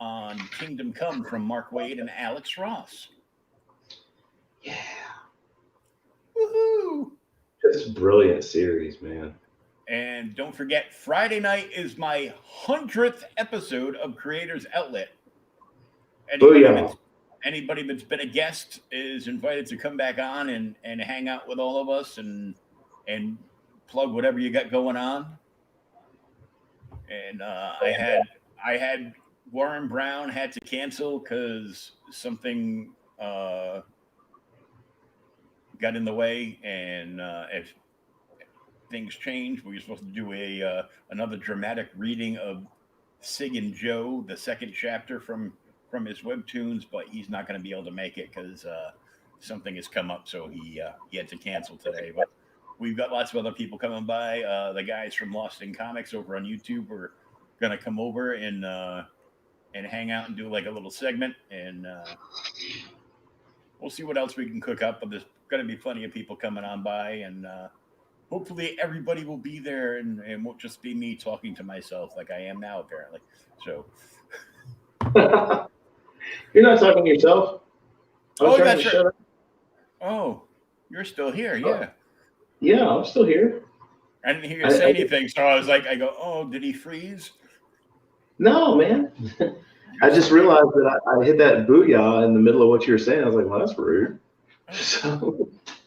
on Kingdom Come from Mark Waid and Alex Ross. Yeah. Woohoo! It's a brilliant series, man. And don't forget, Friday night is my 100th episode of Creators Outlet. Anybody that's been a guest is invited to come back on and hang out with all of us and plug whatever you got going on. And I had Warren Brown had to cancel because something got in the way, and if things change, we were supposed to do another dramatic reading of Sig and Joe, the second chapter from his webtoons, but he's not going to be able to make it because something has come up, so he had to cancel today. But we've got lots of other people coming by. The guys from Lost in Comics over on YouTube are going to come over and hang out and do like a little segment, and we'll see what else we can cook up. But there's going to be plenty of people coming on by, and hopefully everybody will be there and won't just be me talking to myself like I am now, apparently. So. You're not talking to yourself. Oh, that's right. Oh, you're still here. Yeah. Yeah, I'm still here. I didn't hear you say anything, so I was like, oh, did he freeze? No, man. I just realized that I hit that booyah in the middle of what you were saying. I was like, well, that's rude. So